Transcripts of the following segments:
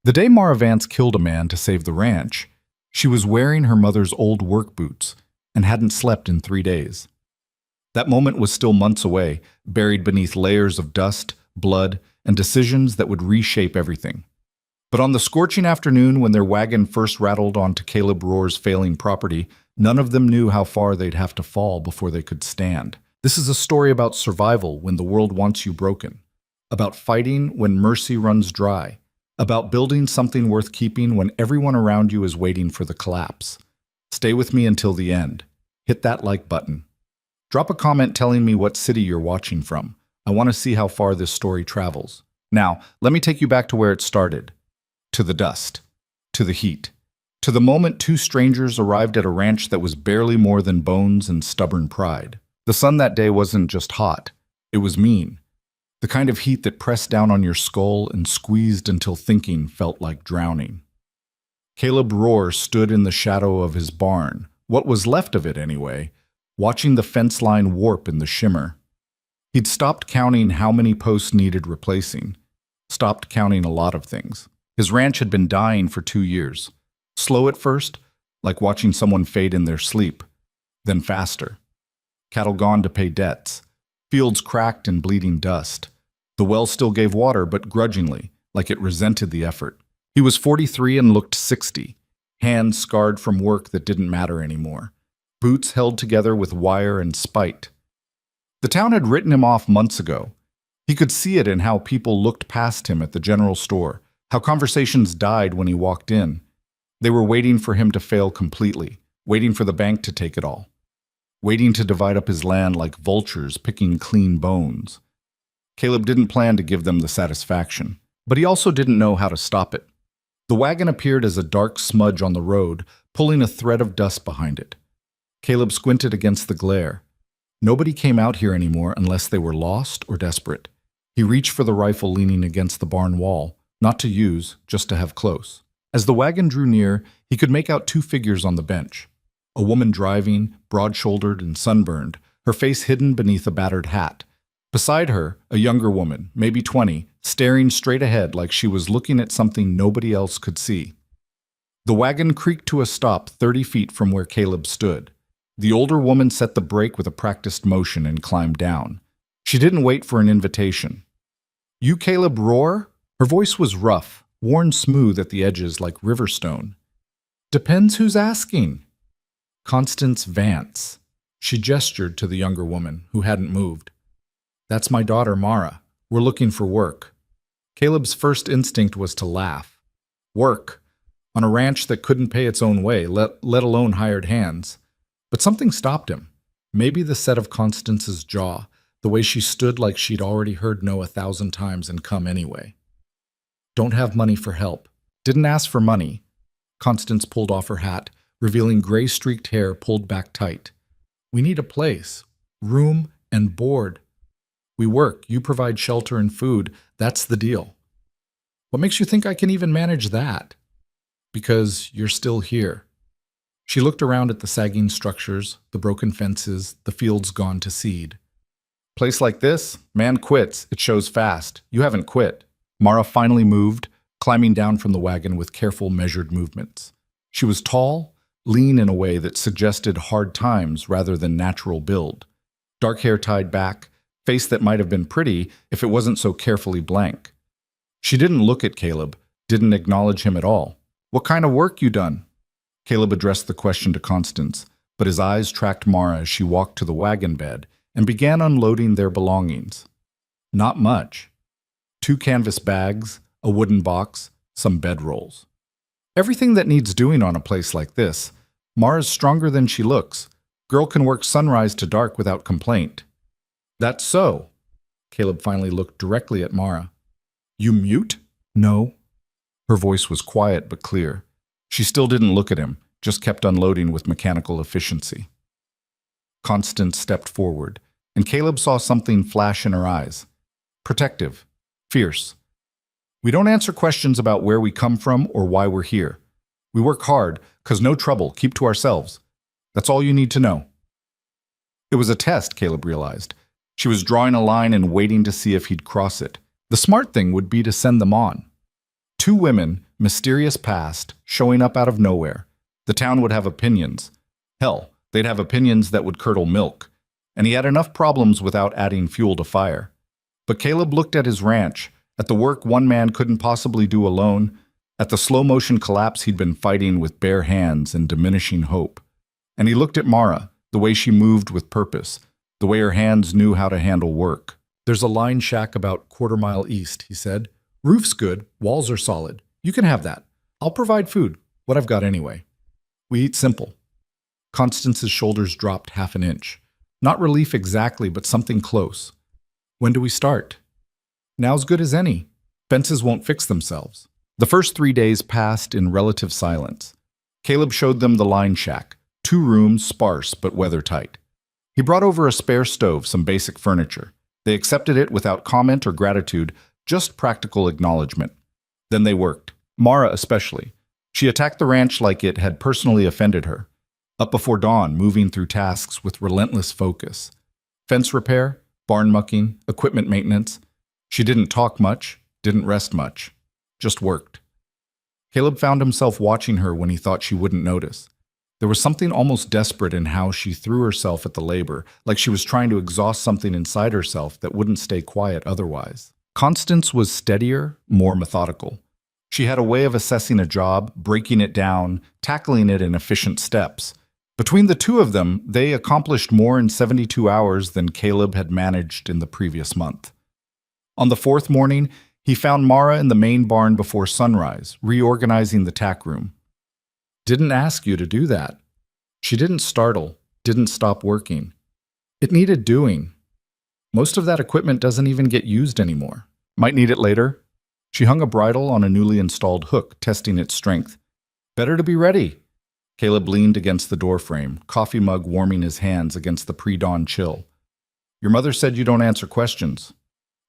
The day Mara Vance killed a man to save the ranch, she was wearing her mother's old work boots and hadn't slept in 3 days. That moment was still months away, buried beneath layers of dust, blood, and decisions that would reshape everything. But on the scorching afternoon when their wagon first rattled onto Caleb Rohr's failing property, none of them knew how far they'd have to fall before they could stand. This is a story about survival when the world wants you broken, about fighting when mercy runs dry, about building something worth keeping when everyone around you is waiting for the collapse. Stay with me until the end. Hit that like button. Drop a comment telling me what city you're watching from. I want to see how far this story travels. Now, let me take you back to where it started. To the dust. To the heat. To the moment two strangers arrived at a ranch that was barely more than bones and stubborn pride. The sun that day wasn't just hot. It was mean. The kind of heat that pressed down on your skull and squeezed until thinking felt like drowning. Caleb Rohr stood in the shadow of his barn, what was left of it anyway, watching the fence line warp in the shimmer. He'd stopped counting how many posts needed replacing, stopped counting a lot of things. His ranch had been dying for 2 years. Slow at first, like watching someone fade in their sleep, then faster. Cattle gone to pay debts, fields cracked and bleeding dust. The well still gave water, but grudgingly, like it resented the effort. He was 43 and looked 60, hands scarred from work that didn't matter anymore, boots held together with wire and spite. The town had written him off months ago. He could see it in how people looked past him at the general store, how conversations died when he walked in. They were waiting for him to fail completely, waiting for the bank to take it all, waiting to divide up his land like vultures picking clean bones. Caleb didn't plan to give them the satisfaction, but he also didn't know how to stop it. The wagon appeared as a dark smudge on the road, pulling a thread of dust behind it. Caleb squinted against the glare. Nobody came out here anymore unless they were lost or desperate. He reached for the rifle leaning against the barn wall, not to use, just to have close. As the wagon drew near, he could make out 2 figures on the bench. A woman driving, broad-shouldered and sunburned, her face hidden beneath a battered hat. Beside her, a younger woman, maybe 20, staring straight ahead like she was looking at something nobody else could see. The wagon creaked to a stop 30 feet from where Caleb stood. The older woman set the brake with a practiced motion and climbed down. She didn't wait for an invitation. "You Caleb Rohr?" Her voice was rough, worn smooth at the edges like riverstone. "Depends who's asking." "Constance Vance." She gestured to the younger woman, who hadn't moved. "That's my daughter, Mara. We're looking for work." Caleb's first instinct was to laugh. Work? On a ranch that couldn't pay its own way, let alone hired hands. But something stopped him. Maybe the set of Constance's jaw, the way she stood like she'd already heard no 1,000 times and come anyway. "Don't have money for help." "Didn't ask for money." Constance pulled off her hat, revealing gray-streaked hair pulled back tight. "We need a place, room and board. We work, you provide shelter and food. That's the deal." "What makes you think I can even manage that?" "Because you're still here." She looked around at the sagging structures, the broken fences, the fields gone to seed. "Place like this, man quits. It shows fast. You haven't quit." Mara finally moved, climbing down from the wagon with careful, measured movements. She was tall, lean in a way that suggested hard times rather than natural build. Dark hair tied back, face that might have been pretty if it wasn't so carefully blank. She didn't look at Caleb, didn't acknowledge him at all. "What kind of work you done?" Caleb addressed the question to Constance, but his eyes tracked Mara as she walked to the wagon bed and began unloading their belongings. "Not much. 2 canvas bags, a wooden box, some bedrolls. Everything that needs doing on a place like this. Mara's stronger than she looks. Girl can work sunrise to dark without complaint." "That's so." Caleb finally looked directly at Mara. "You mute?" "No." Her voice was quiet but clear. She still didn't look at him, just kept unloading with mechanical efficiency. Constance stepped forward, and Caleb saw something flash in her eyes. Protective. Fierce. "We don't answer questions about where we come from or why we're here. We work hard, 'cause no trouble, keep to ourselves. That's all you need to know." It was a test, Caleb realized. She was drawing a line and waiting to see if he'd cross it. The smart thing would be to send them on. 2 women, mysterious past, showing up out of nowhere. The town would have opinions. Hell, they'd have opinions that would curdle milk. And he had enough problems without adding fuel to fire. But Caleb looked at his ranch, at the work one man couldn't possibly do alone, at the slow-motion collapse he'd been fighting with bare hands and diminishing hope. And he looked at Mara, the way she moved with purpose, the way her hands knew how to handle work. "There's a line shack about quarter-mile east," he said. "Roof's good, walls are solid. You can have that. I'll provide food, what I've got anyway. We eat simple." Constance's shoulders dropped half an inch. Not relief exactly, but something close. "When do we start?" "Now's good as any. Fences won't fix themselves." The first 3 days passed in relative silence. Caleb showed them the line shack, 2 rooms, sparse but weather-tight. He brought over a spare stove, some basic furniture. They accepted it without comment or gratitude, just practical acknowledgement. Then they worked. Mara especially. She attacked the ranch like it had personally offended her. Up before dawn, moving through tasks with relentless focus. Fence repair, barn mucking, equipment maintenance. She didn't talk much, didn't rest much. Just worked. Caleb found himself watching her when he thought she wouldn't notice. There was something almost desperate in how she threw herself at the labor, like she was trying to exhaust something inside herself that wouldn't stay quiet otherwise. Constance was steadier, more methodical. She had a way of assessing a job, breaking it down, tackling it in efficient steps. Between the two of them, they accomplished more in 72 hours than Caleb had managed in the previous month. On the 4th morning, he found Mara in the main barn before sunrise, reorganizing the tack room. "Didn't ask you to do that." She didn't startle, didn't stop working. "It needed doing. Most of that equipment doesn't even get used anymore. Might need it later." She hung a bridle on a newly installed hook, testing its strength. "Better to be ready." Caleb leaned against the doorframe, coffee mug warming his hands against the pre-dawn chill. "Your mother said you don't answer questions."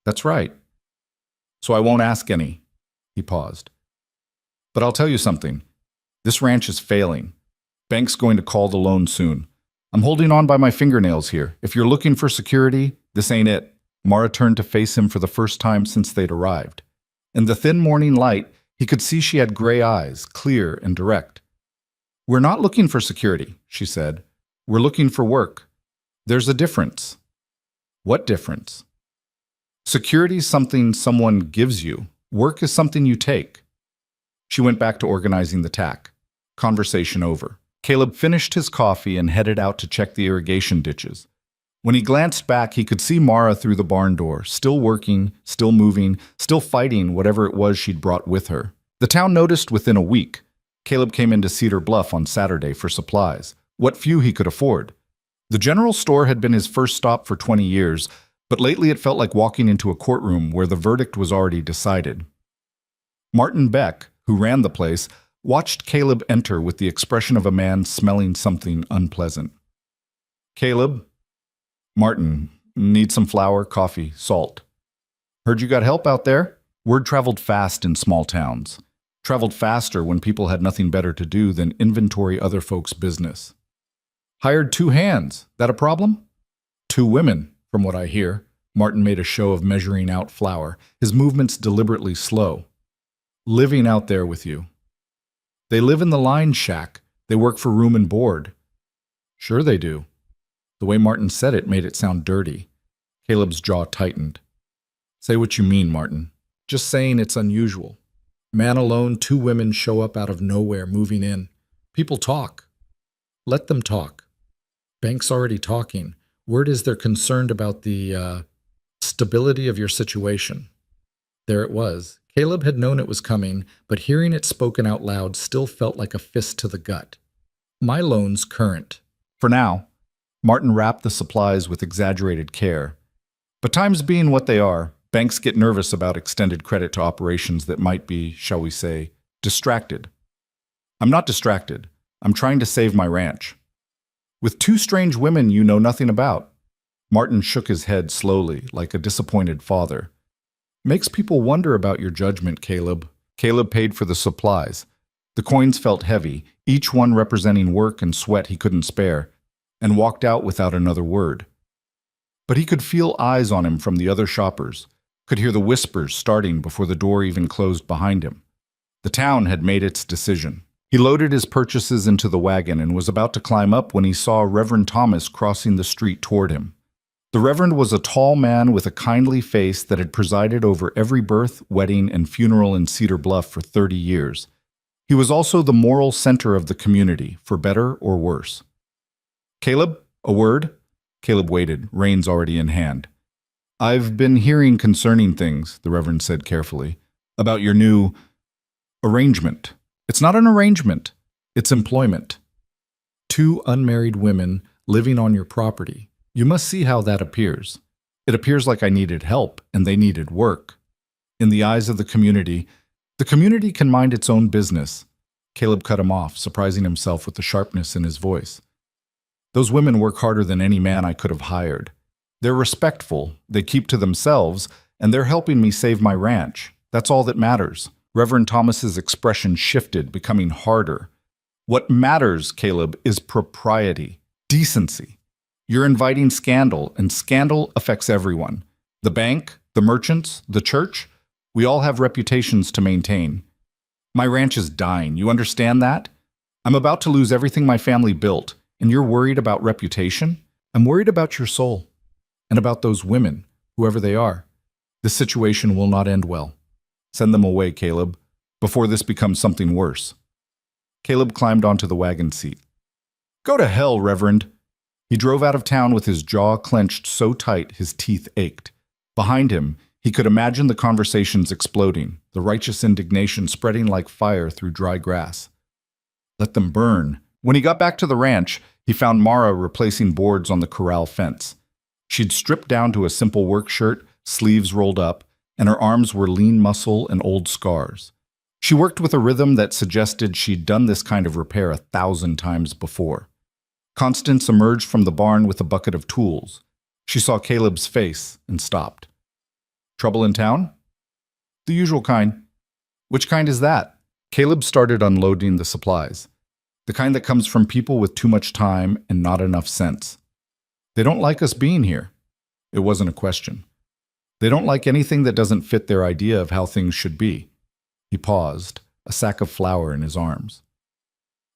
"That's right. So I won't ask any." He paused. "But I'll tell you something. This ranch is failing. Bank's going to call the loan soon. I'm holding on by my fingernails here. If you're looking for security, this ain't it." Mara turned to face him for the first time since they'd arrived. In the thin morning light, he could see she had gray eyes, clear and direct. "We're not looking for security," she said. "We're looking for work. There's a difference." "What difference?" "Security's something someone gives you. Work is something you take." She went back to organizing the tack. Conversation over. Caleb finished his coffee and headed out to check the irrigation ditches. When he glanced back, he could see Mara through the barn door, still working, still moving, still fighting whatever it was she'd brought with her. The town noticed within a week. Caleb came into Cedar Bluff on Saturday for supplies, what few he could afford. The general store had been his first stop for 20 years, but lately it felt like walking into a courtroom where the verdict was already decided. Martin Beck, who ran the place, watched Caleb enter with the expression of a man smelling something unpleasant. "Caleb?" "Martin, need some flour, coffee, salt." "Heard you got help out there?" Word traveled fast in small towns. Traveled faster when people had nothing better to do than inventory other folks' business. "Hired 2 hands. That a problem?" "2 women, from what I hear." Martin made a show of measuring out flour, his movements deliberately slow. "Living out there with you." "They live in the line shack. They work for room and board." "Sure they do." The way Martin said it made it sound dirty. Caleb's jaw tightened. "Say what you mean, Martin." "Just saying it's unusual. Man alone, 2 women show up out of nowhere moving in. People talk. Let them talk. Bank's already talking. Word is they're concerned about the, stability of your situation." There it was. Caleb had known it was coming, but hearing it spoken out loud still felt like a fist to the gut. "My loan's current." For now. Martin wrapped the supplies with exaggerated care. But times being what they are, banks get nervous about extended credit to operations that might be, shall we say, distracted. "I'm not distracted. I'm trying to save my ranch." "With 2 strange women you know nothing about." Martin shook his head slowly, like a disappointed father. "Makes people wonder about your judgment, Caleb." Caleb paid for the supplies. The coins felt heavy, each one representing work and sweat he couldn't spare, and walked out without another word. But he could feel eyes on him from the other shoppers, could hear the whispers starting before the door even closed behind him. The town had made its decision. He loaded his purchases into the wagon and was about to climb up when he saw Reverend Thomas crossing the street toward him. The Reverend was a tall man with a kindly face that had presided over every birth, wedding, and funeral in Cedar Bluff for 30 years. He was also the moral center of the community, for better or worse. "Caleb, a word?" Caleb waited, reins already in hand. "I've been hearing concerning things," the Reverend said carefully, "about your new arrangement." "It's not an arrangement. It's employment. 2 unmarried women living on your property. You must see how that appears. It appears like I needed help and they needed work. In the eyes of the community can mind its own business." Caleb cut him off, surprising himself with the sharpness in his voice. "Those women work harder than any man I could have hired. They're respectful, they keep to themselves, and they're helping me save my ranch. That's all that matters." Reverend Thomas's expression shifted, becoming harder. "What matters, Caleb, is propriety, decency. You're inviting scandal, and scandal affects everyone. The bank, the merchants, the church, we all have reputations to maintain. My ranch is dying, you understand that? I'm about to lose everything my family built, and you're worried about reputation? I'm worried about your soul, and about those women, whoever they are. This situation will not end well. Send them away, Caleb, before this becomes something worse." Caleb climbed onto the wagon seat. "Go to hell, Reverend." He drove out of town with his jaw clenched so tight his teeth ached. Behind him, he could imagine the conversations exploding, the righteous indignation spreading like fire through dry grass. Let them burn. When he got back to the ranch, he found Mara replacing boards on the corral fence. She'd stripped down to a simple work shirt, sleeves rolled up, and her arms were lean muscle and old scars. She worked with a rhythm that suggested she'd done this kind of repair 1,000 times before. Constance emerged from the barn with a bucket of tools. She saw Caleb's face and stopped. "Trouble in town?" "The usual kind." "Which kind is that?" Caleb started unloading the supplies. "The kind that comes from people with too much time and not enough sense. They don't like us being here." It wasn't a question. "They don't like anything that doesn't fit their idea of how things should be." He paused, a sack of flour in his arms.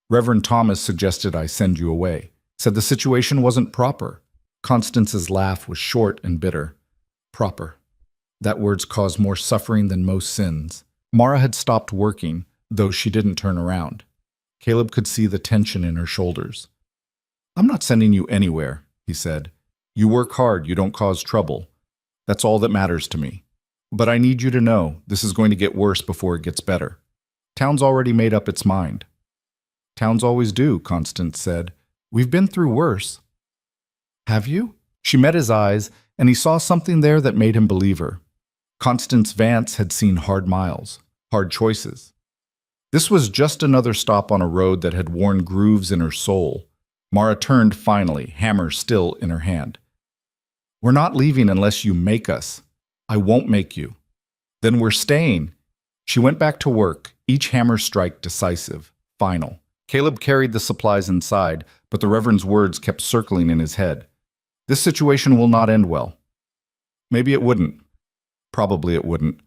"Reverend Thomas suggested I send you away, said the situation wasn't proper." Constance's laugh was short and bitter. Proper. That word's caused more suffering than most sins. Mara had stopped working, though she didn't turn around. Caleb could see the tension in her shoulders. "I'm not sending you anywhere," he said. "You work hard, you don't cause trouble. That's all that matters to me. But I need you to know this is going to get worse before it gets better. Town's already made up its mind." "Towns always do," Constance said. "We've been through worse." "Have you?" She met his eyes, and he saw something there that made him believe her. Constance Vance had seen hard miles, hard choices. This was just another stop on a road that had worn grooves in her soul. Mara turned finally, hammer still in her hand. "We're not leaving unless you make us. I won't make you." "Then we're staying." She went back to work, each hammer strike decisive, final. Caleb carried the supplies inside, but the Reverend's words kept circling in his head. "This situation will not end well." Maybe it wouldn't. Probably it wouldn't.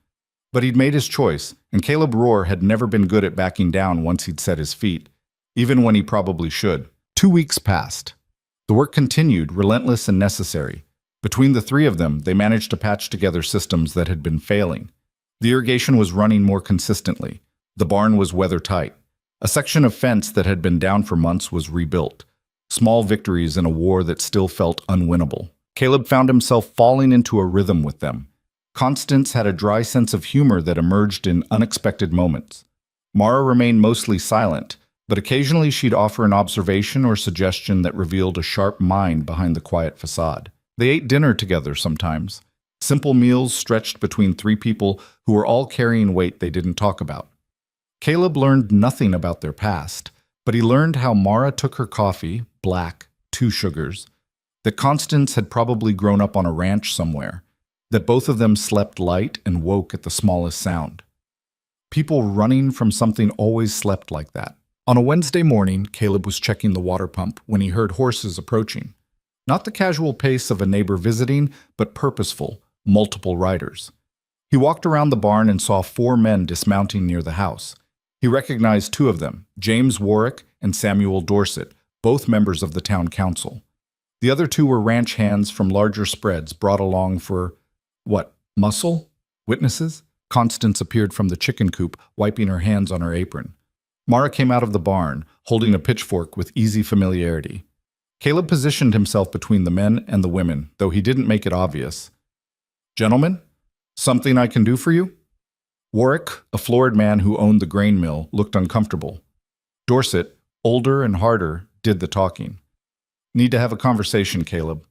But he'd made his choice, and Caleb Rohr had never been good at backing down once he'd set his feet, even when he probably should. 2 weeks passed. The work continued, relentless and necessary. Between the 3 of them, they managed to patch together systems that had been failing. The irrigation was running more consistently. The barn was weather-tight. A section of fence that had been down for months was rebuilt. Small victories in a war that still felt unwinnable. Caleb found himself falling into a rhythm with them. Constance had a dry sense of humor that emerged in unexpected moments. Mara remained mostly silent, but occasionally she'd offer an observation or suggestion that revealed a sharp mind behind the quiet facade. They ate dinner together sometimes. Simple meals stretched between 3 people who were all carrying weight they didn't talk about. Caleb learned nothing about their past, but he learned how Mara took her coffee, black, 2 sugars, that Constance had probably grown up on a ranch somewhere, that both of them slept light and woke at the smallest sound. People running from something always slept like that. On a Wednesday morning, Caleb was checking the water pump when he heard horses approaching. Not the casual pace of a neighbor visiting, but purposeful, multiple riders. He walked around the barn and saw 4 men dismounting near the house. He recognized two of them, James Warwick and Samuel Dorset, both members of the town council. The other two were ranch hands from larger spreads brought along for, what, muscle? Witnesses? Constance appeared from the chicken coop, wiping her hands on her apron. Mara came out of the barn, holding a pitchfork with easy familiarity. Caleb positioned himself between the men and the women, though he didn't make it obvious. Gentlemen, something I can do for you? Warwick, a florid man who owned the grain mill, looked uncomfortable. Dorset, older and harder, did the talking. Need to have a conversation, Caleb.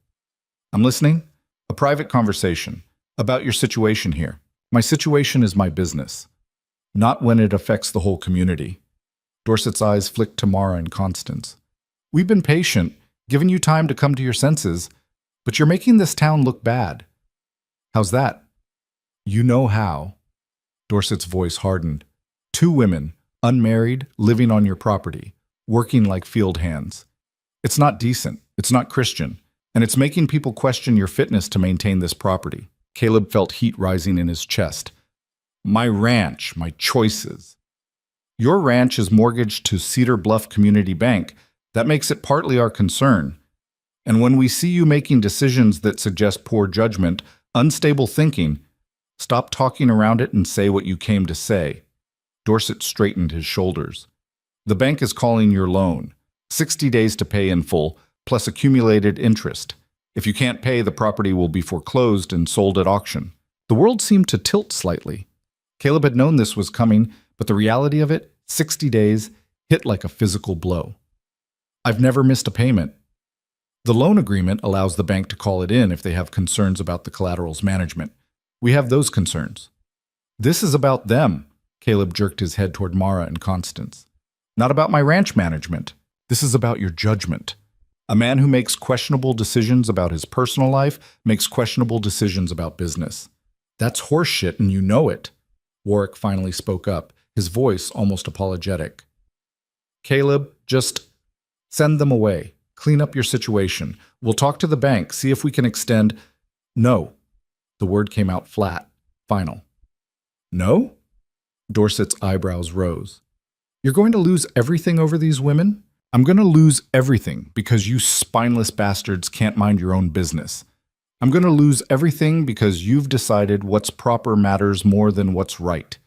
I'm listening. A private conversation about your situation here. My situation is my business, not when it affects the whole community. Dorset's eyes flicked to Mara and Constance. We've been patient, giving you time to come to your senses, but you're making this town look bad. How's that? You know how. Dorset's voice hardened. Two women, unmarried, living on your property, working like field hands. It's not decent, it's not Christian, and it's making people question your fitness to maintain this property. Caleb felt heat rising in his chest. My ranch, my choices. Your ranch is mortgaged to Cedar Bluff Community Bank. That makes it partly our concern. And when we see you making decisions that suggest poor judgment, unstable thinking, stop talking around it and say what you came to say. Dorset straightened his shoulders. The bank is calling your loan. 60 days to pay in full, plus accumulated interest. If you can't pay, the property will be foreclosed and sold at auction. The world seemed to tilt slightly. Caleb had known this was coming, but the reality of it, 60 days, hit like a physical blow. I've never missed a payment. The loan agreement allows the bank to call it in if they have concerns about the collateral's management. We have those concerns. This is about them. Caleb jerked his head toward Mara and Constance. Not about my ranch management. This is about your judgment. A man who makes questionable decisions about his personal life makes questionable decisions about business. That's horseshit and you know it. Warwick finally spoke up, his voice almost apologetic. Caleb, just send them away. Clean up your situation. We'll talk to the bank, see if we can extend. No. The word came out flat, final. No? Dorset's eyebrows rose. You're going to lose everything over these women? I'm going to lose everything because you spineless bastards can't mind your own business. I'm going to lose everything because you've decided what's proper matters more than what's right.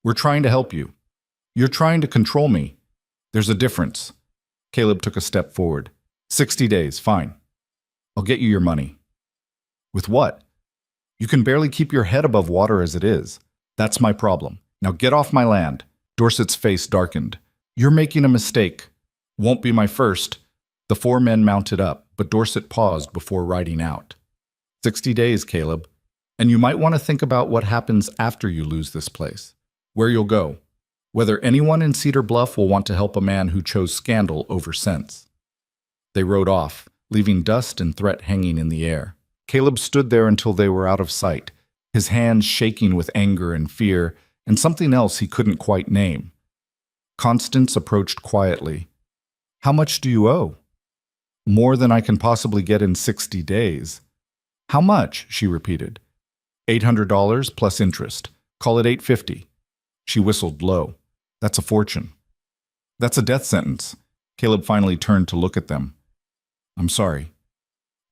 We're trying to help you. You're trying to control me. There's a difference. Caleb took a step forward. 60 days, fine. I'll get you your money. With what? You can barely keep your head above water as it is. That's my problem. Now get off my land. Dorset's face darkened. You're making a mistake. Won't be my first. The four men mounted up, but Dorset paused before riding out. 60 days, Caleb. And you might want to think about what happens after you lose this place. Where you'll go. Whether anyone in Cedar Bluff will want to help a man who chose scandal over sense. They rode off, leaving dust and threat hanging in the air. Caleb stood there until they were out of sight, his hands shaking with anger and fear, and something else he couldn't quite name. Constance approached quietly. How much do you owe? More than I can possibly get in 60 days. How much? She repeated. $800 plus interest. Call it $850. She whistled low. That's a fortune. That's a death sentence. Caleb finally turned to look at them. I'm sorry.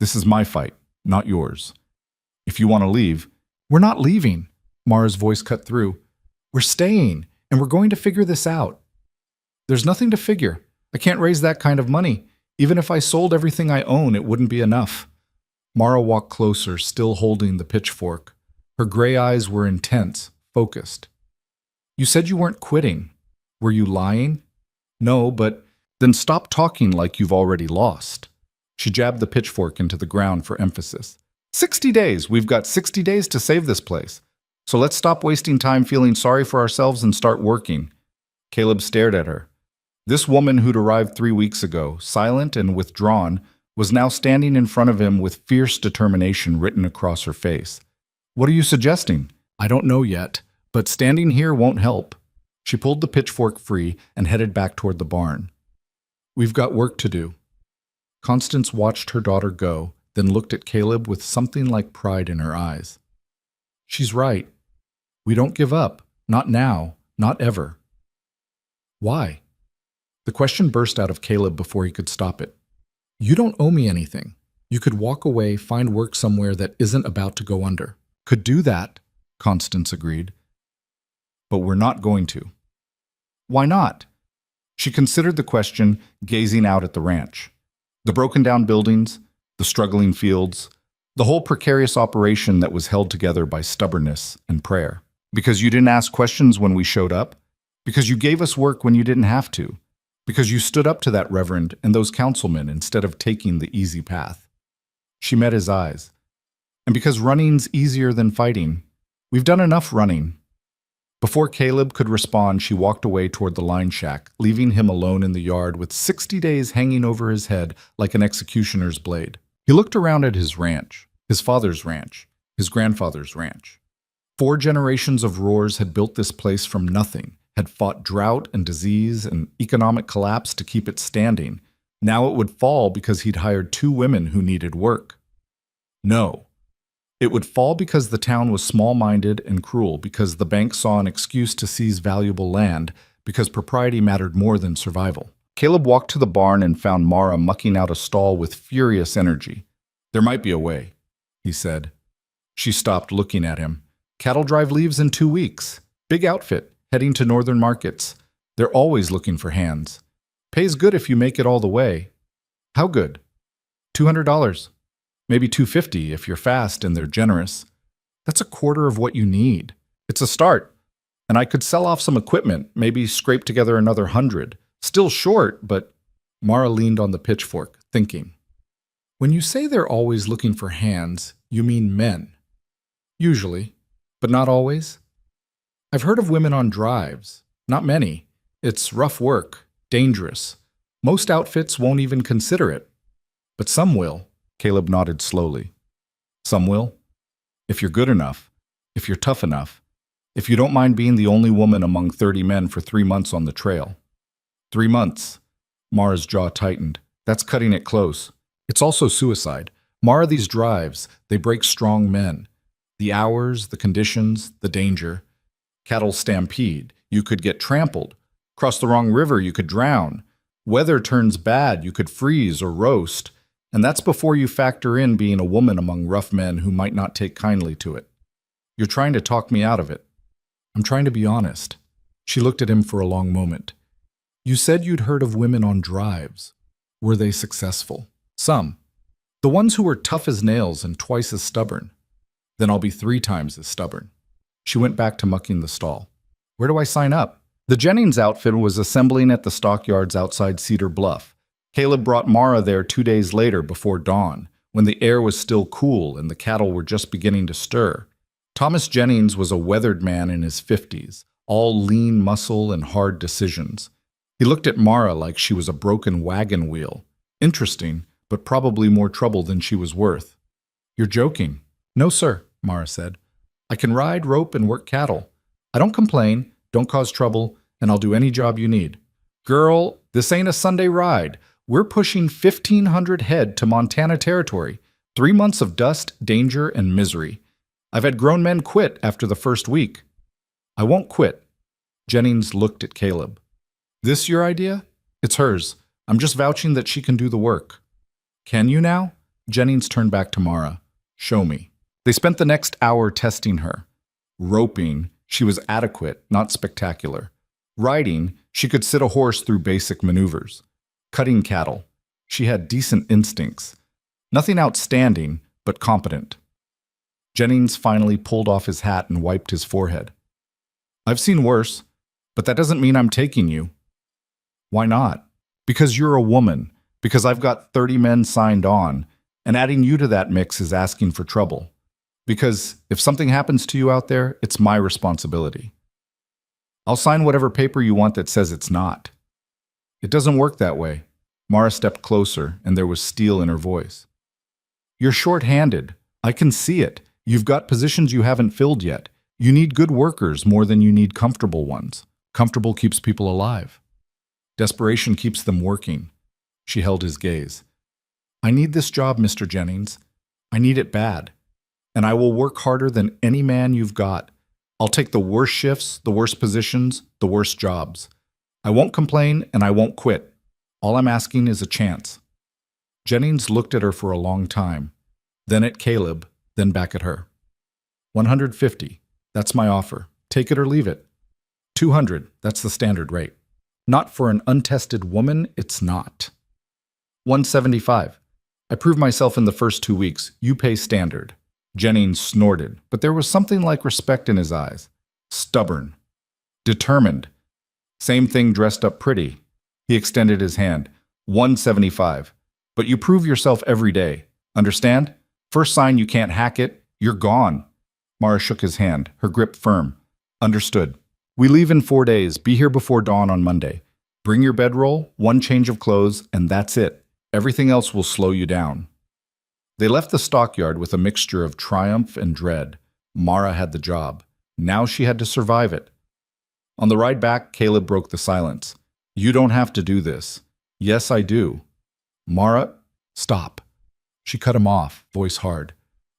This is my fight, not yours. If you want to leave, we're not leaving. Mara's voice cut through. We're staying, and we're going to figure this out. There's nothing to figure. I can't raise that kind of money. Even if I sold everything I own, it wouldn't be enough. Mara walked closer, still holding the pitchfork. Her gray eyes were intense, focused. You said you weren't quitting. Were you lying? No, but then stop talking like you've already lost. She jabbed the pitchfork into the ground for emphasis. 60 days! We've got 60 days to save this place. So let's stop wasting time feeling sorry for ourselves and start working. Caleb stared at her. This woman who'd arrived 3 weeks ago, silent and withdrawn, was now standing in front of him with fierce determination written across her face. What are you suggesting? I don't know yet, but standing here won't help. She pulled the pitchfork free and headed back toward the barn. We've got work to do. Constance watched her daughter go, then looked at Caleb with something like pride in her eyes. She's right. We don't give up. Not now. Not ever. Why? The question burst out of Caleb before he could stop it. You don't owe me anything. You could walk away, find work somewhere that isn't about to go under. Could do that, Constance agreed. But we're not going to. Why not? She considered the question, gazing out at the ranch. The broken-down buildings, the struggling fields, the whole precarious operation that was held together by stubbornness and prayer. Because you didn't ask questions when we showed up? Because you gave us work when you didn't have to? Because you stood up to that reverend and those councilmen instead of taking the easy path? She met his eyes. And because running's easier than fighting, we've done enough running. Before Caleb could respond, she walked away toward the line shack, leaving him alone in the yard with 60 days hanging over his head like an executioner's blade. He looked around at his ranch, his father's ranch, his grandfather's ranch. 4 generations of Roars had built this place from nothing, had fought drought and disease and economic collapse to keep it standing. Now it would fall because he'd hired 2 women who needed work. No. It would fall because the town was small-minded and cruel, because the bank saw an excuse to seize valuable land, because propriety mattered more than survival. Caleb walked to the barn and found Mara mucking out a stall with furious energy. There might be a way, he said. She stopped looking at him. Cattle drive leaves in 2 weeks. Big outfit, heading to northern markets. They're always looking for hands. Pays good if you make it all the way. How good? $200. Maybe $250 if you're fast and they're generous. That's a quarter of what you need. It's a start. And I could sell off some equipment, maybe scrape together another 100. Still short, but Mara leaned on the pitchfork, thinking. When you say they're always looking for hands, you mean men. Usually, but not always. I've heard of women on drives. Not many. It's rough work, dangerous. Most outfits won't even consider it. But some will. Caleb nodded slowly. Some will. If you're good enough, if you're tough enough, if you don't mind being the only woman among 30 men for 3 months on the trail. 3 months. Mara's jaw tightened. That's cutting it close. It's also suicide. Mara, these drives, they break strong men. The hours, the conditions, the danger. Cattle stampede. You could get trampled. Cross the wrong river, you could drown. Weather turns bad, you could freeze or roast. And that's before you factor in being a woman among rough men who might not take kindly to it. You're trying to talk me out of it. I'm trying to be honest. She looked at him for a long moment. You said you'd heard of women on drives. Were they successful? Some. The ones who were tough as nails and twice as stubborn. Then I'll be 3 times as stubborn. She went back to mucking the stall. Where do I sign up? The Jennings outfit was assembling at the stockyards outside Cedar Bluff. Caleb brought Mara there 2 days later before dawn, when the air was still cool and the cattle were just beginning to stir. Thomas Jennings was a weathered man in his 50s, all lean muscle and hard decisions. He looked at Mara like she was a broken wagon wheel. Interesting, but probably more trouble than she was worth. You're joking. No, sir, Mara said. I can ride, rope, and work cattle. I don't complain, don't cause trouble, and I'll do any job you need. Girl, this ain't a Sunday ride. We're pushing 1,500 head to Montana territory. 3 months of dust, danger, and misery. I've had grown men quit after the first week. I won't quit. Jennings looked at Caleb. This your idea? It's hers. I'm just vouching that she can do the work. Can you now? Jennings turned back to Mara. Show me. They spent the next hour testing her. Roping, she was adequate, not spectacular. Riding, she could sit a horse through basic maneuvers. Cutting cattle, she had decent instincts. Nothing outstanding, but competent. Jennings finally pulled off his hat and wiped his forehead. I've seen worse, but that doesn't mean I'm taking you. Why not? Because you're a woman, because I've got 30 men signed on, and adding you to that mix is asking for trouble. Because if something happens to you out there, it's my responsibility. I'll sign whatever paper you want that says it's not. It doesn't work that way. Mara stepped closer, and there was steel in her voice. You're short-handed. I can see it. You've got positions you haven't filled yet. You need good workers more than you need comfortable ones. Comfortable keeps people alive. Desperation keeps them working. She held his gaze. I need this job, Mr. Jennings. I need it bad. And I will work harder than any man you've got. I'll take the worst shifts, the worst positions, the worst jobs. I won't complain and I won't quit. All I'm asking is a chance. Jennings looked at her for a long time, then at Caleb, then back at her. 150, that's my offer. Take it or leave it. 200, that's the standard rate. Not for an untested woman, it's not. 175. I proved myself in the first 2 weeks. You pay standard. Jennings snorted, but there was something like respect in his eyes. Stubborn. Determined. Same thing dressed up pretty. He extended his hand. 175. But you prove yourself every day. Understand? First sign you can't hack it, you're gone. Mara shook his hand, her grip firm. Understood. We leave in 4 days. Be here before dawn on Monday. Bring your bedroll, 1 change of clothes, and that's it. Everything else will slow you down. They left the stockyard with a mixture of triumph and dread. Mara had the job. Now she had to survive it. On the ride back, Caleb broke the silence. You don't have to do this. Yes, I do. Mara, stop. She cut him off, voice hard.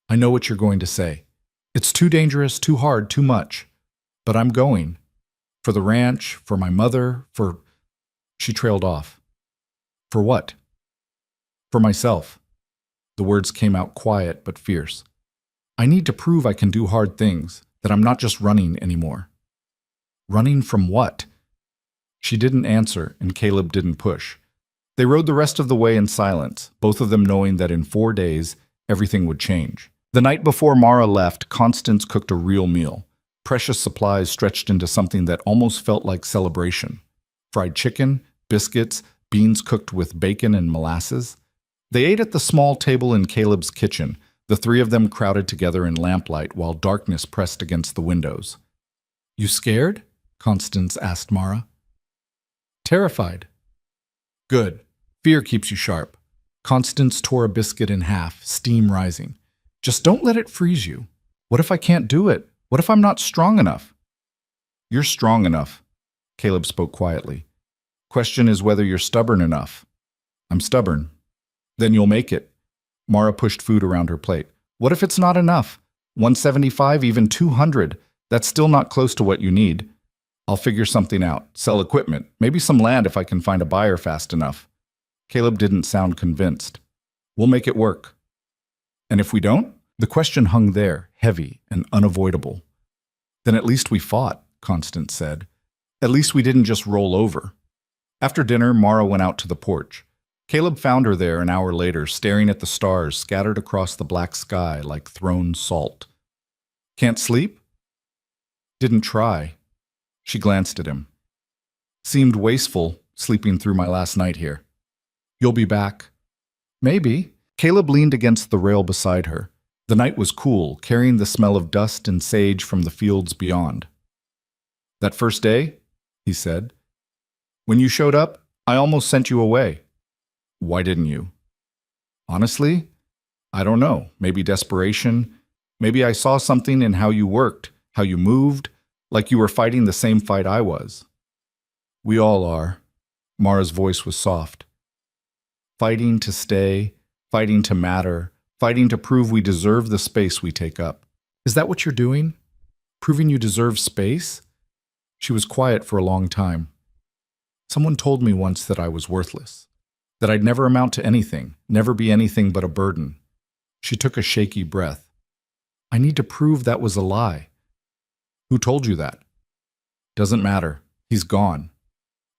I know what you're going to say. It's too dangerous, too hard, too much. But I'm going. For the ranch, for my mother, for... She trailed off. For what? For myself. The words came out quiet but fierce. I need to prove I can do hard things, that I'm not just running anymore. Running from what? She didn't answer, and Caleb didn't push. They rode the rest of the way in silence, both of them knowing that in 4 days, everything would change. The night before Mara left, Constance cooked a real meal. Precious supplies stretched into something that almost felt like celebration. Fried chicken, biscuits, beans cooked with bacon and molasses. They ate at the small table in Caleb's kitchen, the 3 of them crowded together in lamplight while darkness pressed against the windows. You scared? Constance asked Mara. Terrified. Good. Fear keeps you sharp. Constance tore a biscuit in half, steam rising. Just don't let it freeze you. What if I can't do it? What if I'm not strong enough? You're strong enough, Caleb spoke quietly. Question is whether you're stubborn enough. I'm stubborn. Then you'll make it. Mara pushed food around her plate. What if it's not enough? 175, even 200. That's still not close to what you need. I'll figure something out. Sell equipment. Maybe some land if I can find a buyer fast enough. Caleb didn't sound convinced. We'll make it work. And if we don't? The question hung there, heavy and unavoidable. Then at least we fought, Constance said. At least we didn't just roll over. After dinner, Mara went out to the porch. Caleb found her there an hour later, staring at the stars scattered across the black sky like thrown salt. Can't sleep? Didn't try. She glanced at him. Seemed wasteful, sleeping through my last night here. You'll be back. Maybe. Caleb leaned against the rail beside her. The night was cool, carrying the smell of dust and sage from the fields beyond. That first day, he said, when you showed up, I almost sent you away. Why didn't you? Honestly, I don't know. Maybe desperation. Maybe I saw something in how you worked, how you moved, like you were fighting the same fight I was. We all are. Mara's voice was soft. Fighting to stay, fighting to matter, fighting to prove we deserve the space we take up. Is that what you're doing? Proving you deserve space? She was quiet for a long time. Someone told me once that I was worthless, that I'd never amount to anything, never be anything but a burden. She took a shaky breath. I need to prove that was a lie. Who told you that? Doesn't matter. He's gone.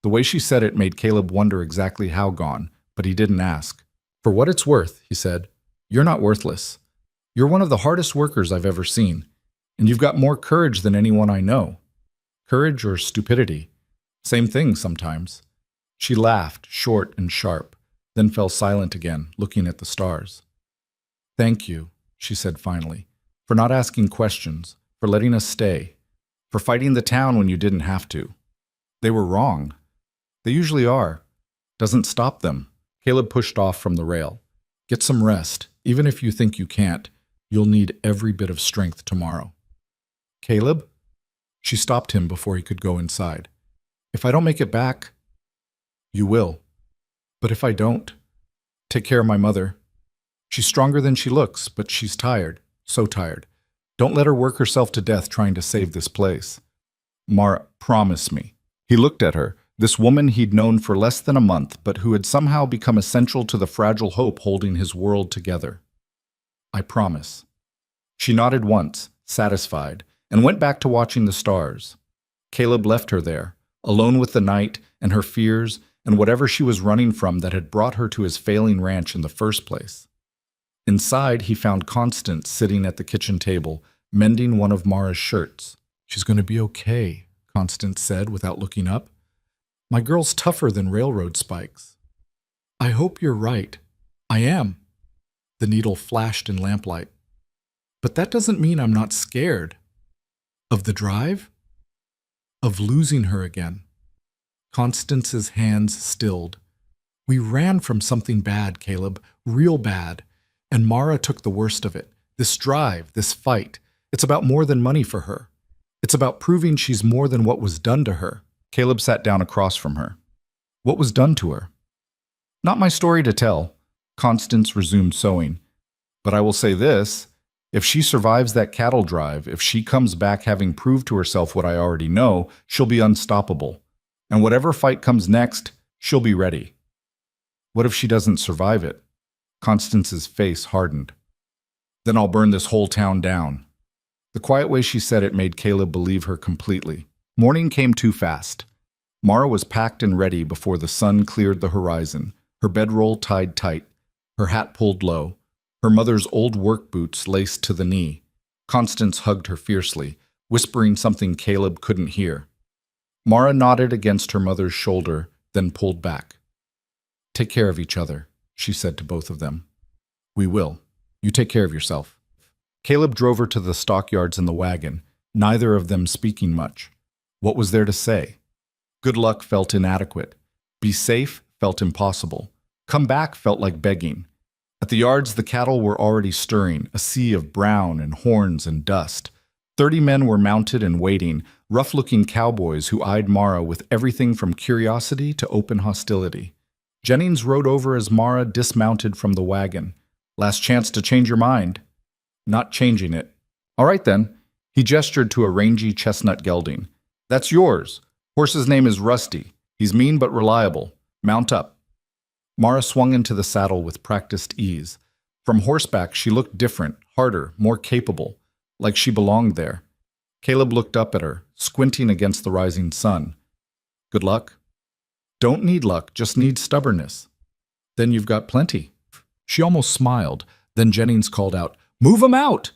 The way she said it made Caleb wonder exactly how gone, but he didn't ask. For what it's worth, he said, you're not worthless. You're one of the hardest workers I've ever seen, and you've got more courage than anyone I know. Courage or stupidity. Same thing sometimes. She laughed, short and sharp, then fell silent again, looking at the stars. Thank you, she said finally, for not asking questions, for letting us stay, for fighting the town when you didn't have to. They were wrong. They usually are. Doesn't stop them. Caleb pushed off from the rail. Get some rest. Even if you think you can't, you'll need every bit of strength tomorrow. Caleb? She stopped him before he could go inside. If I don't make it back, you will. But if I don't, take care of my mother. She's stronger than she looks, but she's tired, so tired. Don't let her work herself to death trying to save this place. Mara, promise me. He looked at her, This woman he'd known for less than a month, but who had somehow become essential to the fragile hope holding his world together. I promise. She nodded once, satisfied, and went back to watching the stars. Caleb left her there, alone with the night and her fears and whatever she was running from that had brought her to his failing ranch in the first place. Inside, he found Constance sitting at the kitchen table, mending one of Mara's shirts. "She's going to be okay," Constance said without looking up. "My girl's tougher than railroad spikes." "I hope you're right." "I am." The needle flashed in lamplight. "But that doesn't mean I'm not scared." "Of the drive?" "Of losing her again." Constance's hands stilled. "We ran from something bad, Caleb, real bad. And Mara took the worst of it. This drive, this fight, it's about more than money for her. It's about proving she's more than what was done to her." Caleb sat down across from her. "What was done to her?" "Not my story to tell." Constance resumed sewing. "But I will say this. If she survives that cattle drive, if she comes back having proved to herself what I already know, she'll be unstoppable. And whatever fight comes next, she'll be ready." "What if she doesn't survive it?" Constance's face hardened. "Then I'll burn this whole town down." The quiet way she said it made Caleb believe her completely. Morning came too fast. Mara was packed and ready before the sun cleared the horizon, her bedroll tied tight, her hat pulled low, her mother's old work boots laced to the knee. Constance hugged her fiercely, whispering something Caleb couldn't hear. Mara nodded against her mother's shoulder, then pulled back. "Take care of each other," she said to both of them. "We will. You take care of yourself." Caleb drove her to the stockyards in the wagon, neither of them speaking much. What was there to say? Good luck felt inadequate. Be safe felt impossible. Come back felt like begging. At the yards, the cattle were already stirring, a sea of brown and horns and dust. 30 men were mounted and waiting, rough-looking cowboys who eyed Mara with everything from curiosity to open hostility. Jennings rode over as Mara dismounted from the wagon. "Last chance to change your mind." "Not changing it." "All right, then." He gestured to a rangy chestnut gelding. "That's yours. Horse's name is Rusty. He's mean but reliable. Mount up." Mara swung into the saddle with practiced ease. From horseback, she looked different, harder, more capable, like she belonged there. Caleb looked up at her, squinting against the rising sun. "Good luck?" "Don't need luck, just need stubbornness." "Then you've got plenty." She almost smiled. Then Jennings called out, "Move 'em out!"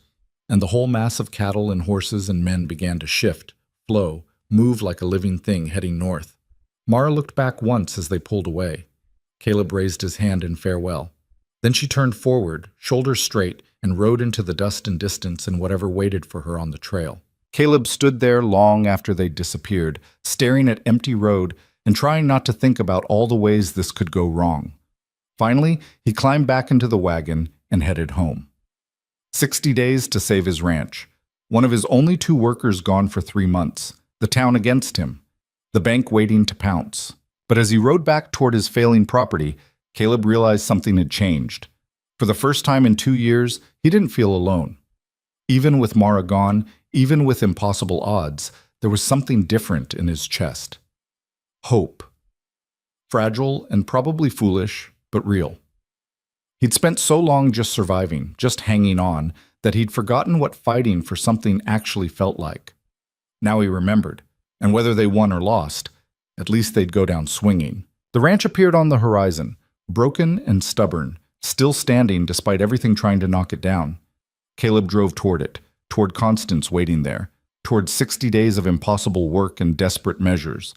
And the whole mass of cattle and horses and men began to shift, flow, move like a living thing heading north. Mara looked back once as they pulled away. Caleb raised his hand in farewell. Then she turned forward, shoulders straight, and rode into the dust and distance and whatever waited for her on the trail. Caleb stood there long after they disappeared, staring at empty road and trying not to think about all the ways this could go wrong. Finally, he climbed back into the wagon and headed home. 60 days to save his ranch. One of his only 2 workers gone for 3 months. The town against him. The bank waiting to pounce. But as he rode back toward his failing property, Caleb realized something had changed. For the first time in 2 years, he didn't feel alone. Even with Mara gone, even with impossible odds, there was something different in his chest. Hope. Fragile and probably foolish, but real. He'd spent so long just surviving, just hanging on, that he'd forgotten what fighting for something actually felt like. Now he remembered, and whether they won or lost, at least they'd go down swinging. The ranch appeared on the horizon, broken and stubborn, still standing despite everything trying to knock it down. Caleb drove toward it, toward Constance waiting there, toward 60 days of impossible work and desperate measures,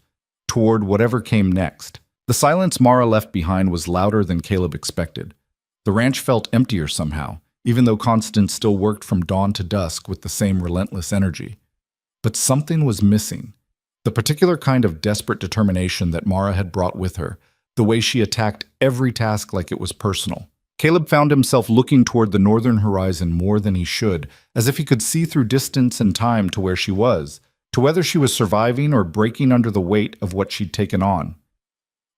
toward whatever came next. The silence Mara left behind was louder than Caleb expected. The ranch felt emptier somehow, even though Constance still worked from dawn to dusk with the same relentless energy. But something was missing. The particular kind of desperate determination that Mara had brought with her, the way she attacked every task like it was personal. Caleb found himself looking toward the northern horizon more than he should, as if he could see through distance and time to where she was, to whether she was surviving or breaking under the weight of what she'd taken on.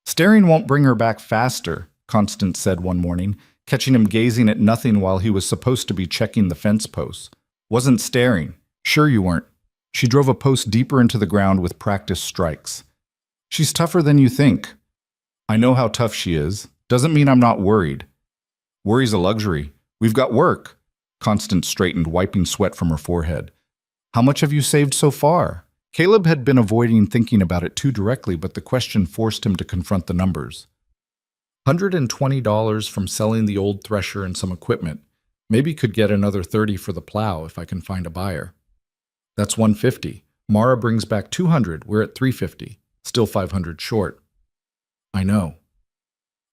"Staring won't bring her back faster," Constance said one morning, catching him gazing at nothing while he was supposed to be checking the fence posts. "Wasn't staring. Sure you weren't." She drove a post deeper into the ground with practiced strikes. She's tougher than you think. I know how tough she is. Doesn't mean I'm not worried. Worry's a luxury. We've got work. Constance straightened, wiping sweat from her forehead. How much have you saved so far? Caleb had been avoiding thinking about it too directly, but the question forced him to confront the numbers. $120 from selling the old thresher and some equipment. Maybe could get another $30 for the plow if I can find a buyer. That's $150. Mara brings back $200. We're at $350. Still $500 short. I know.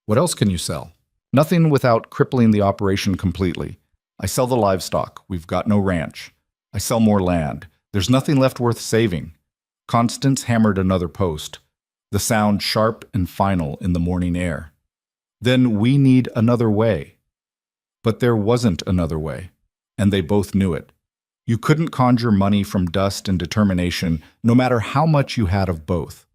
What else can you sell? Nothing without crippling the operation completely. I sell the livestock. We've got no ranch. I sell more land. There's nothing left worth saving. Constance hammered another post, the sound sharp and final in the morning air. Then we need another way. But there wasn't another way, and they both knew it. You couldn't conjure money from dust and determination, no matter how much you had of both.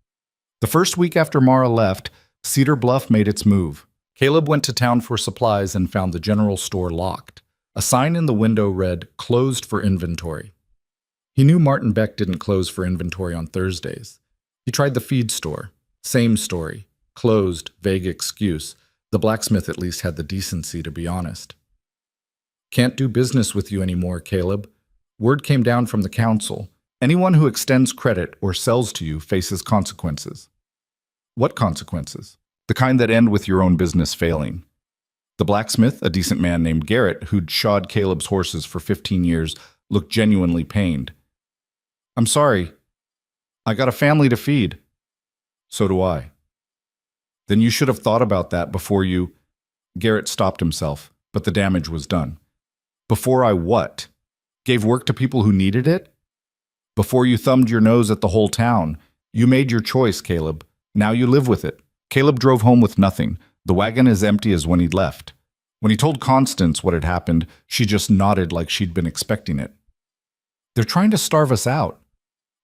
The first week after Mara left, Cedar Bluff made its move. Caleb went to town for supplies and found the general store locked. A sign in the window read, "Closed for inventory." He knew Martin Beck didn't close for inventory on Thursdays. He tried the feed store. Same story. Closed, vague excuse. The blacksmith at least had the decency to be honest. Can't do business with you anymore, Caleb. Word came down from the council. Anyone who extends credit or sells to you faces consequences. What consequences? The kind that end with your own business failing. The blacksmith, a decent man named Garrett, who'd shod Caleb's horses for 15 years, looked genuinely pained. I'm sorry. I got a family to feed. So do I. Then you should have thought about that before you... Garrett stopped himself, but the damage was done. Before I what? Gave work to people who needed it? Before you thumbed your nose at the whole town. You made your choice, Caleb. Now you live with it. Caleb drove home with nothing, the wagon as empty as when he'd left. When he told Constance what had happened, she just nodded like she'd been expecting it. They're trying to starve us out.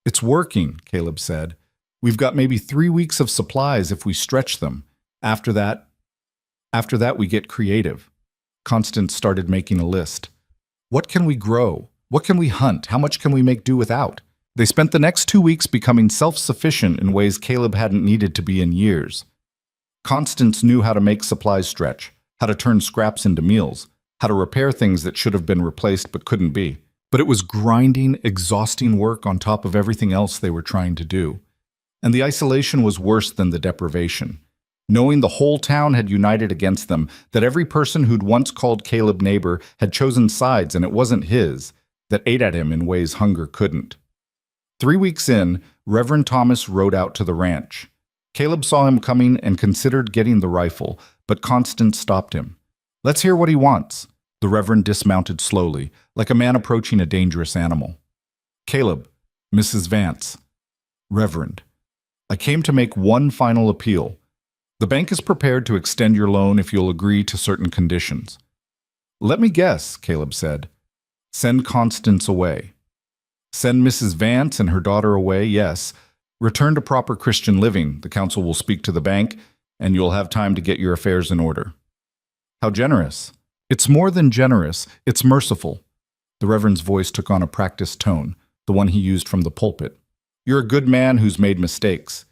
It's working, Caleb said. We've got maybe 3 weeks of supplies if we stretch them. After that, we get creative. Constance started making a list. What can we grow? What can we hunt? How much can we make do without? They spent the next 2 weeks becoming self-sufficient in ways Caleb hadn't needed to be in years. Constance knew how to make supplies stretch, how to turn scraps into meals, how to repair things that should have been replaced but couldn't be. But it was grinding, exhausting work on top of everything else they were trying to do. And the isolation was worse than the deprivation. Knowing the whole town had united against them, that every person who'd once called Caleb neighbor had chosen sides and it wasn't his, that ate at him in ways hunger couldn't. 3 weeks in, Reverend Thomas rode out to the ranch. Caleb saw him coming and considered getting the rifle, but Constance stopped him. Let's hear what he wants. The Reverend dismounted slowly, like a man approaching a dangerous animal. Caleb, Mrs. Vance. Reverend, I came to make one final appeal. The bank is prepared to extend your loan if you'll agree to certain conditions. Let me guess, Caleb said. Send Constance away. Send Mrs. Vance and her daughter away, yes. Return to proper Christian living. The council will speak to the bank, and you'll have time to get your affairs in order. How generous. It's more than generous, it's merciful. The Reverend's voice took on a practiced tone, the one he used from the pulpit. You're a good man who's made mistakes.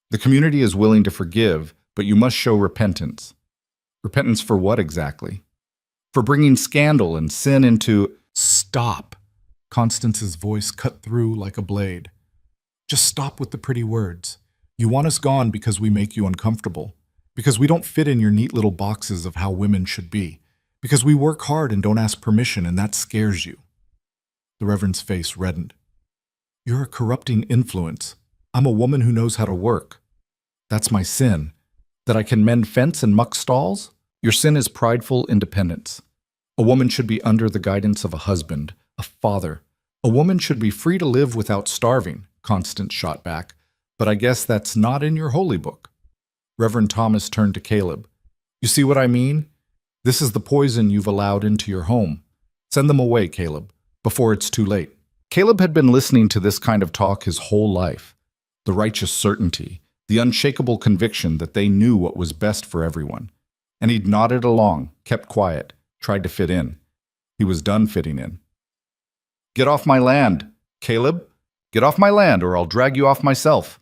The community is willing to forgive, but you must show repentance. Repentance for what exactly? For bringing scandal and sin into... Stop. Constance's voice cut through like a blade. Just stop with the pretty words. You want us gone because we make you uncomfortable, because we don't fit in your neat little boxes of how women should be, because we work hard and don't ask permission, and that scares you. The Reverend's face reddened. You're a corrupting influence. I'm a woman who knows how to work. That's my sin. That I can mend fence and muck stalls? Your sin is prideful independence. A woman should be under the guidance of a husband, a father. A woman should be free to live without starving, Constance shot back. But I guess that's not in your holy book. Reverend Thomas turned to Caleb. You see what I mean? This is the poison you've allowed into your home. Send them away, Caleb, before it's too late. Caleb had been listening to this kind of talk his whole life. The righteous certainty, the unshakable conviction that they knew what was best for everyone. And he'd nodded along, kept quiet, tried to fit in. He was done fitting in. Get off my land, Caleb. Get off my land or I'll drag you off myself.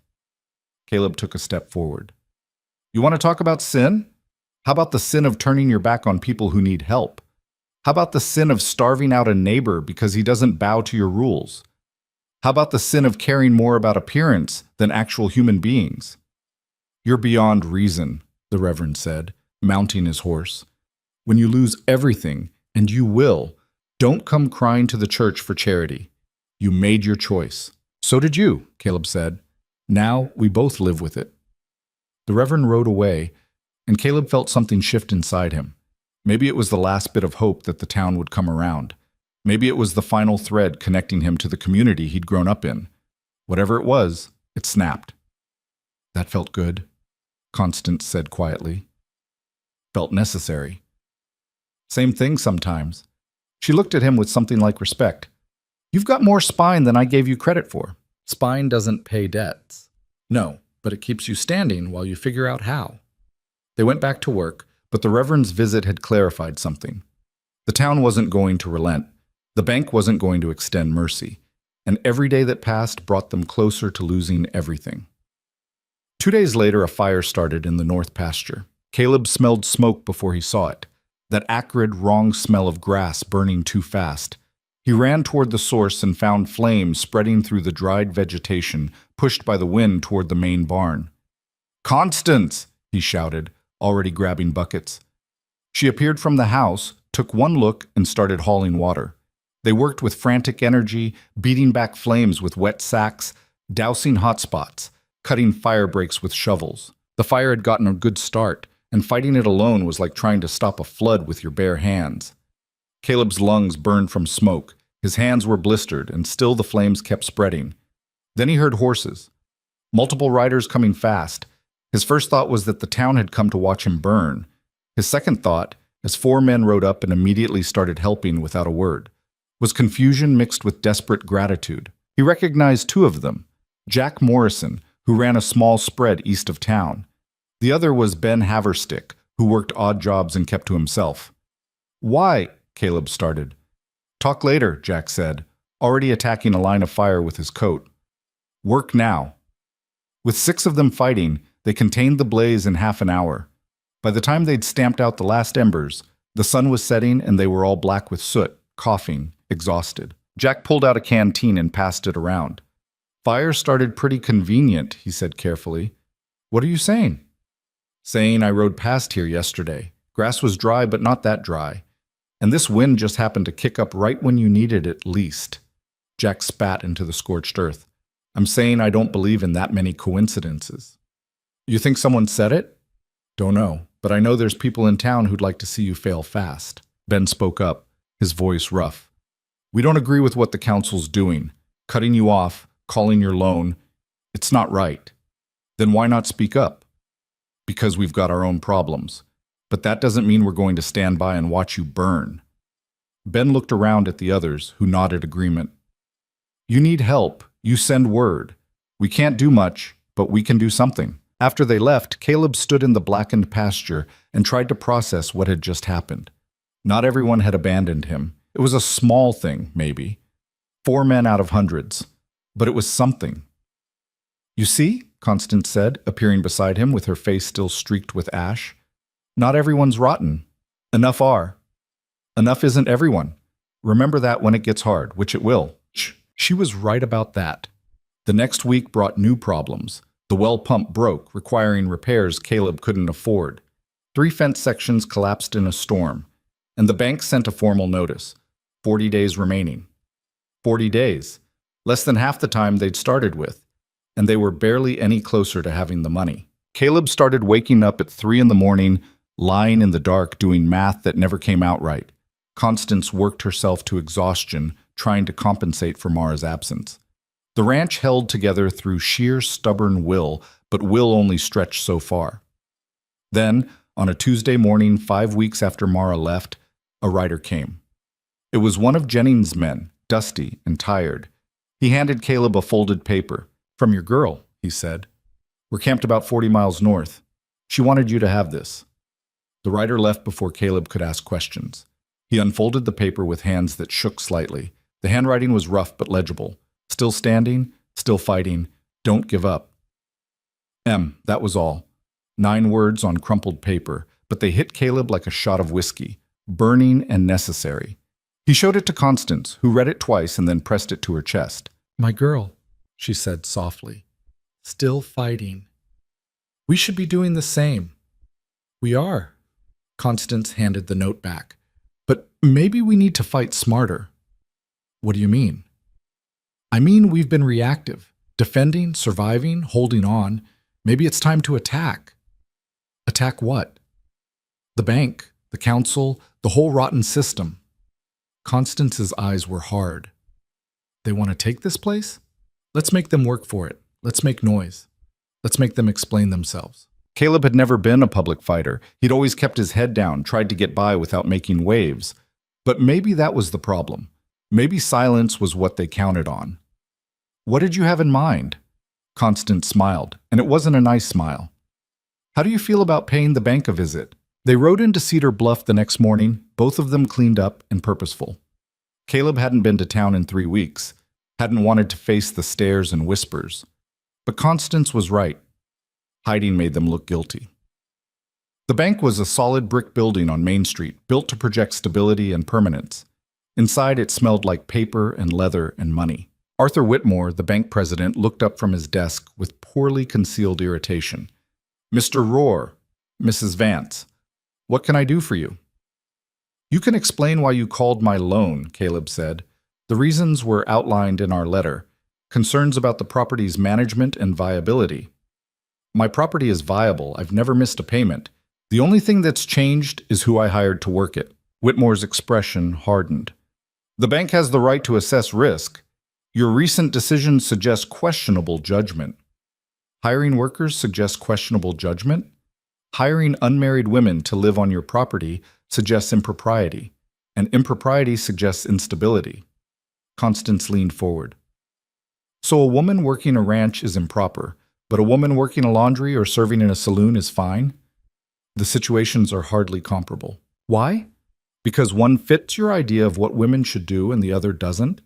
Caleb took a step forward. You want to talk about sin? How about the sin of turning your back on people who need help? How about the sin of starving out a neighbor because he doesn't bow to your rules? How about the sin of caring more about appearance than actual human beings? You're beyond reason, the Reverend said, mounting his horse. When you lose everything, and you will, don't come crying to the church for charity. You made your choice. So did you, Caleb said. Now we both live with it. The Reverend rode away, and Caleb felt something shift inside him. Maybe it was the last bit of hope that the town would come around. Maybe it was the final thread connecting him to the community he'd grown up in. Whatever it was, it snapped. That felt good, Constance said quietly. Felt necessary. Same thing sometimes. She looked at him with something like respect. You've got more spine than I gave you credit for. Spine doesn't pay debts. No, but it keeps you standing while you figure out how. They went back to work, but the Reverend's visit had clarified something. The town wasn't going to relent. The bank wasn't going to extend mercy. And every day that passed brought them closer to losing everything. 2 days later, a fire started in the north pasture. Caleb smelled smoke before he saw it. That acrid, wrong smell of grass burning too fast. He ran toward the source and found flames spreading through the dried vegetation, pushed by the wind toward the main barn. Constance! He shouted, already grabbing buckets. She appeared from the house, took one look, and started hauling water. They worked with frantic energy, beating back flames with wet sacks, dousing hot spots, cutting fire breaks with shovels. The fire had gotten a good start, and fighting it alone was like trying to stop a flood with your bare hands. Caleb's lungs burned from smoke. His hands were blistered, and still the flames kept spreading. Then he heard horses. Multiple riders coming fast. His first thought was that the town had come to watch him burn. His second thought, as 4 men rode up and immediately started helping without a word, was confusion mixed with desperate gratitude. He recognized 2 of them, Jack Morrison, who ran a small spread east of town. The other was Ben Haverstick, who worked odd jobs and kept to himself. Why? Caleb started. Talk later, Jack said, already attacking a line of fire with his coat. Work now. With 6 of them fighting, they contained the blaze in half an hour. By the time they'd stamped out the last embers, the sun was setting and they were all black with soot, coughing, exhausted. Jack pulled out a canteen and passed it around. Fire started pretty convenient, he said carefully. What are you saying? Saying I rode past here yesterday. Grass was dry, but not that dry. And this wind just happened to kick up right when you needed it least. Jack spat into the scorched earth. I'm saying I don't believe in that many coincidences. You think someone said it? Don't know, but I know there's people in town who'd like to see you fail fast. Ben spoke up, his voice rough. We don't agree with what the council's doing. Cutting you off, calling your loan. It's not right. Then why not speak up? Because we've got our own problems. But that doesn't mean we're going to stand by and watch you burn. Ben looked around at the others, who nodded agreement. You need help. You send word. We can't do much, but we can do something. After they left, Caleb stood in the blackened pasture and tried to process what had just happened. Not everyone had abandoned him. It was a small thing, maybe. 4 men out of hundreds. But it was something. You see, Constance said, appearing beside him with her face still streaked with ash. Not everyone's rotten. Enough are. Enough isn't everyone. Remember that when it gets hard, which it will. She was right about that. The next week brought new problems. The well pump broke, requiring repairs Caleb couldn't afford. 3 fence sections collapsed in a storm, and the bank sent a formal notice. 40 days remaining. 40 days. Less than half the time they'd started with, and they were barely any closer to having the money. Caleb started waking up at 3 in the morning, lying in the dark doing math that never came out right. Constance worked herself to exhaustion, trying to compensate for Mara's absence. The ranch held together through sheer stubborn will, but will only stretched so far. Then, on a Tuesday morning 5 weeks after Mara left, a rider came. It was one of Jennings' men, dusty and tired. He handed Caleb a folded paper. From your girl, he said. We're camped about 40 miles north. She wanted you to have this. The rider left before Caleb could ask questions. He unfolded the paper with hands that shook slightly. The handwriting was rough but legible. Still standing, still fighting, don't give up. That was all. 9 words on crumpled paper, but they hit Caleb like a shot of whiskey, burning and necessary. He showed it to Constance, who read it twice and then pressed it to her chest. My girl, she said softly, still fighting. We should be doing the same. We are. Constance handed the note back. But maybe we need to fight smarter. What do you mean? I mean, we've been reactive, defending, surviving, holding on. Maybe it's time to attack. Attack what? The bank, the council, the whole rotten system. Constance's eyes were hard. They want to take this place? Let's make them work for it. Let's make noise. Let's make them explain themselves. Caleb had never been a public fighter. He'd always kept his head down, tried to get by without making waves. But maybe that was the problem. Maybe silence was what they counted on. What did you have in mind? Constance smiled, and it wasn't a nice smile. How do you feel about paying the bank a visit? They rode into Cedar Bluff the next morning, both of them cleaned up and purposeful. Caleb hadn't been to town in 3 weeks, hadn't wanted to face the stares and whispers. But Constance was right. Hiding made them look guilty. The bank was a solid brick building on Main Street, built to project stability and permanence. Inside, it smelled like paper and leather and money. Arthur Whitmore, the bank president, looked up from his desk with poorly concealed irritation. Mr. Rohr, Mrs. Vance, what can I do for you? You can explain why you called my loan, Caleb said. The reasons were outlined in our letter. Concerns about the property's management and viability. My property is viable. I've never missed a payment. The only thing that's changed is who I hired to work it. Whitmore's expression hardened. The bank has the right to assess risk. Your recent decisions suggest questionable judgment. Hiring workers suggests questionable judgment? Hiring unmarried women to live on your property suggests impropriety, and impropriety suggests instability. Constance leaned forward. So a woman working a ranch is improper, but a woman working a laundry or serving in a saloon is fine? The situations are hardly comparable. Why? Because one fits your idea of what women should do and the other doesn't?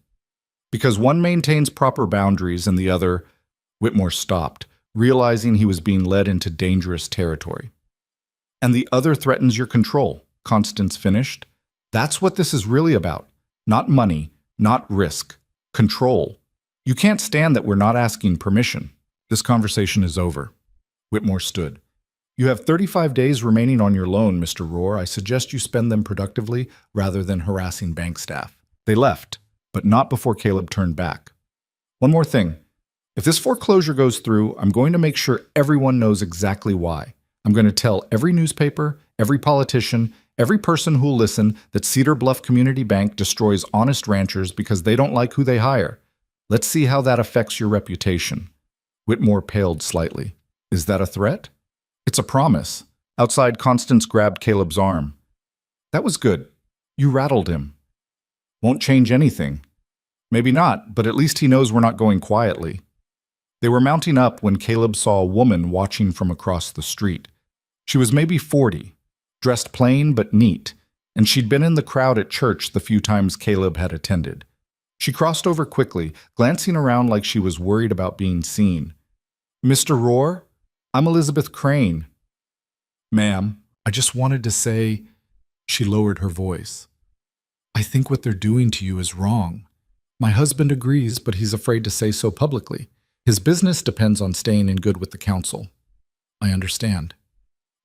Because one maintains proper boundaries and the other— Whitmore stopped, realizing he was being led into dangerous territory. And the other threatens your control, Constance finished. That's what this is really about. Not money, not risk. Control. You can't stand that we're not asking permission. This conversation is over. Whitmore stood. You have 35 days remaining on your loan, Mr. Rohr. I suggest you spend them productively rather than harassing bank staff. They left, but not before Caleb turned back. One more thing. If this foreclosure goes through, I'm going to make sure everyone knows exactly why. I'm going to tell every newspaper, every politician, every person who'll listen that Cedar Bluff Community Bank destroys honest ranchers because they don't like who they hire. Let's see how that affects your reputation. Whitmore paled slightly. Is that a threat? It's a promise. Outside, Constance grabbed Caleb's arm. That was good. You rattled him. Won't change anything. Maybe not, but at least he knows we're not going quietly. They were mounting up when Caleb saw a woman watching from across the street. She was maybe 40, dressed plain but neat, and she'd been in the crowd at church the few times Caleb had attended. She crossed over quickly, glancing around like she was worried about being seen. Mr. Rohr, I'm Elizabeth Crane. Ma'am, I just wanted to say— She lowered her voice. I think what they're doing to you is wrong. My husband agrees, but he's afraid to say so publicly. His business depends on staying in good with the council. I understand.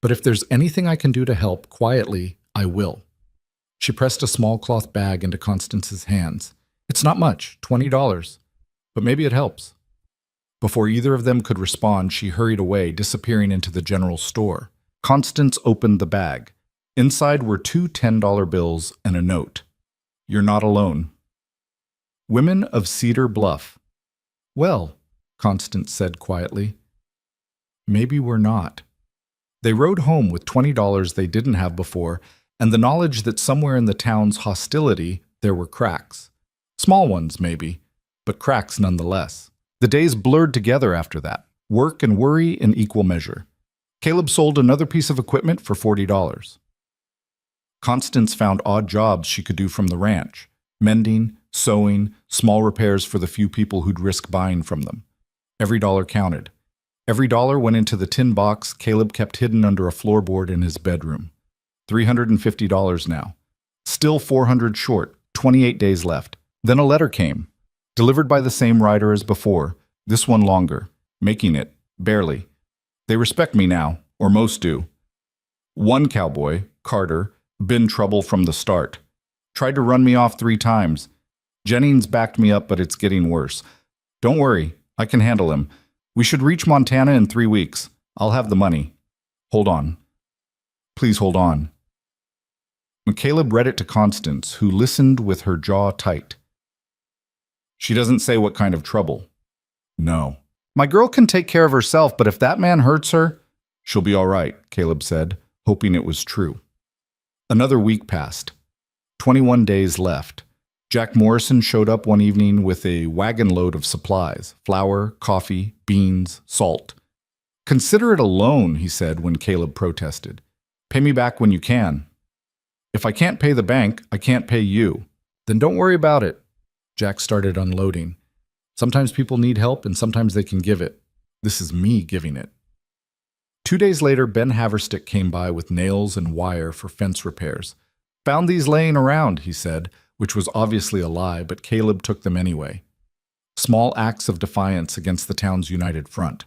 But if there's anything I can do to help quietly, I will. She pressed a small cloth bag into Constance's hands. It's not much, $20, but maybe it helps. Before either of them could respond, she hurried away, disappearing into the general store. Constance opened the bag. Inside were 2 $10 bills and a note. You're not alone. Women of Cedar Bluff. Well, Constance said quietly, maybe we're not. They rode home with $20 they didn't have before, and the knowledge that somewhere in the town's hostility there were cracks. Small ones, maybe, but cracks nonetheless. The days blurred together after that, work and worry in equal measure. Caleb sold another piece of equipment for $40. Constance found odd jobs she could do from the ranch, mending, sewing, small repairs for the few people who'd risk buying from them. Every dollar counted. Every dollar went into the tin box Caleb kept hidden under a floorboard in his bedroom. $350 now. Still 400 short, 28 days left. Then a letter came, delivered by the same writer as before, this one longer, making it, barely. They respect me now, or most do. One cowboy, Carter, been trouble from the start. Tried to run me off 3 times. Jennings backed me up, but it's getting worse. Don't worry, I can handle him. We should reach Montana in 3 weeks. I'll have the money. Hold on. Please hold on. Caleb read it to Constance, who listened with her jaw tight. She doesn't say what kind of trouble. No. My girl can take care of herself, but if that man hurts her, she'll be all right, Caleb said, hoping it was true. Another week passed. 21 days left. Jack Morrison showed up one evening with a wagon load of supplies, flour, coffee, beans, salt. Consider it a loan, he said when Caleb protested. Pay me back when you can. If I can't pay the bank, I can't pay you. Then don't worry about it. Jack started unloading. Sometimes people need help and sometimes they can give it. This is me giving it. 2 days later, Ben Haverstick came by with nails and wire for fence repairs. Found these laying around, he said, which was obviously a lie, but Caleb took them anyway. Small acts of defiance against the town's united front.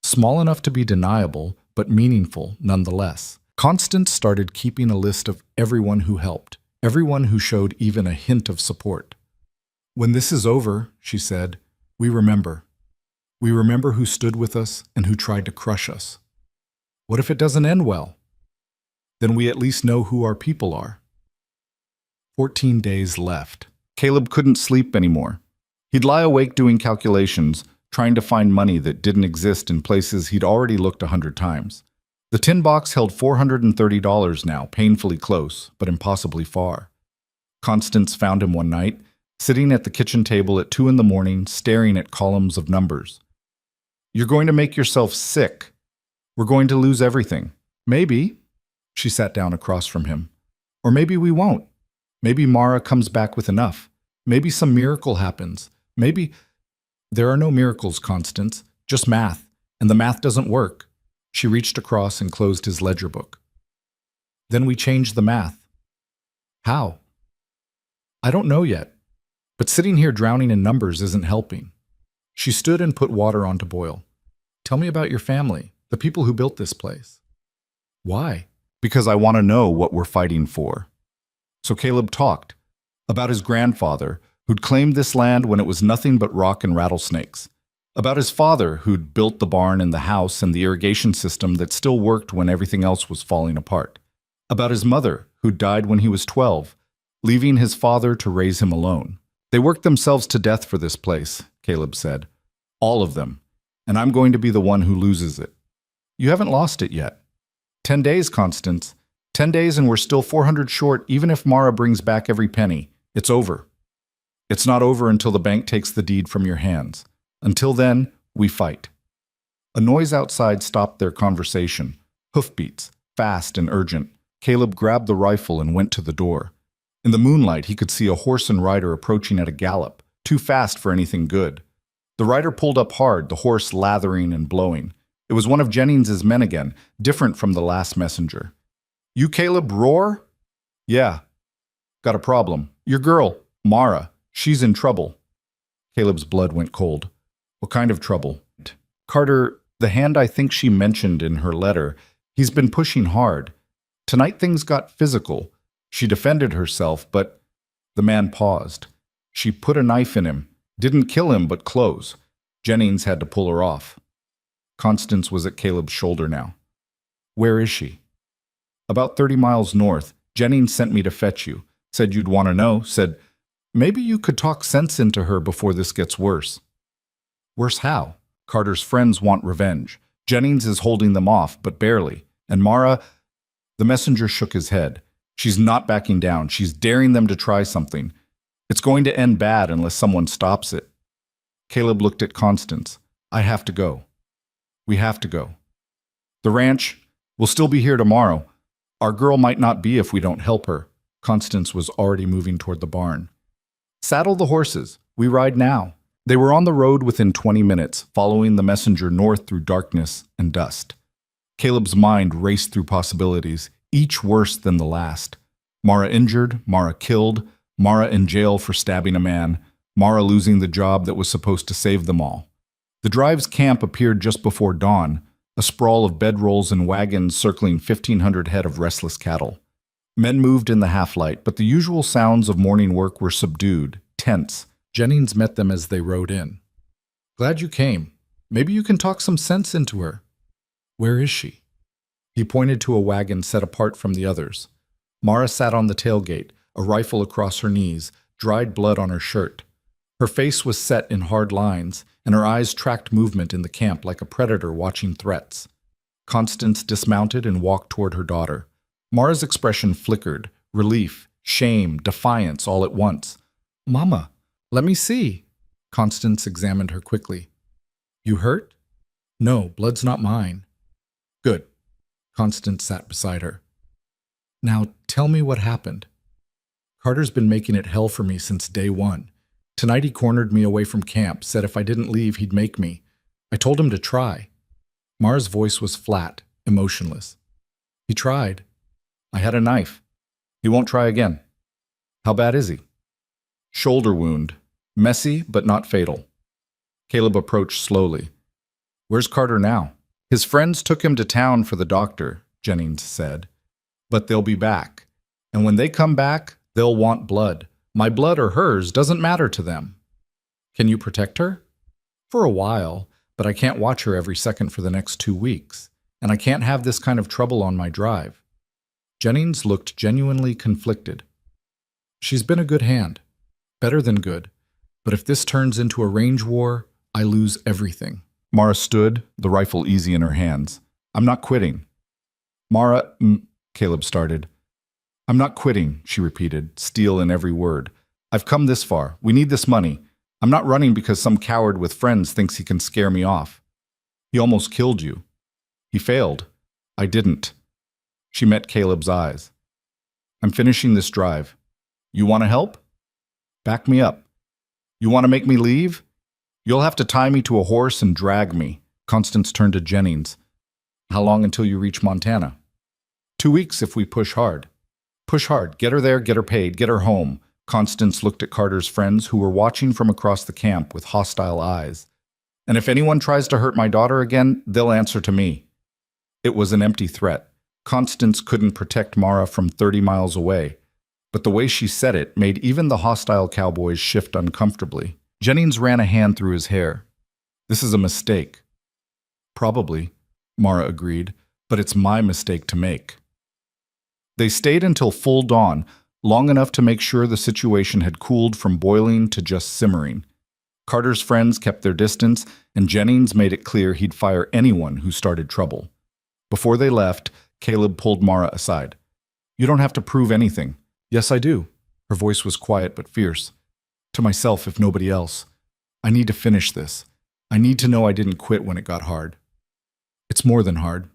Small enough to be deniable, but meaningful nonetheless. Constance started keeping a list of everyone who helped, everyone who showed even a hint of support. When this is over, she said, we remember. We remember who stood with us and who tried to crush us. What if it doesn't end well? Then we at least know who our people are. 14 days left. Caleb couldn't sleep anymore. He'd lie awake doing calculations, trying to find money that didn't exist in places he'd already looked 100 times. The tin box held $430 now, painfully close, but impossibly far. Constance found him one night, sitting at the kitchen table at 2 a.m, staring at columns of numbers. You're going to make yourself sick. We're going to lose everything. Maybe. She sat down across from him. Or maybe we won't. Maybe Mara comes back with enough. Maybe some miracle happens. Maybe... There are no miracles, Constance. Just math. And the math doesn't work. She reached across and closed his ledger book. Then we changed the math. How? I don't know yet. But sitting here drowning in numbers isn't helping. She stood and put water on to boil. Tell me about your family, the people who built this place. Why? Because I want to know what we're fighting for. So Caleb talked about his grandfather, who'd claimed this land when it was nothing but rock and rattlesnakes. About his father, who'd built the barn and the house and the irrigation system that still worked when everything else was falling apart. About his mother, who died when he was 12, leaving his father to raise him alone. They worked themselves to death for this place, Caleb said. All of them. And I'm going to be the one who loses it. You haven't lost it yet. 10 days, Constance. 10 days and we're still 400 short, even if Mara brings back every penny. It's over. It's not over until the bank takes the deed from your hands. Until then, we fight. A noise outside stopped their conversation. Hoofbeats, fast and urgent. Caleb grabbed the rifle and went to the door. In the moonlight, he could see a horse and rider approaching at a gallop, too fast for anything good. The rider pulled up hard, the horse lathering and blowing. It was one of Jennings's men again, different from the last messenger. You, Caleb, roar? Yeah. Got a problem. Your girl, Mara, she's in trouble. Caleb's blood went cold. What kind of trouble? Carter, the hand I think she mentioned in her letter, he's been pushing hard. Tonight things got physical. She defended herself, but the man paused. She put a knife in him. Didn't kill him, but close. Jennings had to pull her off. Constance was at Caleb's shoulder now. Where is she? About 30 miles north. Jennings sent me to fetch you. Said you'd want to know. Said, maybe you could talk sense into her before this gets worse. Worse how? Carter's friends want revenge. Jennings is holding them off, but barely. And Mara... The messenger shook his head. She's not backing down. She's daring them to try something. It's going to end bad unless someone stops it. Caleb looked at Constance. I have to go. We have to go. The ranch will still be here tomorrow. Our girl might not be if we don't help her. Constance was already moving toward the barn. Saddle the horses. We ride now. They were on the road within 20 minutes, following the messenger north through darkness and dust. Caleb's mind raced through possibilities, each worse than the last. Mara injured, Mara killed, Mara in jail for stabbing a man, Mara losing the job that was supposed to save them all. The drive's camp appeared just before dawn, a sprawl of bedrolls and wagons circling 1,500 head of restless cattle. Men moved in the half-light, but the usual sounds of morning work were subdued, tense. Jennings met them as they rode in. "Glad you came. Maybe you can talk some sense into her. Where is she?" He pointed to a wagon set apart from the others. Mara sat on the tailgate, a rifle across her knees, dried blood on her shirt. Her face was set in hard lines, and her eyes tracked movement in the camp like a predator watching threats. Constance dismounted and walked toward her daughter. Mara's expression flickered, relief, shame, defiance all at once. "Mama, let me see." Constance examined her quickly. "You hurt?" "No, blood's not mine." "Good." Constance sat beside her. "Now tell me what happened." "Carter's been making it hell for me since day one. Tonight he cornered me away from camp, said if I didn't leave he'd make me. I told him to try." Mara's voice was flat, emotionless. "He tried. I had a knife. He won't try again." "How bad is he?" "Shoulder wound. Messy, but not fatal." Caleb approached slowly. "Where's Carter now?" "His friends took him to town for the doctor," Jennings said. "But they'll be back. And when they come back, they'll want blood. My blood or hers doesn't matter to them." "Can you protect her?" "For a while, but I can't watch her every second for the next 2 weeks. And I can't have this kind of trouble on my drive." Jennings looked genuinely conflicted. "She's been a good hand. Better than good. But if this turns into a range war, I lose everything." Mara stood, the rifle easy in her hands. "I'm not quitting." "Mara," Caleb started. "I'm not quitting," she repeated, steel in every word. "I've come this far. We need this money. I'm not running because some coward with friends thinks he can scare me off." "He almost killed you." "He failed." "I didn't." She met Caleb's eyes. "I'm finishing this drive. You want to help? Back me up. You want to make me leave? You'll have to tie me to a horse and drag me." Constance turned to Jennings. "How long until you reach Montana?" 2 weeks if we push hard." "Push hard. Get her there, get her paid, get her home." Constance looked at Carter's friends who were watching from across the camp with hostile eyes. "And if anyone tries to hurt my daughter again, they'll answer to me." It was an empty threat. Constance couldn't protect Mara from 30 miles away. But the way she said it made even the hostile cowboys shift uncomfortably. Jennings ran a hand through his hair. "This is a mistake." "Probably," Mara agreed, "but it's my mistake to make." They stayed until full dawn, long enough to make sure the situation had cooled from boiling to just simmering. Carter's friends kept their distance, and Jennings made it clear he'd fire anyone who started trouble. Before they left, Caleb pulled Mara aside. "You don't have to prove anything." "Yes, I do." Her voice was quiet but fierce. "To myself, if nobody else. I need to finish this. I need to know I didn't quit when it got hard. It's more than hard.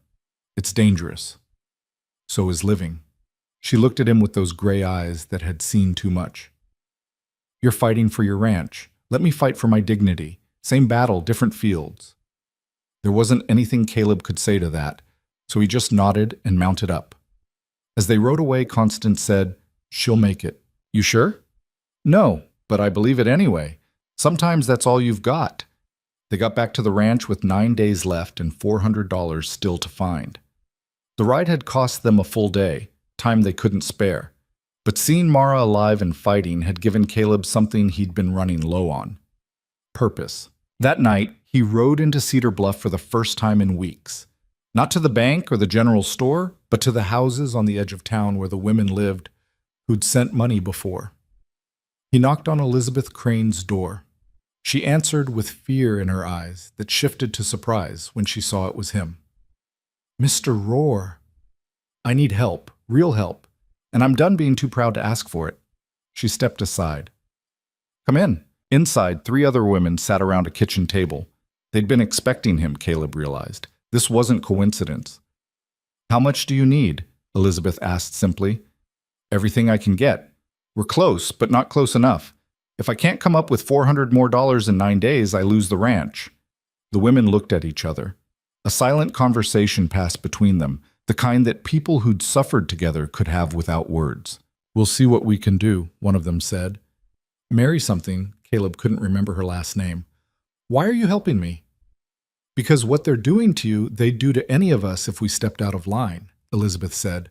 It's dangerous. So is living." She looked at him with those gray eyes that had seen too much. "You're fighting for your ranch. Let me fight for my dignity. Same battle, different fields." There wasn't anything Caleb could say to that, so he just nodded and mounted up. As they rode away, Constance said, "She'll make it." "You sure?" "No, but I believe it anyway. Sometimes that's all you've got." They got back to the ranch with 9 days left and $400 still to find. The ride had cost them a full day, time they couldn't spare. But seeing Mara alive and fighting had given Caleb something he'd been running low on: purpose. That night, he rode into Cedar Bluff for the first time in weeks. Not to the bank or the general store, but to the houses on the edge of town where the women lived who'd sent money before. He knocked on Elizabeth Crane's door. She answered with fear in her eyes that shifted to surprise when she saw it was him. "Mr. Rohr, I need help, real help, and I'm done being too proud to ask for it." She stepped aside. "Come in." Inside, 3 other women sat around a kitchen table. They'd been expecting him, Caleb realized. This wasn't coincidence. "How much do you need?" Elizabeth asked simply. "Everything I can get. We're close, but not close enough. If I can't come up with $400 more in 9 days, I lose the ranch. The women looked at each other. A silent conversation passed between them, the kind that people who'd suffered together could have without words. We'll see what we can do, one of them said. Mary something, Caleb couldn't remember her last name. Why are you helping me? Because what they're doing to you, they'd do to any of us if we stepped out of line, Elizabeth said.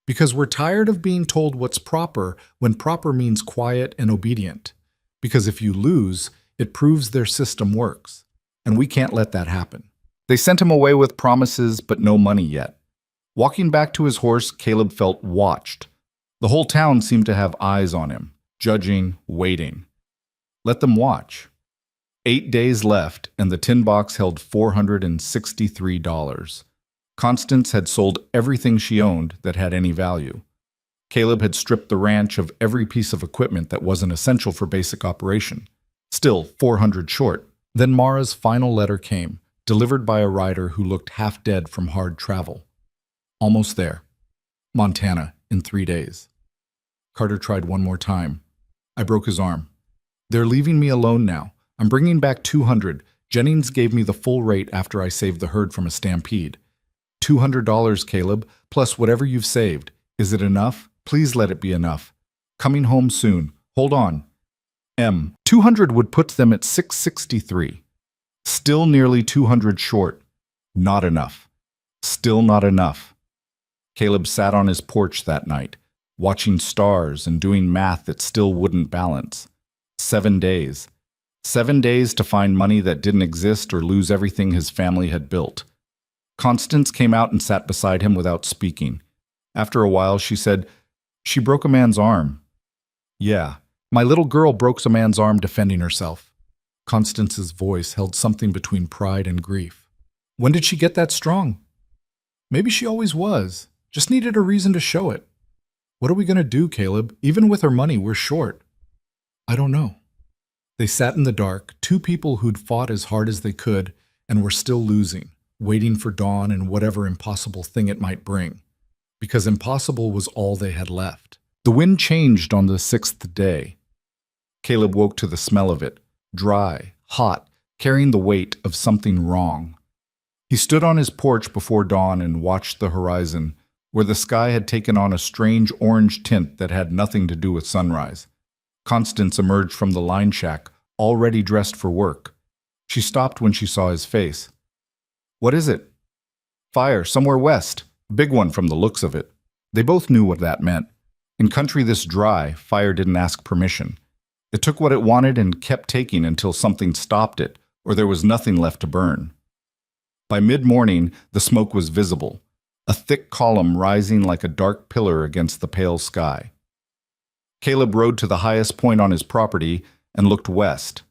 Because we're tired of being told what's proper when proper means quiet and obedient. Because if you lose, it proves their system works. And we can't let that happen. They sent him away with promises, but no money yet. Walking back to his horse, Caleb felt watched. The whole town seemed to have eyes on him, judging, waiting. Let them watch. 8 days left, and the tin box held $463. Constance had sold everything she owned that had any value. Caleb had stripped the ranch of every piece of equipment that wasn't essential for basic operation. Still, $400 short. Then Mara's final letter came, delivered by a rider who looked half dead from hard travel. Almost there. Montana, in 3 days. Carter tried one more time. I broke his arm. They're leaving me alone now. I'm bringing back $200. Jennings gave me the full rate after I saved the herd from a stampede. $200, Caleb, plus whatever you've saved. Is it enough? Please let it be enough. Coming home soon. Hold on. 200 would put them at 663. Still nearly 200 short. Not enough. Still not enough. Caleb sat on his porch that night, watching stars and doing math that still wouldn't balance. 7 days. 7 days to find money that didn't exist or lose everything his family had built. Constance came out and sat beside him without speaking. After a while, she said, "She broke a man's arm." "Yeah, my little girl broke a man's arm defending herself." Constance's voice held something between pride and grief. "When did she get that strong?" "Maybe she always was. Just needed a reason to show it." "What are we going to do, Caleb? Even with her money, we're short." "I don't know." They sat in the dark, two people who'd fought as hard as they could and were still losing, waiting for dawn and whatever impossible thing it might bring. Because impossible was all they had left. The wind changed on the 6th day. Caleb woke to the smell of it, dry, hot, carrying the weight of something wrong. He stood on his porch before dawn and watched the horizon, where the sky had taken on a strange orange tint that had nothing to do with sunrise. Constance emerged from the line shack, already dressed for work. She stopped when she saw his face. "What is it?" "Fire, somewhere west. A big one from the looks of it." They both knew what that meant. In country this dry, fire didn't ask permission. It took what it wanted and kept taking until something stopped it, or there was nothing left to burn. By mid-morning, the smoke was visible, a thick column rising like a dark pillar against the pale sky. Caleb rode to the highest point on his property and looked west.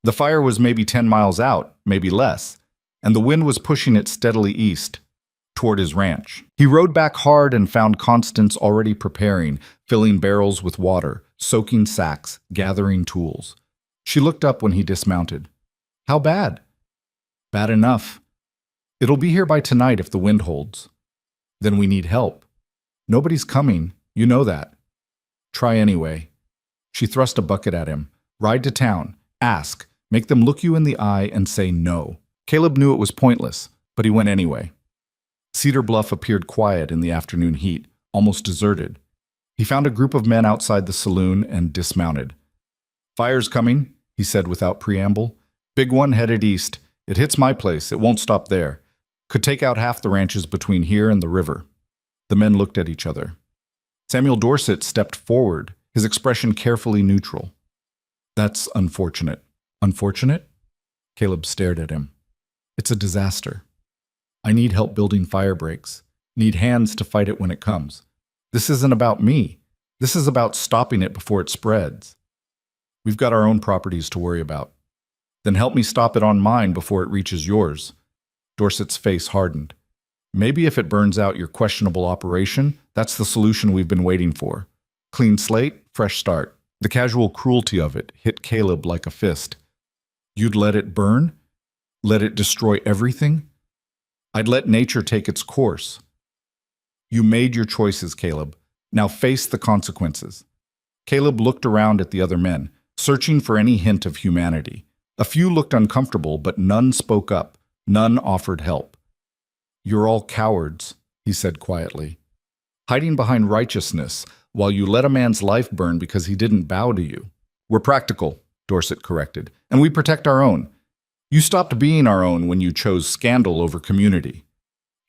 The fire was maybe 10 miles out, maybe less, and the wind was pushing it steadily east, toward his ranch. He rode back hard and found Constance already preparing, filling barrels with water, soaking sacks, gathering tools. She looked up when he dismounted. "How bad?" "Bad enough. It'll be here by tonight if the wind holds." "Then we need help." "Nobody's coming. You know that." "Try anyway." She thrust a bucket at him. "Ride to town. Ask. Make them look you in the eye and say no." Caleb knew it was pointless, but he went anyway. Cedar Bluff appeared quiet in the afternoon heat, almost deserted. He found a group of men outside the saloon and dismounted. "Fire's coming," he said without preamble. "Big one headed east. It hits my place. It won't stop there. Could take out half the ranches between here and the river." The men looked at each other. Samuel Dorset stepped forward, his expression carefully neutral. "That's unfortunate." "Unfortunate?" Caleb stared at him. "It's a disaster. I need help building fire breaks. Need hands to fight it when it comes. This isn't about me. This is about stopping it before it spreads. We've got our own properties to worry about. Then help me stop it on mine before it reaches yours." Dorset's face hardened. "Maybe if it burns out your questionable operation, that's the solution we've been waiting for. Clean slate, fresh start." The casual cruelty of it hit Caleb like a fist. "You'd let it burn? Let it destroy everything?" "I'd let nature take its course." "You made your choices, Caleb. Now face the consequences." Caleb looked around at the other men. searching for any hint of humanity. A few looked uncomfortable, but none spoke up. None offered help. "You're all cowards," he said quietly. "Hiding behind righteousness while you let a man's life burn because he didn't bow to you." "We're practical," Dorset corrected, "and we protect our own. You stopped being our own when you chose scandal over community."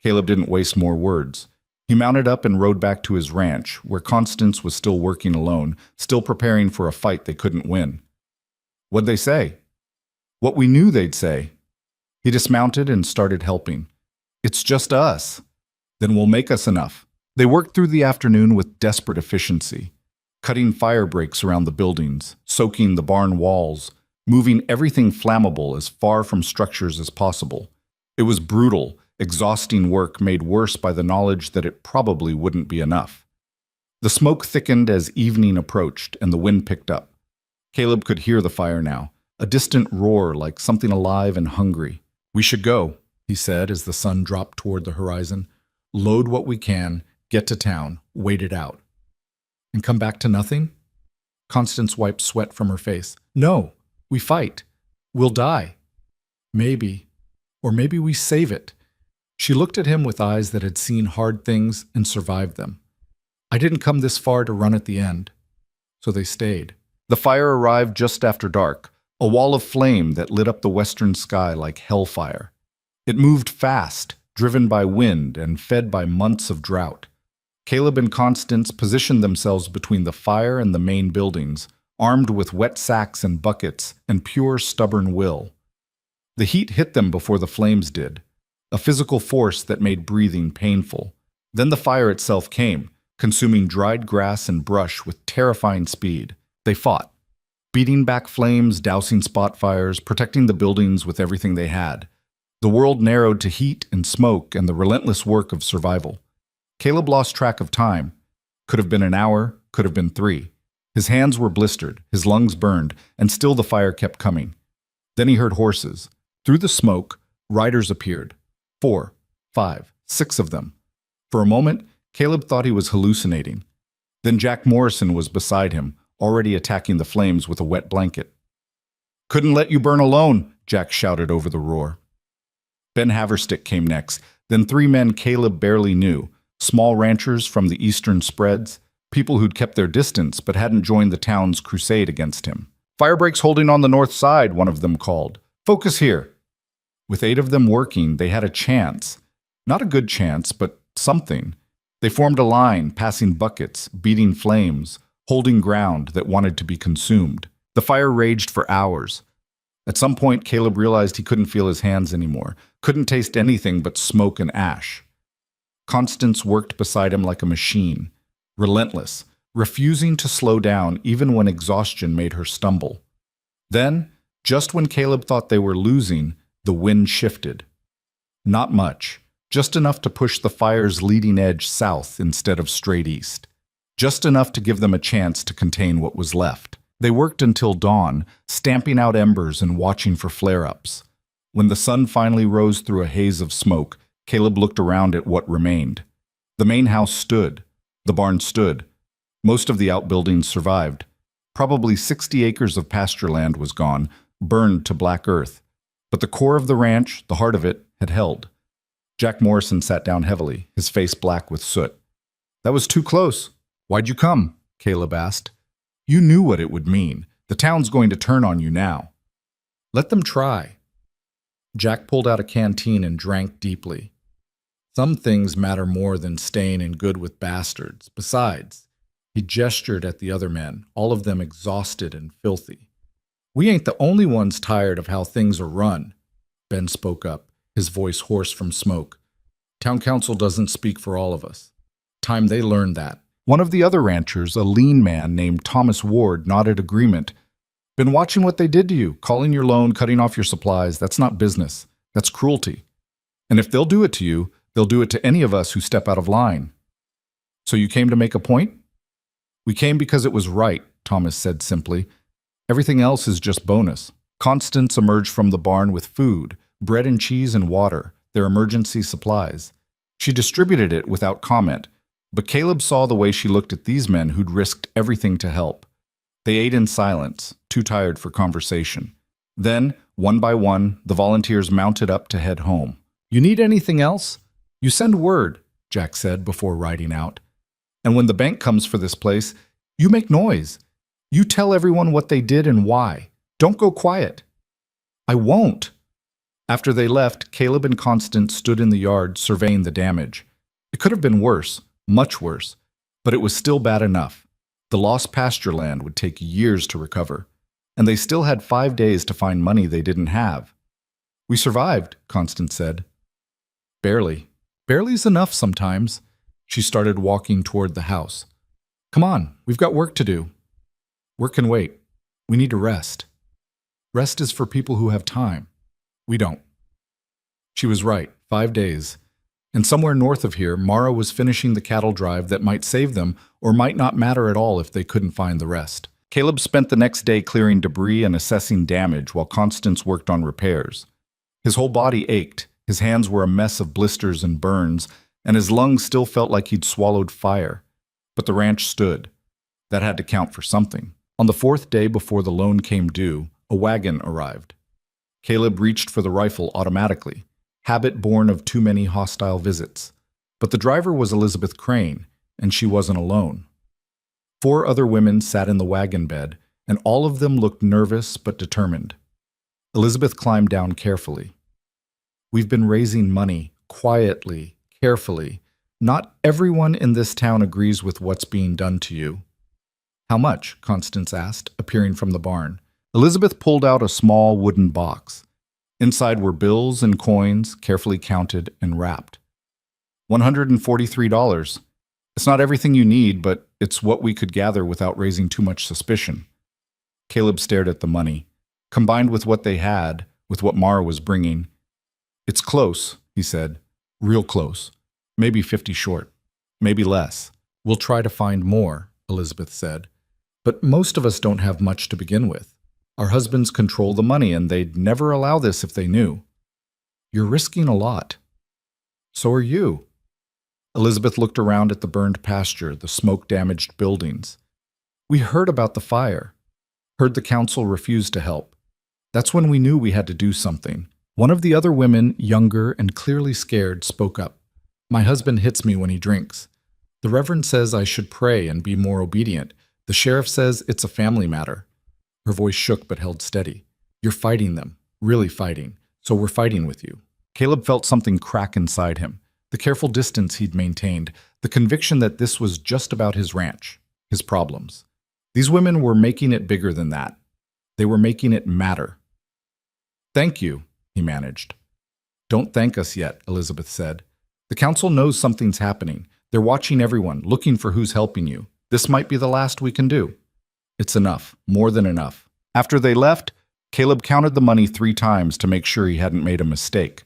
Caleb didn't waste more words. He mounted up and rode back to his ranch, where Constance was still working alone, still preparing for a fight they couldn't win. "What'd they say?" "What we knew they'd say." He dismounted and started helping. "It's just us." "Then we'll make us enough." They worked through the afternoon with desperate efficiency, cutting fire breaks around the buildings, soaking the barn walls, moving everything flammable as far from structures as possible. It was brutal, exhausting work made worse by the knowledge that it probably wouldn't be enough. The smoke thickened as evening approached and the wind picked up. Caleb could hear the fire now, a distant roar like something alive and hungry. "We should go," he said as the sun dropped toward the horizon. "Load what we can, get to town, wait it out." "And come back to nothing?" Constance wiped sweat from her face. "No, we fight. We'll die. Maybe. Or maybe we save it." She looked at him with eyes that had seen hard things and survived them. "I didn't come this far to run at the end." So they stayed. The fire arrived just after dark, a wall of flame that lit up the western sky like hellfire. It moved fast, driven by wind and fed by months of drought. Caleb and Constance positioned themselves between the fire and the main buildings, armed with wet sacks and buckets and pure stubborn will. The heat hit them before the flames did, a physical force that made breathing painful. Then the fire itself came, consuming dried grass and brush with terrifying speed. They fought, beating back flames, dousing spot fires, protecting the buildings with everything they had. The world narrowed to heat and smoke and the relentless work of survival. Caleb lost track of time. Could have been an hour, could have been 3. His hands were blistered, his lungs burned, and still the fire kept coming. Then he heard horses. Through the smoke, riders appeared. 4, 5, 6 of them. For a moment, Caleb thought he was hallucinating. Then Jack Morrison was beside him, already attacking the flames with a wet blanket. "Couldn't let you burn alone," Jack shouted over the roar. Ben Haverstick came next, then 3 men Caleb barely knew, small ranchers from the eastern spreads, people who'd kept their distance but hadn't joined the town's crusade against him. "Firebreaks holding on the north side," one of them called. "Focus here." With 8 of them working, they had a chance. Not a good chance, but something. They formed a line, passing buckets, beating flames, holding ground that wanted to be consumed. The fire raged for hours. At some point, Caleb realized he couldn't feel his hands anymore, couldn't taste anything but smoke and ash. Constance worked beside him like a machine, relentless, refusing to slow down even when exhaustion made her stumble. Then, just when Caleb thought they were losing, the wind shifted. Not much, just enough to push the fire's leading edge south instead of straight east. Just enough to give them a chance to contain what was left. They worked until dawn, stamping out embers and watching for flare-ups. When the sun finally rose through a haze of smoke, Caleb looked around at what remained. The main house stood. The barn stood. Most of the outbuildings survived. Probably 60 acres of pasture land was gone, burned to black earth. But the core of the ranch, the heart of it, had held. Jack Morrison sat down heavily, his face black with soot. "That was too close." "Why'd you come?" Caleb asked. "You knew what it would mean. The town's going to turn on you now." "Let them try." Jack pulled out a canteen and drank deeply. "Some things matter more than staying in good with bastards. Besides," he gestured at the other men, all of them exhausted and filthy. "We ain't the only ones tired of how things are run." Ben spoke up, his voice hoarse from smoke. "Town council doesn't speak for all of us. Time they learned that." One of the other ranchers, a lean man named Thomas Ward, nodded agreement. "Been watching what they did to you, calling your loan, cutting off your supplies. That's not business. That's cruelty. And if they'll do it to you, they'll do it to any of us who step out of line." "So you came to make a point?" "We came because it was right," Thomas said simply. "Everything else is just bonus." Constance emerged from the barn with food, bread and cheese and water, their emergency supplies. She distributed it without comment, but Caleb saw the way she looked at these men who'd risked everything to help. They ate in silence, too tired for conversation. Then, one by one, the volunteers mounted up to head home. "You need anything else? You send word," Jack said before riding out. "And when the bank comes for this place, you make noise. You tell everyone what they did and why. Don't go quiet." "I won't." After they left, Caleb and Constance stood in the yard surveying the damage. It could have been worse, much worse, but it was still bad enough. The lost pasture land would take years to recover, and they still had 5 days to find money they didn't have. "We survived," Constance said. "Barely. Barely's enough sometimes." She started walking toward the house. "Come on, we've got work to do." "Work can wait. We need to rest." "Rest is for people who have time. We don't." She was right, 5 days. And somewhere north of here, Mara was finishing the cattle drive that might save them or might not matter at all if they couldn't find the rest. Caleb spent the next day clearing debris and assessing damage while Constance worked on repairs. His whole body ached, his hands were a mess of blisters and burns, and his lungs still felt like he'd swallowed fire. But the ranch stood. That had to count for something. On the 4th day before the loan came due, a wagon arrived. Caleb reached for the rifle automatically, habit born of too many hostile visits. But the driver was Elizabeth Crane, and she wasn't alone. 4 other women sat in the wagon bed, and all of them looked nervous but determined. Elizabeth climbed down carefully. "We've been raising money, quietly, carefully. Not everyone in this town agrees with what's being done to you." "How much?" Constance asked, appearing from the barn. Elizabeth pulled out a small wooden box. Inside were bills and coins, carefully counted and wrapped. $143. It's not everything you need, but it's what we could gather without raising too much suspicion. Caleb stared at the money. Combined with what they had, with what Mara was bringing, "It's close," he said. "Real close. Maybe 50 short. Maybe less." "We'll try to find more," Elizabeth said. "But most of us don't have much to begin with. Our husbands control the money, and they'd never allow this if they knew." "You're risking a lot." "So are you." Elizabeth looked around at the burned pasture, the smoke-damaged buildings. "We heard about the fire. Heard the council refused to help. That's when we knew we had to do something." One of the other women, younger and clearly scared, spoke up. "My husband hits me when he drinks. The Reverend says I should pray and be more obedient. The sheriff says it's a family matter." Her voice shook but held steady. "You're fighting them, really fighting, so we're fighting with you." Caleb felt something crack inside him. The careful distance he'd maintained, the conviction that this was just about his ranch, his problems. These women were making it bigger than that. They were making it matter. "Thank you," he managed. "Don't thank us yet," Elizabeth said. "The council knows something's happening. They're watching everyone, looking for who's helping you. This might be the last we can do." "It's enough, more than enough." After they left, Caleb counted the money 3 times to make sure he hadn't made a mistake.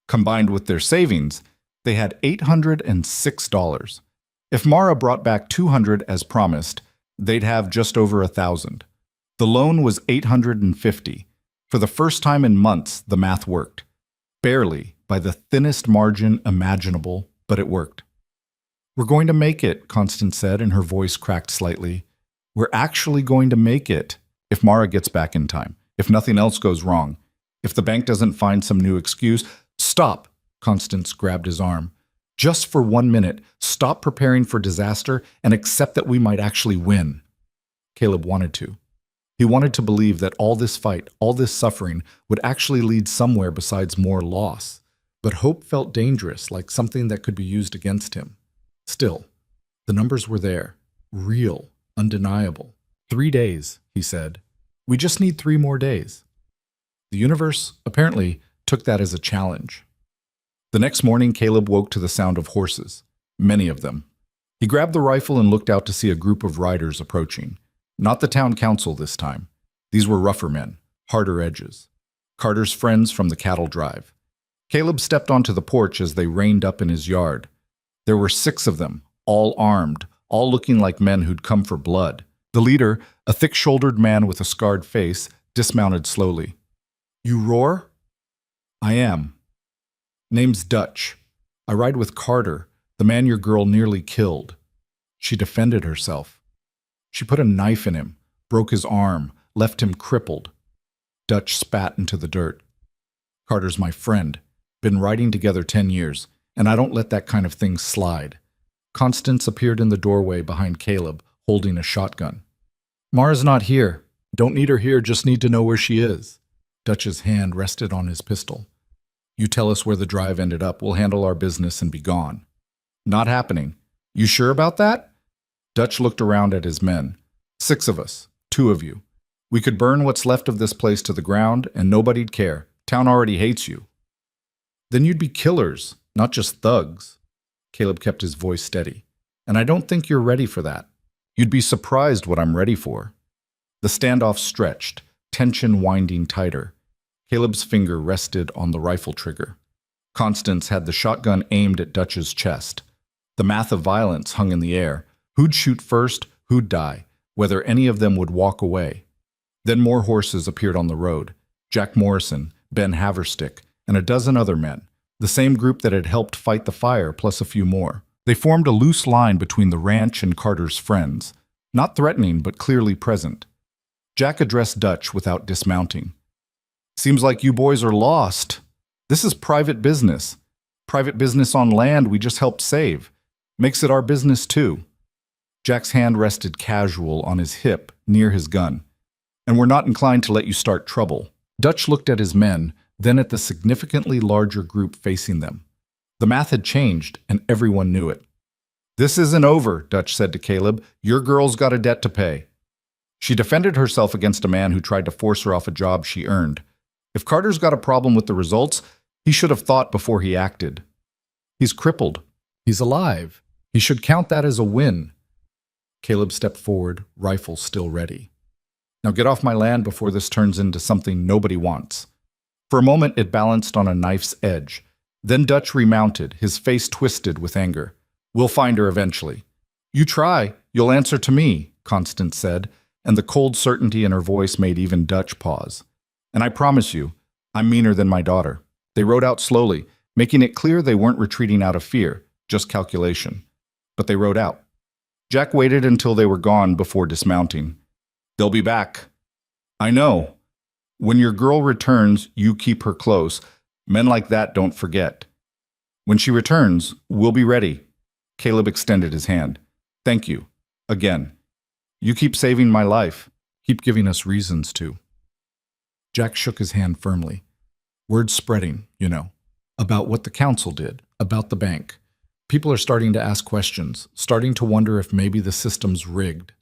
Combined with their savings, they had $806. If Mara brought back 200 as promised, they'd have just over 1,000. The loan was 850. For the first time in months, the math worked. Barely, by the thinnest margin imaginable, but it worked. "We're going to make it," Constance said, and her voice cracked slightly. "We're actually going to make it, if Mara gets back in time, if nothing else goes wrong, if the bank doesn't find some new excuse." "Stop," Constance grabbed his arm. "Just for 1 minute, stop preparing for disaster and accept that we might actually win." Caleb wanted to. He wanted to believe that all this fight, all this suffering, would actually lead somewhere besides more loss. But hope felt dangerous, like something that could be used against him. Still, the numbers were there, real, undeniable. 3 days, he said. "We just need 3 more days." The universe, apparently, took that as a challenge. The next morning, Caleb woke to the sound of horses, many of them. He grabbed the rifle and looked out to see a group of riders approaching. Not the town council this time. These were rougher men, harder edges. Carter's friends from the cattle drive. Caleb stepped onto the porch as they reined up in his yard. There were 6 of them, all armed, all looking like men who'd come for blood. The leader, a thick-shouldered man with a scarred face, dismounted slowly. "You roar?" "I am. Name's Dutch. I ride with Carter, the man your girl nearly killed." She defended herself. "She put a knife in him, broke his arm, left him crippled. Dutch spat into the dirt. Carter's my friend. Been riding together 10 years, and I don't let that kind of thing slide. Constance appeared in the doorway behind Caleb, holding a shotgun. Mara's not here. Don't need her here, just need to know where she is. Dutch's hand rested on his pistol. You tell us where the drive ended up, we'll handle our business and be gone. Not happening. You sure about that? Dutch looked around at his men. 6 of us, 2 of you. We could burn what's left of this place to the ground, and nobody'd care. Town already hates you. Then you'd be killers, not just thugs. Caleb kept his voice steady. And I don't think you're ready for that. You'd be surprised what I'm ready for. The standoff stretched, tension winding tighter. Caleb's finger rested on the rifle trigger. Constance had the shotgun aimed at Dutch's chest. The math of violence hung in the air. Who'd shoot first, who'd die, whether any of them would walk away. Then more horses appeared on the road. Jack Morrison, Ben Haverstick, and a dozen other men, the same group that had helped fight the fire plus a few more. They formed a loose line between the ranch and Carter's friends, not threatening but clearly present. Jack addressed Dutch without dismounting. Seems like you boys are lost. This is private business. Private business on land we just helped save. Makes it our business too. Jack's hand rested casual on his hip near his gun. And we're not inclined to let you start trouble. Dutch looked at his men, then at the significantly larger group facing them. The math had changed, and everyone knew it. This isn't over, Dutch said to Caleb. Your girl's got a debt to pay. She defended herself against a man who tried to force her off a job she earned. If Carter's got a problem with the results, he should have thought before he acted. He's crippled. He's alive. He should count that as a win. Caleb stepped forward, rifle still ready. Now get off my land before this turns into something nobody wants. For a moment, it balanced on a knife's edge. Then Dutch remounted, his face twisted with anger. We'll find her eventually. You try, you'll answer to me, Constance said, and the cold certainty in her voice made even Dutch pause. And I promise you, I'm meaner than my daughter. They rode out slowly, making it clear they weren't retreating out of fear, just calculation. But they rode out. Jack waited until they were gone before dismounting. They'll be back. I know. When your girl returns, you keep her close. Men like that don't forget. When she returns, we'll be ready. Caleb extended his hand. Thank you. Again. You keep saving my life. Keep giving us reasons to. Jack shook his hand firmly. Word's spreading, you know, about what the council did, about the bank. People are starting to ask questions, starting to wonder if maybe the system's rigged.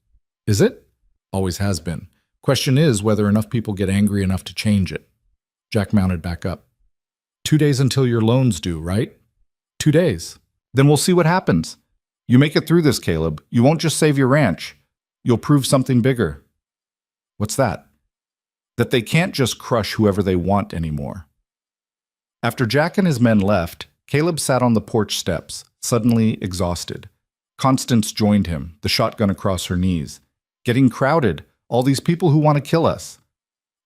Is it? Always has been. Question is whether enough people get angry enough to change it. Jack mounted back up. 2 days until your loan's due, right? 2 days. Then we'll see what happens. You make it through this, Caleb. You won't just save your ranch. You'll prove something bigger. What's that? That they can't just crush whoever they want anymore. After Jack and his men left, Caleb sat on the porch steps, suddenly exhausted. Constance joined him, the shotgun across her knees. Getting crowded, all these people who want to kill us.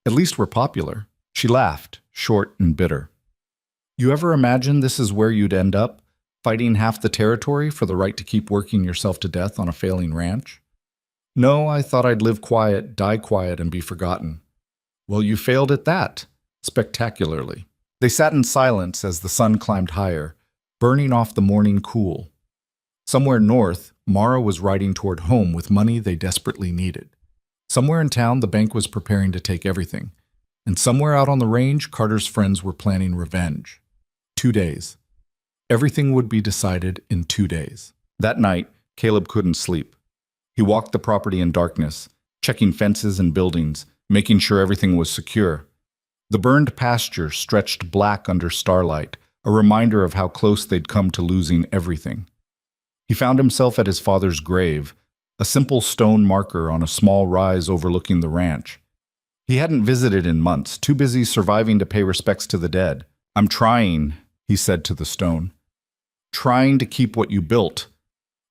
At least we're popular. She laughed, short and bitter. You ever imagine this is where you'd end up, fighting half the territory for the right to keep working yourself to death on a failing ranch? No, I thought I'd live quiet, die quiet, and be forgotten. Well, you failed at that, spectacularly. They sat in silence as the sun climbed higher, burning off the morning cool. Somewhere north, Mara was riding toward home with money they desperately needed. Somewhere in town, the bank was preparing to take everything. And somewhere out on the range, Carter's friends were planning revenge. 2 days. Everything would be decided in 2 days. That night, Caleb couldn't sleep. He walked the property in darkness, checking fences and buildings, making sure everything was secure. The burned pasture stretched black under starlight, a reminder of how close they'd come to losing everything. He found himself at his father's grave, a simple stone marker on a small rise overlooking the ranch. He hadn't visited in months, too busy surviving to pay respects to the dead. I'm trying, he said to the stone. Trying to keep what you built.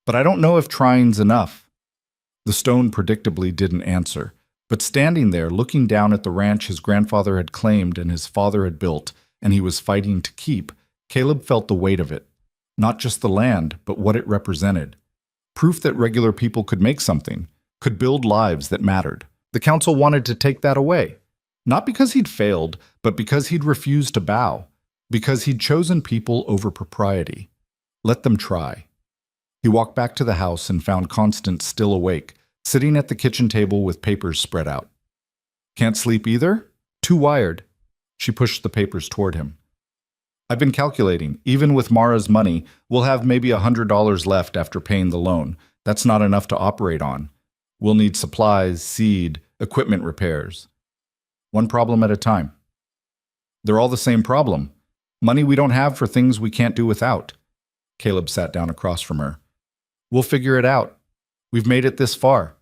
But I don't know if trying's enough. The stone predictably didn't answer, but standing there, looking down at the ranch his grandfather had claimed and his father had built, and he was fighting to keep, Caleb felt the weight of it. Not just the land, but what it represented. Proof that regular people could make something, could build lives that mattered. The council wanted to take that away. Not because he'd failed, but because he'd refused to bow. Because he'd chosen people over propriety. Let them try. He walked back to the house and found Constance still awake, sitting at the kitchen table with papers spread out. Can't sleep either? Too wired. She pushed the papers toward him. I've been calculating. Even with Mara's money, we'll have maybe $100 left after paying the loan. That's not enough to operate on. We'll need supplies, seed, equipment repairs. One problem at a time. They're all the same problem. Money we don't have for things we can't do without. Caleb sat down across from her. We'll figure it out. We've made it this far.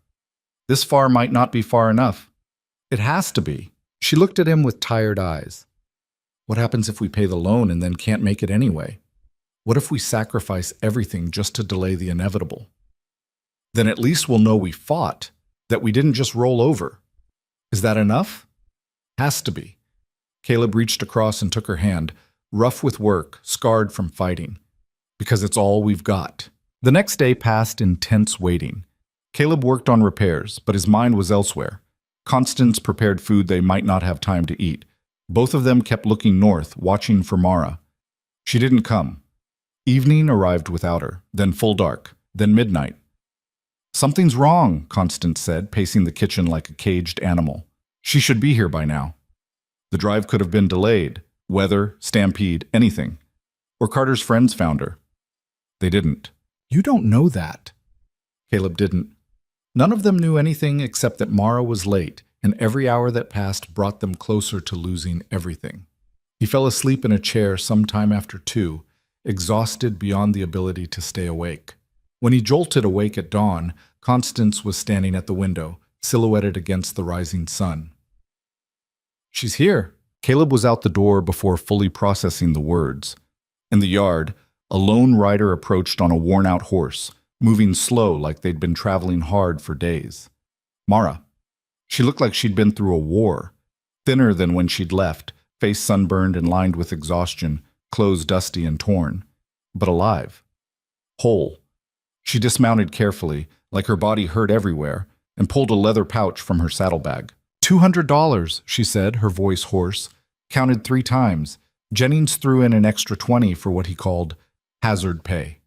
This far might not be far enough. It has to be. She looked at him with tired eyes. What happens if we pay the loan and then can't make it anyway? What if we sacrifice everything just to delay the inevitable? Then at least we'll know we fought, that we didn't just roll over. Is that enough? Has to be. Caleb reached across and took her hand, rough with work, scarred from fighting. Because it's all we've got. The next day passed in tense waiting. Caleb worked on repairs, but his mind was elsewhere. Constance prepared food they might not have time to eat. Both of them kept looking north, watching for Mara. She didn't come. Evening arrived without her, then full dark, then midnight. Something's wrong, Constance said, pacing the kitchen like a caged animal. She should be here by now. The drive could have been delayed. Weather, stampede, anything. Or Carter's friends found her. They didn't. You don't know that. Caleb didn't. None of them knew anything except that Mara was late, and every hour that passed brought them closer to losing everything. He fell asleep in a chair sometime after 2, exhausted beyond the ability to stay awake. When he jolted awake at dawn, Constance was standing at the window, silhouetted against the rising sun. She's here. Caleb was out the door before fully processing the words. In the yard, a lone rider approached on a worn-out horse, moving slow like they'd been traveling hard for days. Mara. She looked like she'd been through a war, thinner than when she'd left, face sunburned and lined with exhaustion, clothes dusty and torn, but alive. Whole. She dismounted carefully, like her body hurt everywhere, and pulled a leather pouch from her saddlebag. $200, she said, her voice hoarse, counted 3 times. Jennings threw in an extra 20 for what he called hazard pay.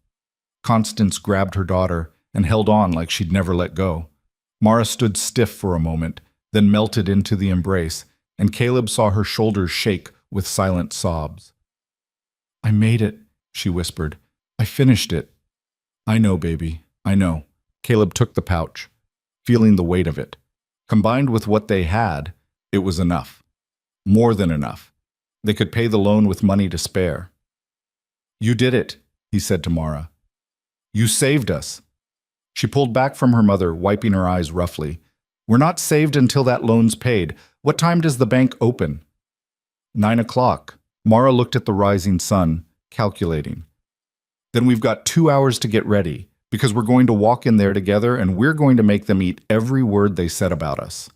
Constance grabbed her daughter and held on like she'd never let go. Mara stood stiff for a moment, then melted into the embrace, and Caleb saw her shoulders shake with silent sobs. I made it, she whispered. I finished it. I know, baby, I know. Caleb took the pouch, feeling the weight of it. Combined with what they had, it was enough. More than enough. They could pay the loan with money to spare. You did it, he said to Mara. You saved us. She pulled back from her mother, wiping her eyes roughly. We're not saved until that loan's paid. What time does the bank open? 9 o'clock. Mara looked at the rising sun, calculating. Then we've got 2 hours to get ready, because we're going to walk in there together and we're going to make them eat every word they said about us.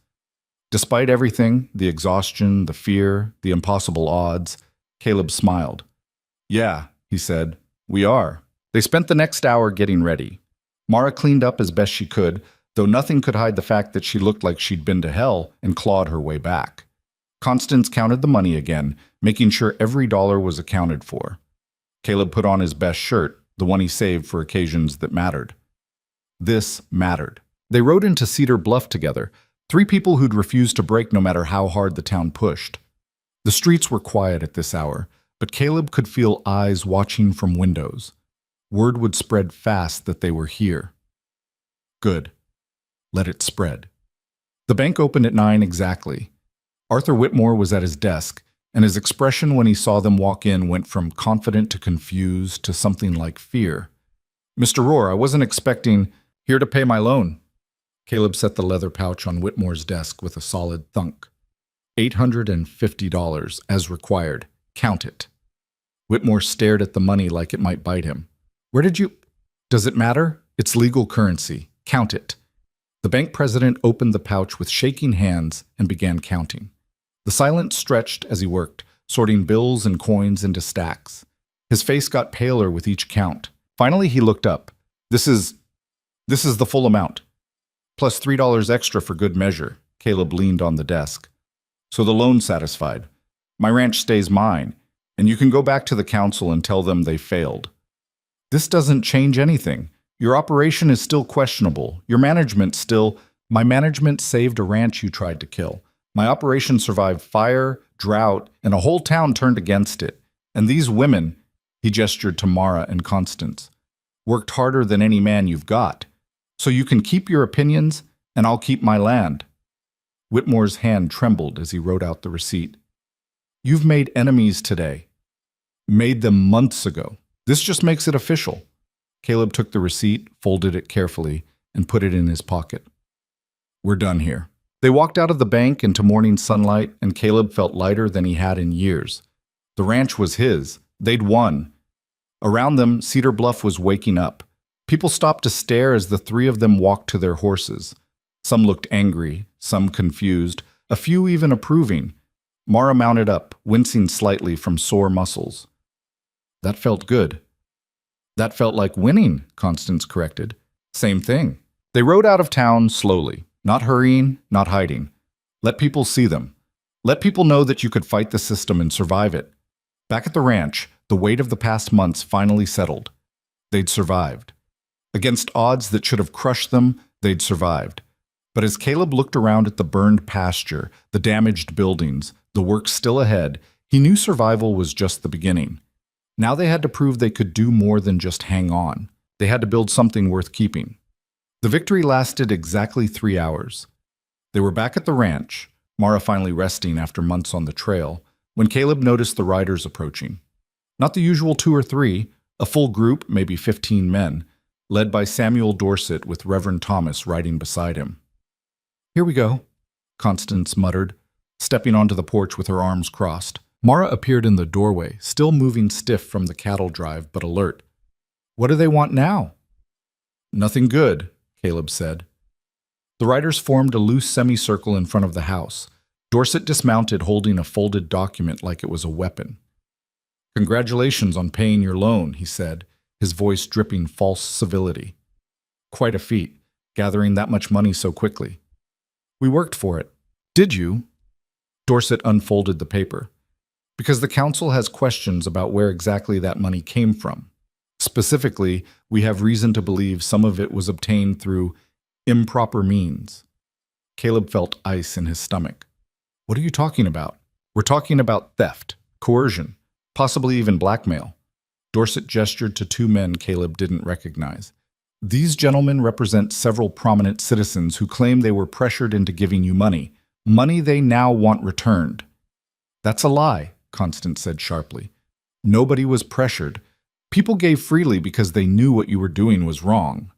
Despite everything, the exhaustion, the fear, the impossible odds, Caleb smiled. Yeah, he said, we are. They spent the next hour getting ready. Mara cleaned up as best she could, though nothing could hide the fact that she looked like she'd been to hell and clawed her way back. Constance counted the money again, making sure every dollar was accounted for. Caleb put on his best shirt, the one he saved for occasions that mattered. This mattered. They rode into Cedar Bluff together, 3 people who'd refused to break no matter how hard the town pushed. The streets were quiet at this hour, but Caleb could feel eyes watching from windows. Word would spread fast that they were here. Good. Let it spread. The bank opened at 9 exactly. Arthur Whitmore was at his desk, and his expression when he saw them walk in went from confident to confused to something like fear. Mr. Rohr, I wasn't expecting... Here to pay my loan. Caleb set the leather pouch on Whitmore's desk with a solid thunk. $850, as required. Count it. Whitmore stared at the money like it might bite him. Where did you... Does it matter? It's legal currency. Count it. The bank president opened the pouch with shaking hands and began counting. The silence stretched as he worked, sorting bills and coins into stacks. His face got paler with each count. Finally, he looked up. This is the full amount, plus $3 extra for good measure. Caleb leaned on the desk. So the loan's satisfied. My ranch stays mine, and you can go back to the council and tell them they failed. This doesn't change anything. Your operation is still questionable. Your management still... My management saved a ranch you tried to kill. My operation survived fire, drought, and a whole town turned against it. And these women, he gestured to Mara and Constance, worked harder than any man you've got. So you can keep your opinions, and I'll keep my land. Whitmore's hand trembled as he wrote out the receipt. You've made enemies today. Made them months ago. This just makes it official. Caleb took the receipt, folded it carefully, and put it in his pocket. We're done here. They walked out of the bank into morning sunlight, and Caleb felt lighter than he had in years. The ranch was his. They'd won. Around them, Cedar Bluff was waking up. People stopped to stare as the three of them walked to their horses. Some looked angry, some confused, a few even approving. Mara mounted up, wincing slightly from sore muscles. That felt good. That felt like winning, Constance corrected. Same thing. They rode out of town slowly, not hurrying, not hiding. Let people see them. Let people know that you could fight the system and survive it. Back at the ranch, the weight of the past months finally settled. They'd survived. Against odds that should have crushed them, they'd survived. But as Caleb looked around at the burned pasture, the damaged buildings, the work still ahead, he knew survival was just the beginning. Now they had to prove they could do more than just hang on. They had to build something worth keeping. The victory lasted exactly 3 hours. They were back at the ranch, Mara finally resting after months on the trail, when Caleb noticed the riders approaching. Not the usual 2 or 3, a full group, maybe 15 men, led by Samuel Dorset with Reverend Thomas riding beside him. Here we go, Constance muttered, stepping onto the porch with her arms crossed. Mara appeared in the doorway, still moving stiff from the cattle drive, but alert. What do they want now? Nothing good, Caleb said. The riders formed a loose semicircle in front of the house. Dorset dismounted holding a folded document like it was a weapon. Congratulations on paying your loan, he said, his voice dripping false civility. Quite a feat, gathering that much money so quickly. We worked for it. Did you? Dorset unfolded the paper. Because the council has questions about where exactly that money came from. Specifically, we have reason to believe some of it was obtained through improper means. Caleb felt ice in his stomach. What are you talking about? We're talking about theft, coercion, possibly even blackmail. Dorset gestured to 2 men Caleb didn't recognize. These gentlemen represent several prominent citizens who claim they were pressured into giving you money they now want returned. That's a lie, Constance said sharply. Nobody was pressured. People gave freely because they knew what you were doing was wrong.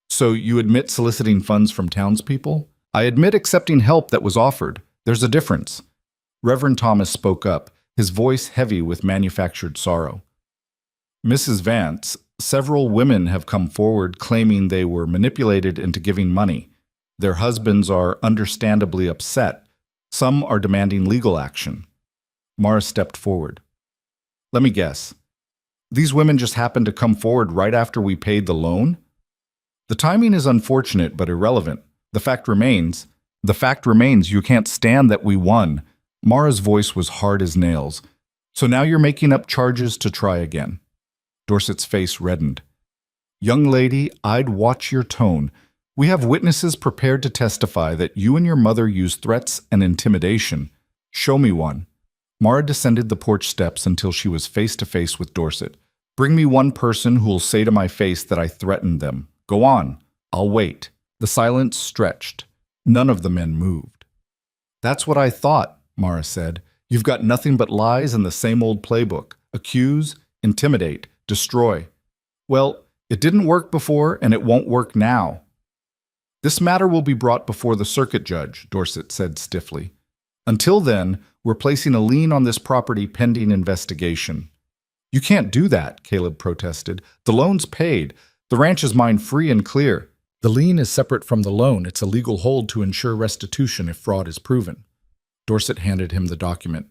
So you admit soliciting funds from townspeople? I admit accepting help that was offered. There's a difference. Reverend Thomas spoke up, his voice heavy with manufactured sorrow. Mrs. Vance, several women have come forward claiming they were manipulated into giving money. Their husbands are understandably upset. Some are demanding legal action. Mara stepped forward. Let me guess. These women just happened to come forward right after we paid the loan? The timing is unfortunate but irrelevant. The fact remains you can't stand that we won. Mara's voice was hard as nails. So now you're making up charges to try again. Dorset's face reddened. Young lady, I'd watch your tone. We have witnesses prepared to testify that you and your mother used threats and intimidation. Show me one. Mara descended the porch steps until she was face to face with Dorset. Bring me one person who'll say to my face that I threatened them. Go on. I'll wait. The silence stretched. None of the men moved. That's what I thought, Mara said. You've got nothing but lies and the same old playbook. Accuse, intimidate, destroy. Well, it didn't work before and it won't work now. This matter will be brought before the circuit judge, Dorset said stiffly. Until then, we're placing a lien on this property pending investigation. You can't do that, Caleb protested. The loan's paid. The ranch is mine free and clear. The lien is separate from the loan. It's a legal hold to ensure restitution if fraud is proven. Dorset handed him the document.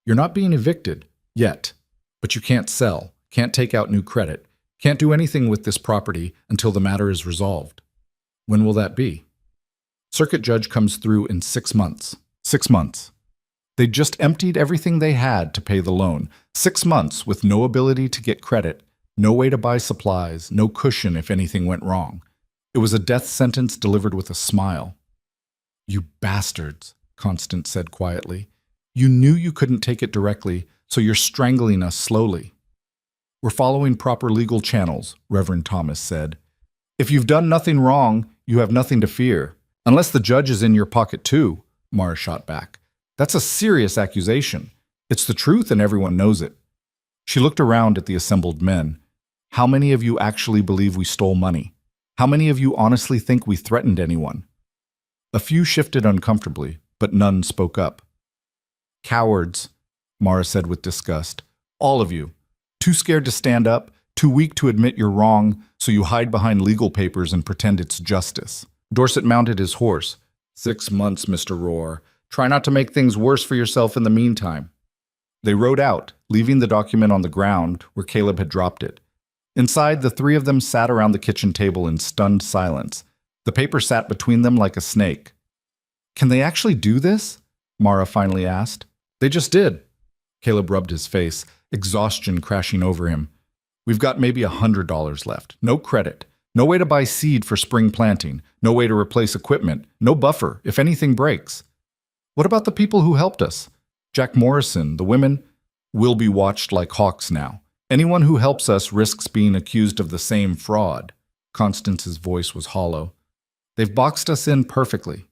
You're not being evicted, yet, but you can't sell, can't take out new credit, can't do anything with this property until the matter is resolved. When will that be? Circuit judge comes through in 6 months. 6 months. They just emptied everything they had to pay the loan. 6 months with no ability to get credit, no way to buy supplies, no cushion if anything went wrong. It was a death sentence delivered with a smile. "You bastards," Constance said quietly. "You knew you couldn't take it directly, so you're strangling us slowly." "We're following proper legal channels," Reverend Thomas said. "If you've done nothing wrong, you have nothing to fear. Unless the judge is in your pocket too," Mara shot back. "That's a serious accusation. It's the truth and everyone knows it." She looked around at the assembled men. "How many of you actually believe we stole money? How many of you honestly think we threatened anyone?" A few shifted uncomfortably, but none spoke up. "Cowards," Mara said with disgust. "All of you. Too scared to stand up, too weak to admit you're wrong, so you hide behind legal papers and pretend it's justice." Dorset mounted his horse. 6 months, Mr. Roar. Try not to make things worse for yourself in the meantime." They rode out, leaving the document on the ground where Caleb had dropped it. Inside, the three of them sat around the kitchen table in stunned silence. The paper sat between them like a snake. "Can they actually do this?" Mara finally asked. "They just did." Caleb rubbed his face, exhaustion crashing over him. "We've got maybe $100 left. No credit. No way to buy seed for spring planting. No way to replace equipment. No buffer if anything breaks." "What about the people who helped us? Jack Morrison, the women?" "We'll be watched like hawks now. Anyone who helps us risks being accused of the same fraud." Constance's voice was hollow. "They've boxed us in perfectly."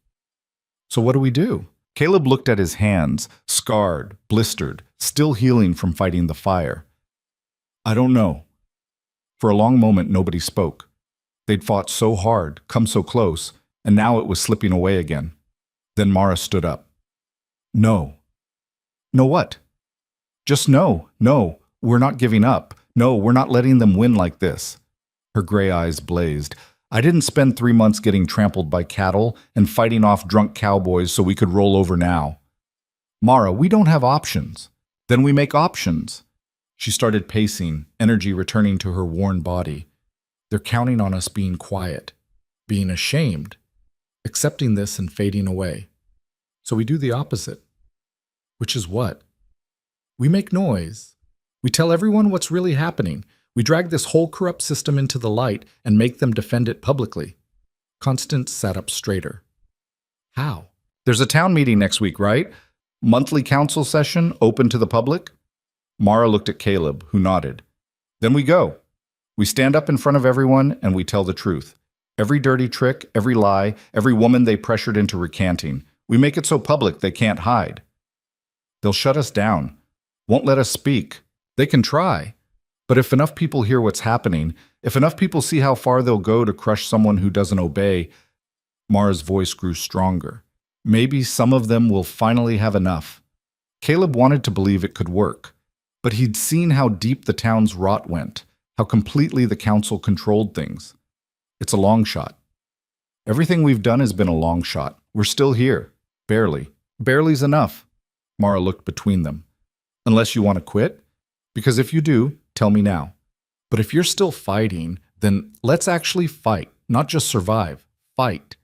"So what do we do?" Caleb looked at his hands, scarred, blistered, still healing from fighting the fire. "I don't know." For a long moment, nobody spoke. They'd fought so hard, come so close, and now it was slipping away again. Then Mara stood up. "No." "No what?" "Just no, no. We're not giving up. No, we're not letting them win like this." Her gray eyes blazed. "I didn't spend 3 months getting trampled by cattle and fighting off drunk cowboys so we could roll over now. Mara, we don't have options. Then we make options." She started pacing, energy returning to her worn body. "They're counting on us being quiet, being ashamed, accepting this and fading away. So we do the opposite." "Which is what?" "We make noise. We tell everyone what's really happening. We drag this whole corrupt system into the light and make them defend it publicly." Constance sat up straighter. "How?" "There's a town meeting next week, right? Monthly council session, open to the public?" Mara looked at Caleb, who nodded. "Then we go. We stand up in front of everyone and we tell the truth. Every dirty trick, every lie, every woman they pressured into recanting. We make it so public they can't hide. They'll shut us down. Won't let us speak. They can try. But if enough people hear what's happening, if enough people see how far they'll go to crush someone who doesn't obey," Mara's voice grew stronger, "maybe some of them will finally have enough." Caleb wanted to believe it could work, but he'd seen how deep the town's rot went, how completely the council controlled things. It's a long shot. Everything we've done has been a long shot. We're still here. Barely. Barely's enough. Mara looked between them. "Unless you want to quit? Because if you do, tell me now. But if you're still fighting, then let's actually fight, not just survive. Fight."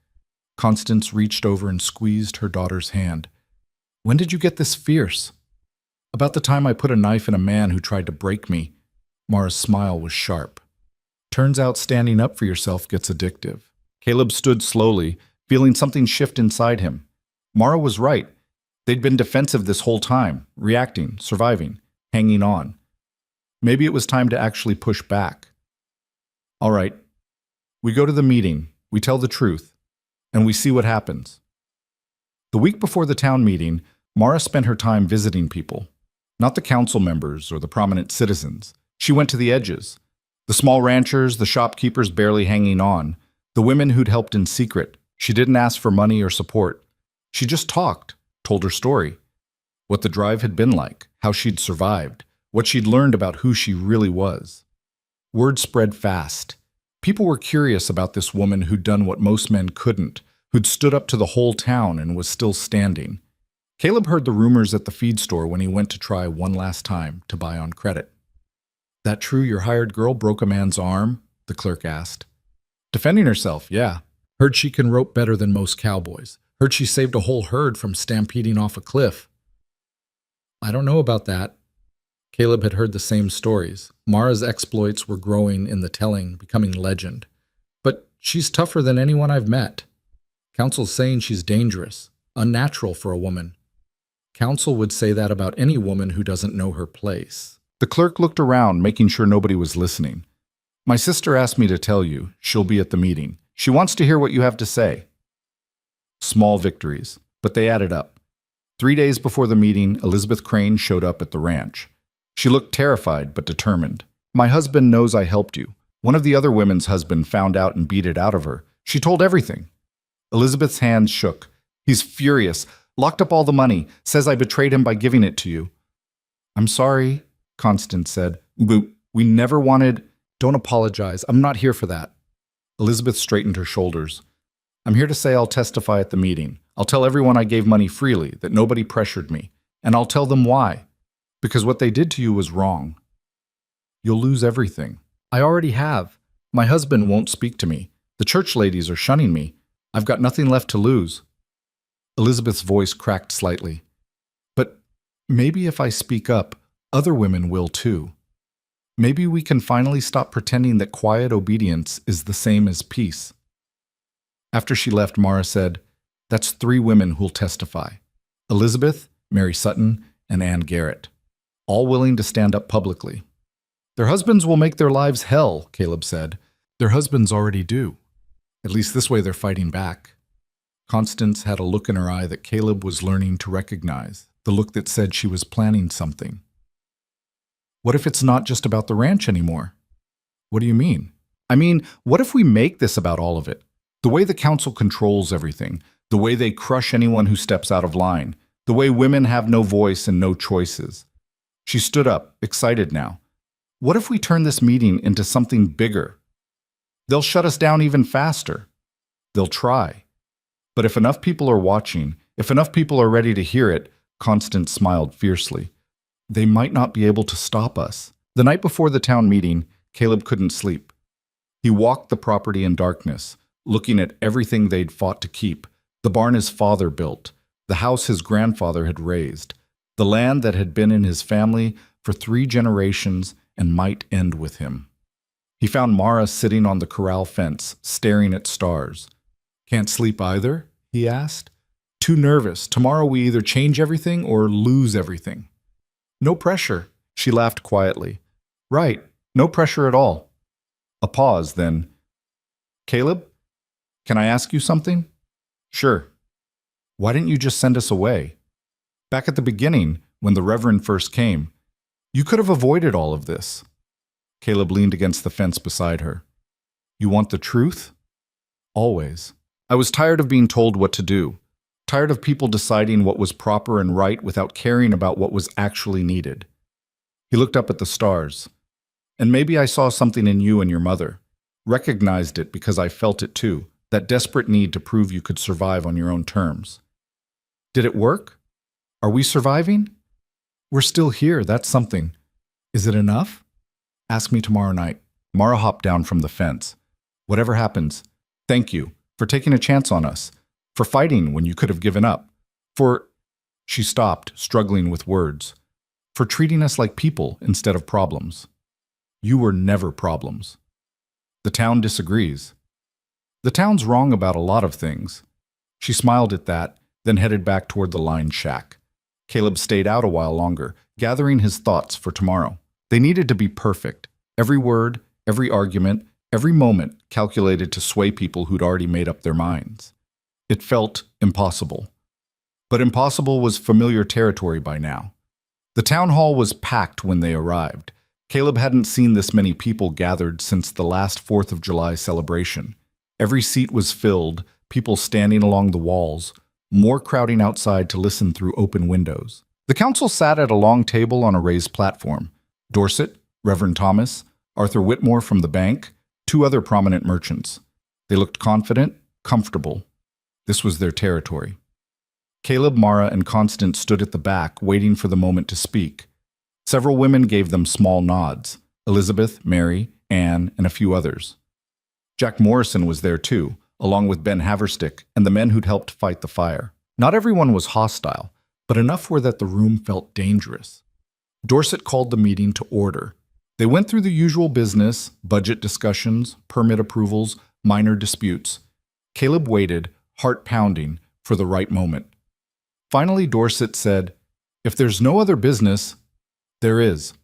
Constance reached over and squeezed her daughter's hand. "When did you get this fierce?" "About the time I put a knife in a man who tried to break me." Mara's smile was sharp. "Turns out standing up for yourself gets addictive." Caleb stood slowly, feeling something shift inside him. Mara was right. They'd been defensive this whole time, reacting, surviving, hanging on. Maybe it was time to actually push back. "All right. We go to the meeting, we tell the truth, and we see what happens." The week before the town meeting, Mara spent her time visiting people. Not the council members or the prominent citizens. She went to the edges. The small ranchers, the shopkeepers barely hanging on, the women who'd helped in secret. She didn't ask for money or support. She just talked, told her story. What the drive had been like, how she'd survived, what she'd learned about who she really was. Word spread fast. People were curious about this woman who'd done what most men couldn't, who'd stood up to the whole town and was still standing. Caleb heard the rumors at the feed store when he went to try one last time to buy on credit. "That true your hired girl broke a man's arm?" the clerk asked. "Defending herself, yeah. Heard she can rope better than most cowboys. Heard she saved a whole herd from stampeding off a cliff. I don't know about that. Caleb had heard the same stories. Mara's exploits were growing in the telling, becoming legend. But she's tougher than anyone I've met. Council's saying she's dangerous, unnatural for a woman. Council would say that about any woman who doesn't know her place. The clerk looked around, making sure nobody was listening. My sister asked me to tell you. She'll be at the meeting. She wants to hear what you have to say. Small victories, but they added up. 3 days before the meeting, Elizabeth Crane showed up at the ranch. She looked terrified but determined. My husband knows I helped you. One of the other women's husband found out and beat it out of her. She told everything. Elizabeth's hands shook. He's furious. Locked up all the money. Says I betrayed him by giving it to you. I'm sorry, Constance said. We never wanted... Don't apologize. I'm not here for that. Elizabeth straightened her shoulders. I'm here to say I'll testify at the meeting. I'll tell everyone I gave money freely, that nobody pressured me. And I'll tell them why. Because what they did to you was wrong. You'll lose everything. I already have. My husband won't speak to me. The church ladies are shunning me. I've got nothing left to lose. Elizabeth's voice cracked slightly. But maybe if I speak up, other women will too. Maybe we can finally stop pretending that quiet obedience is the same as peace. After she left, Mara said, That's 3 women who'll testify. Elizabeth, Mary Sutton, and Ann Garrett. All willing to stand up publicly. Their husbands will make their lives hell, Caleb said. Their husbands already do. At least this way they're fighting back. Constance had a look in her eye that Caleb was learning to recognize, the look that said she was planning something. What if it's not just about the ranch anymore? What do you mean? I mean, what if we make this about all of it? The way the council controls everything, the way they crush anyone who steps out of line, the way women have no voice and no choices. She stood up, excited now. What if we turn this meeting into something bigger? They'll shut us down even faster. They'll try. But if enough people are watching, if enough people are ready to hear it, Constance smiled fiercely. They might not be able to stop us. The night before the town meeting, Caleb couldn't sleep. He walked the property in darkness, looking at everything they'd fought to keep, the barn his father built, the house his grandfather had raised, the land that had been in his family for 3 generations and might end with him. He found Mara sitting on the corral fence, staring at stars. Can't sleep either? He asked. Too nervous. Tomorrow we either change everything or lose everything. No pressure, she laughed quietly. Right, no pressure at all. A pause, then. Caleb, can I ask you something? Sure. Why didn't you just send us away? Back at the beginning, when the Reverend first came, you could have avoided all of this. Caleb leaned against the fence beside her. You want the truth? Always. I was tired of being told what to do. Tired of people deciding what was proper and right without caring about what was actually needed. He looked up at the stars. And maybe I saw something in you and your mother. Recognized it because I felt it too, that desperate need to prove you could survive on your own terms. Did it work? Are we surviving? We're still here, that's something. Is it enough? Ask me tomorrow night. Mara hopped down from the fence. Whatever happens, thank you for taking a chance on us. For fighting when you could have given up. She stopped, struggling with words. For treating us like people instead of problems. You were never problems. The town disagrees. The town's wrong about a lot of things. She smiled at that, then headed back toward the lined shack. Caleb stayed out a while longer, gathering his thoughts for tomorrow. They needed to be perfect. Every word, every argument, every moment calculated to sway people who'd already made up their minds. It felt impossible. But impossible was familiar territory by now. The town hall was packed when they arrived. Caleb hadn't seen this many people gathered since the last 4th of July celebration. Every seat was filled, people standing along the walls, more crowding outside to listen through open windows. The council sat at a long table on a raised platform. Dorset, Reverend Thomas, Arthur Whitmore from the bank, 2 other prominent merchants. They looked confident, comfortable. This was their territory. Caleb, Mara, and Constance stood at the back, waiting for the moment to speak. Several women gave them small nods. Elizabeth, Mary, Anne, and a few others. Jack Morrison was there too, along with Ben Haverstick and the men who'd helped fight the fire. Not everyone was hostile, but enough were that the room felt dangerous. Dorset called the meeting to order. They went through the usual business, budget discussions, permit approvals, minor disputes. Caleb waited, heart pounding, for the right moment. Finally, Dorset said, "If there's no other business, there is."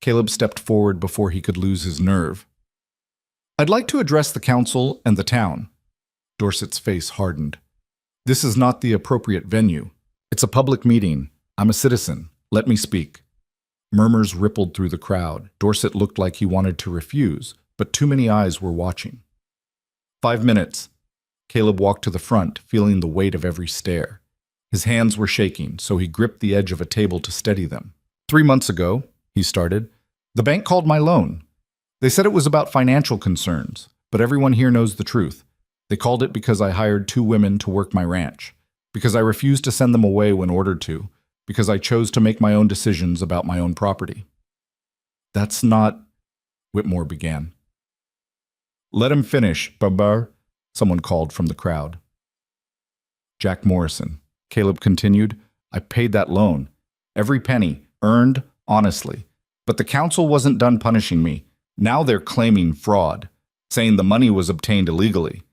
Caleb stepped forward before he could lose his nerve. "I'd like to address the council and the town." Dorset's face hardened. "This is not the appropriate venue. It's a public meeting. I'm a citizen. Let me speak." Murmurs rippled through the crowd. Dorset looked like he wanted to refuse, but too many eyes were watching. 5 minutes. Caleb walked to the front, feeling the weight of every stare. His hands were shaking, so he gripped the edge of a table to steady them. 3 months ago, he started, the bank called my loan. They said it was about financial concerns, but everyone here knows the truth. They called it because I hired 2 women to work my ranch, because I refused to send them away when ordered to, because I chose to make my own decisions about my own property. "That's not," Whitmore began. "Let him finish, Babar," someone called from the crowd. "Jack Morrison," Caleb continued, "I paid that loan. Every penny, earned honestly. But the council wasn't done punishing me. Now they're claiming fraud, saying the money was obtained illegally.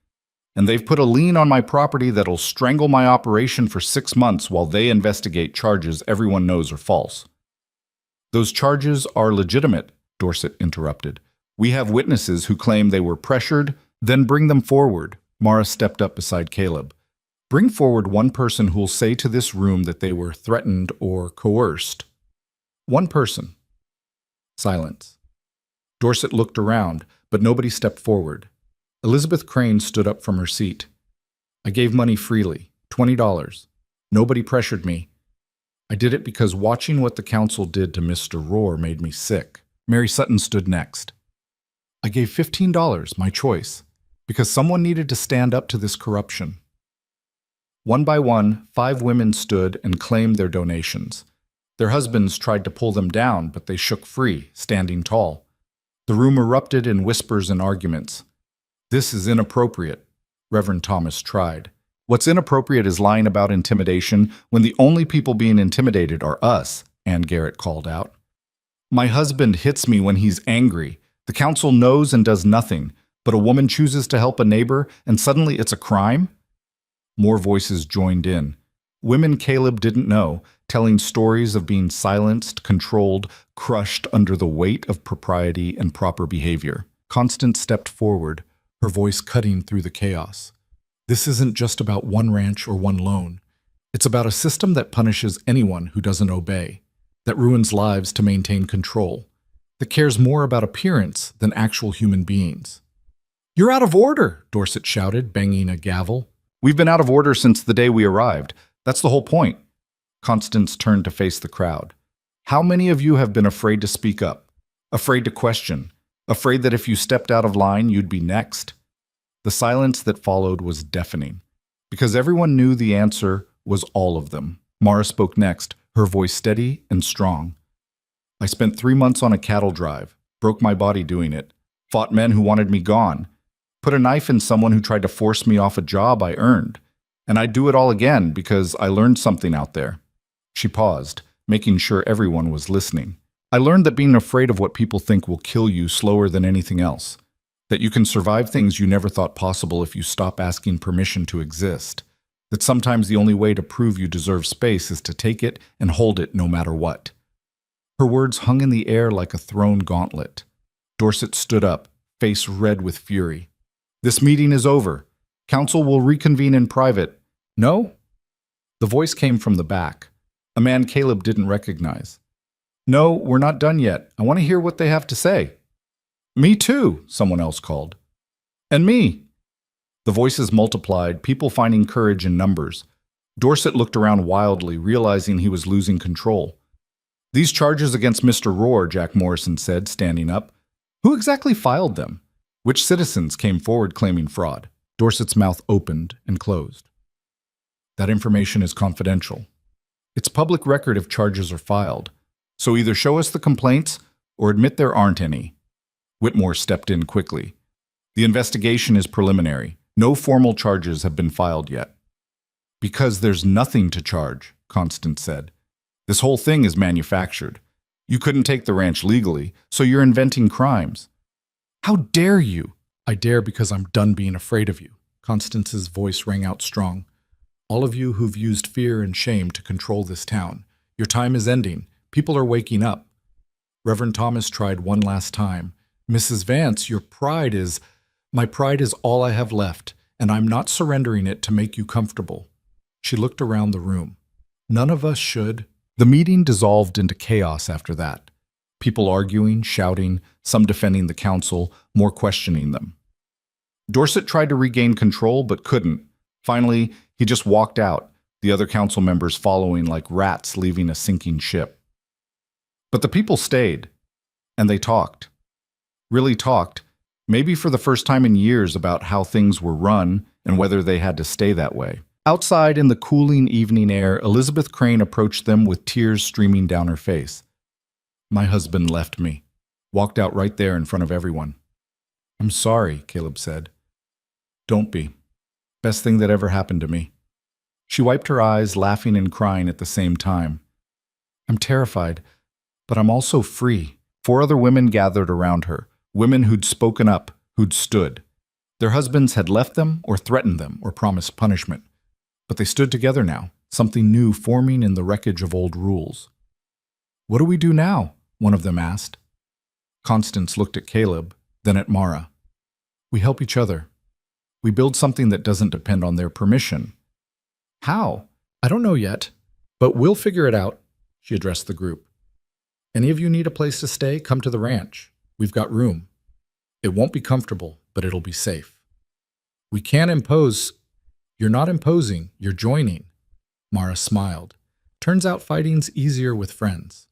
And they've put a lien on my property that'll strangle my operation for 6 months while they investigate charges everyone knows are false." "Those charges are legitimate," Dorset interrupted. "We have witnesses who claim they were pressured, then bring them forward." Mara stepped up beside Caleb. "Bring forward one person who'll say to this room that they were threatened or coerced." "One person." Silence. Dorset looked around, but nobody stepped forward. Elizabeth Crane stood up from her seat. "I gave money freely, $20. Nobody pressured me. I did it because watching what the council did to Mr. Rohr made me sick." Mary Sutton stood next. "I gave $15, my choice, because someone needed to stand up to this corruption." One by one, 5 women stood and claimed their donations. Their husbands tried to pull them down, but they shook free, standing tall. The room erupted in whispers and arguments. "This is inappropriate," Reverend Thomas tried. "What's inappropriate is lying about intimidation when the only people being intimidated are us," Ann Garrett called out. "My husband hits me when he's angry. The council knows and does nothing, but a woman chooses to help a neighbor and suddenly it's a crime?" More voices joined in. Women Caleb didn't know, telling stories of being silenced, controlled, crushed under the weight of propriety and proper behavior. Constance stepped forward, her voice cutting through the chaos. "This isn't just about one ranch or one loan. It's about a system that punishes anyone who doesn't obey, that ruins lives to maintain control, that cares more about appearance than actual human beings." "You're out of order," Dorset shouted, banging a gavel. "We've been out of order since the day we arrived. That's the whole point." Constance turned to face the crowd. "How many of you have been afraid to speak up, afraid to question, afraid that if you stepped out of line, you'd be next?" The silence that followed was deafening, because everyone knew the answer was all of them. Mara spoke next, her voice steady and strong. "I spent 3 months on a cattle drive, broke my body doing it, fought men who wanted me gone, put a knife in someone who tried to force me off a job I earned. And I'd do it all again because I learned something out there." She paused, making sure everyone was listening. "I learned that being afraid of what people think will kill you slower than anything else. That you can survive things you never thought possible if you stop asking permission to exist. That sometimes the only way to prove you deserve space is to take it and hold it no matter what." Her words hung in the air like a thrown gauntlet. Dorset stood up, face red with fury. "This meeting is over. Council will reconvene in private." "No?" The voice came from the back, a man Caleb didn't recognize. "No, we're not done yet. I want to hear what they have to say." "Me too," someone else called. "And me." The voices multiplied, people finding courage in numbers. Dorset looked around wildly, realizing he was losing control. "These charges against Mr. Rohr," Jack Morrison said, standing up. "Who exactly filed them? Which citizens came forward claiming fraud?" Dorset's mouth opened and closed. "That information is confidential. It's public record if charges are filed. So either show us the complaints or admit there aren't any." Whitmore stepped in quickly. "The investigation is preliminary. No formal charges have been filed yet. Because there's nothing to charge, Constance said. This whole thing is manufactured. You couldn't take the ranch legally, so you're inventing crimes. How dare you? I dare because I'm done being afraid of you. Constance's voice rang out strong. All of you who've used fear and shame to control this town, your time is ending. People are waking up. Reverend Thomas tried one last time. Mrs. Vance, my pride is all I have left, and I'm not surrendering it to make you comfortable. She looked around the room. None of us should. The meeting dissolved into chaos after that. People arguing, shouting, some defending the council, more questioning them. Dorset tried to regain control but couldn't. Finally, he just walked out, the other council members following like rats leaving a sinking ship. But the people stayed, and they talked. Really talked, maybe for the first time in years, about how things were run and whether they had to stay that way. Outside in the cooling evening air, Elizabeth Crane approached them with tears streaming down her face. My husband left me, walked out right there in front of everyone. I'm sorry, Caleb said. Don't be. Best thing that ever happened to me. She wiped her eyes, laughing and crying at the same time. I'm terrified, but I'm also free. 4 other women gathered around her, women who'd spoken up, who'd stood. Their husbands had left them or threatened them or promised punishment. But they stood together now, something new forming in the wreckage of old rules. What do we do now? One of them asked. Constance looked at Caleb, then at Mara. We help each other. We build something that doesn't depend on their permission. How? I don't know yet, but we'll figure it out, she addressed the group. Any of you need a place to stay, come to the ranch. We've got room. It won't be comfortable, but it'll be safe. We can't impose. You're not imposing, you're joining. Mara smiled. Turns out fighting's easier with friends.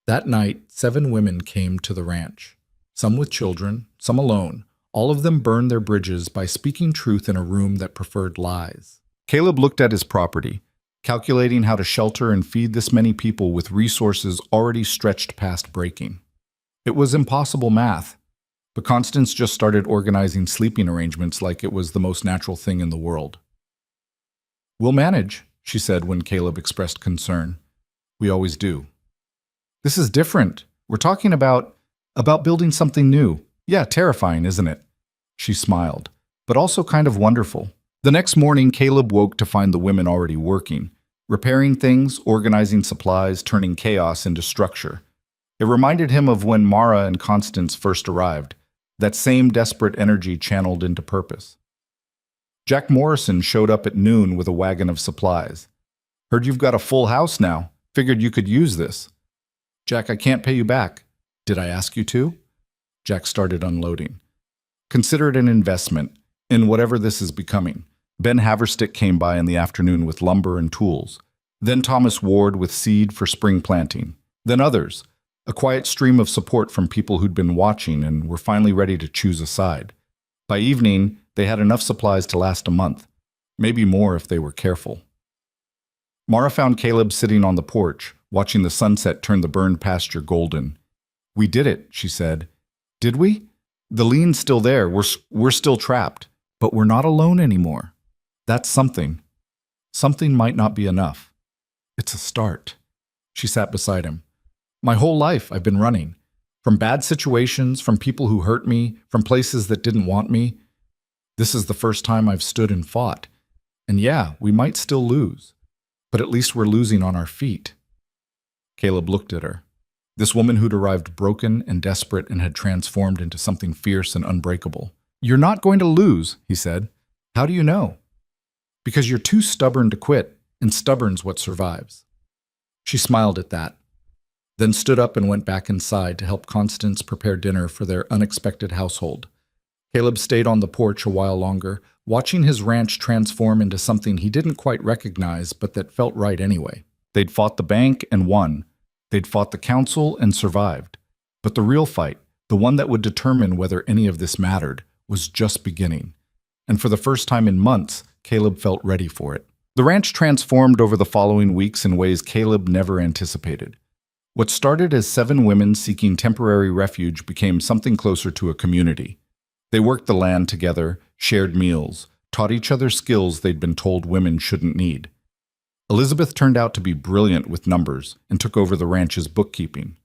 That night, 7 women came to the ranch. Some with children, some alone. All of them burned their bridges by speaking truth in a room that preferred lies. Caleb looked at his property, calculating how to shelter and feed this many people with resources already stretched past breaking. It was impossible math, but Constance just started organizing sleeping arrangements like it was the most natural thing in the world. We'll manage, she said when Caleb expressed concern. We always do. This is different. We're talking about building something new. Yeah, terrifying, isn't it? She smiled, but also kind of wonderful. The next morning, Caleb woke to find the women already working, repairing things, organizing supplies, turning chaos into structure. It reminded him of when Mara and Constance first arrived, that same desperate energy channeled into purpose. Jack Morrison showed up at noon with a wagon of supplies. Heard you've got a full house now. Figured you could use this. Jack, I can't pay you back. Did I ask you to? Jack started unloading. Consider it an investment in whatever this is becoming. Ben Haverstick came by in the afternoon with lumber and tools. Then Thomas Ward with seed for spring planting. Then others. A quiet stream of support from people who'd been watching and were finally ready to choose a side. By evening, they had enough supplies to last a month. Maybe more if they were careful. Mara found Caleb sitting on the porch, watching the sunset turn the burned pasture golden. We did it, she said. Did we? The lean's still there. We're still trapped. But we're not alone anymore. That's something. Something might not be enough. It's a start. She sat beside him. My whole life I've been running. From bad situations, from people who hurt me, from places that didn't want me. This is the first time I've stood and fought. And yeah, we might still lose. But at least we're losing on our feet. Caleb looked at her. This woman who'd arrived broken and desperate and had transformed into something fierce and unbreakable. You're not going to lose, he said. How do you know? Because you're too stubborn to quit, and stubborn's what survives. She smiled at that, then stood up and went back inside to help Constance prepare dinner for their unexpected household. Caleb stayed on the porch a while longer, watching his ranch transform into something he didn't quite recognize but that felt right anyway. They'd fought the bank and won. They'd fought the council and survived. But the real fight, the one that would determine whether any of this mattered, was just beginning. And for the first time in months, Caleb felt ready for it. The ranch transformed over the following weeks in ways Caleb never anticipated. What started as 7 women seeking temporary refuge became something closer to a community. They worked the land together, shared meals, taught each other skills they'd been told women shouldn't need. Elizabeth turned out to be brilliant with numbers and took over the ranch's bookkeeping.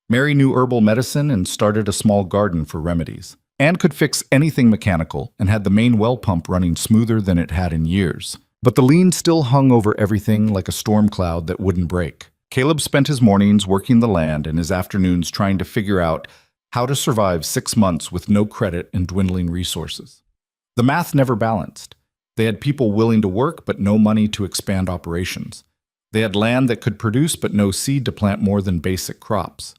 Mary knew herbal medicine and started a small garden for remedies. Anne could fix anything mechanical and had the main well pump running smoother than it had in years. But the lien still hung over everything like a storm cloud that wouldn't break. Caleb spent his mornings working the land and his afternoons trying to figure out how to survive 6 months with no credit and dwindling resources. The math never balanced. They had people willing to work but no money to expand operations. They had land that could produce but no seed to plant more than basic crops.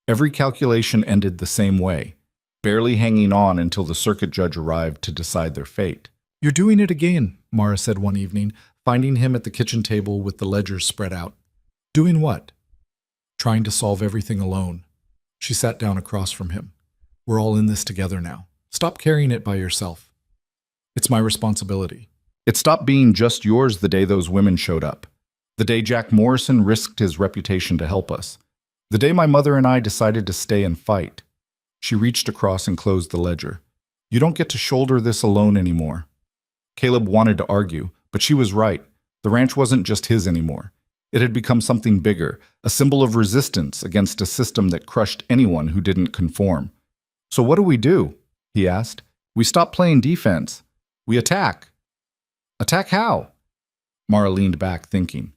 Every calculation ended the same way, barely hanging on until the circuit judge arrived to decide their fate. "You're doing it again," Mara said one evening, finding him at the kitchen table with the ledgers spread out. "Doing what?" "Trying to solve everything alone." She sat down across from him. "We're all in this together now. Stop carrying it by yourself. It's my responsibility." It stopped being just yours the day those women showed up. The day Jack Morrison risked his reputation to help us. The day my mother and I decided to stay and fight. She reached across and closed the ledger. "You don't get to shoulder this alone anymore." Caleb wanted to argue, but she was right. The ranch wasn't just his anymore. It had become something bigger, a symbol of resistance against a system that crushed anyone who didn't conform. "So what do?" he asked. "We stop playing defense. We attack." "Attack how?" Mara leaned back, thinking.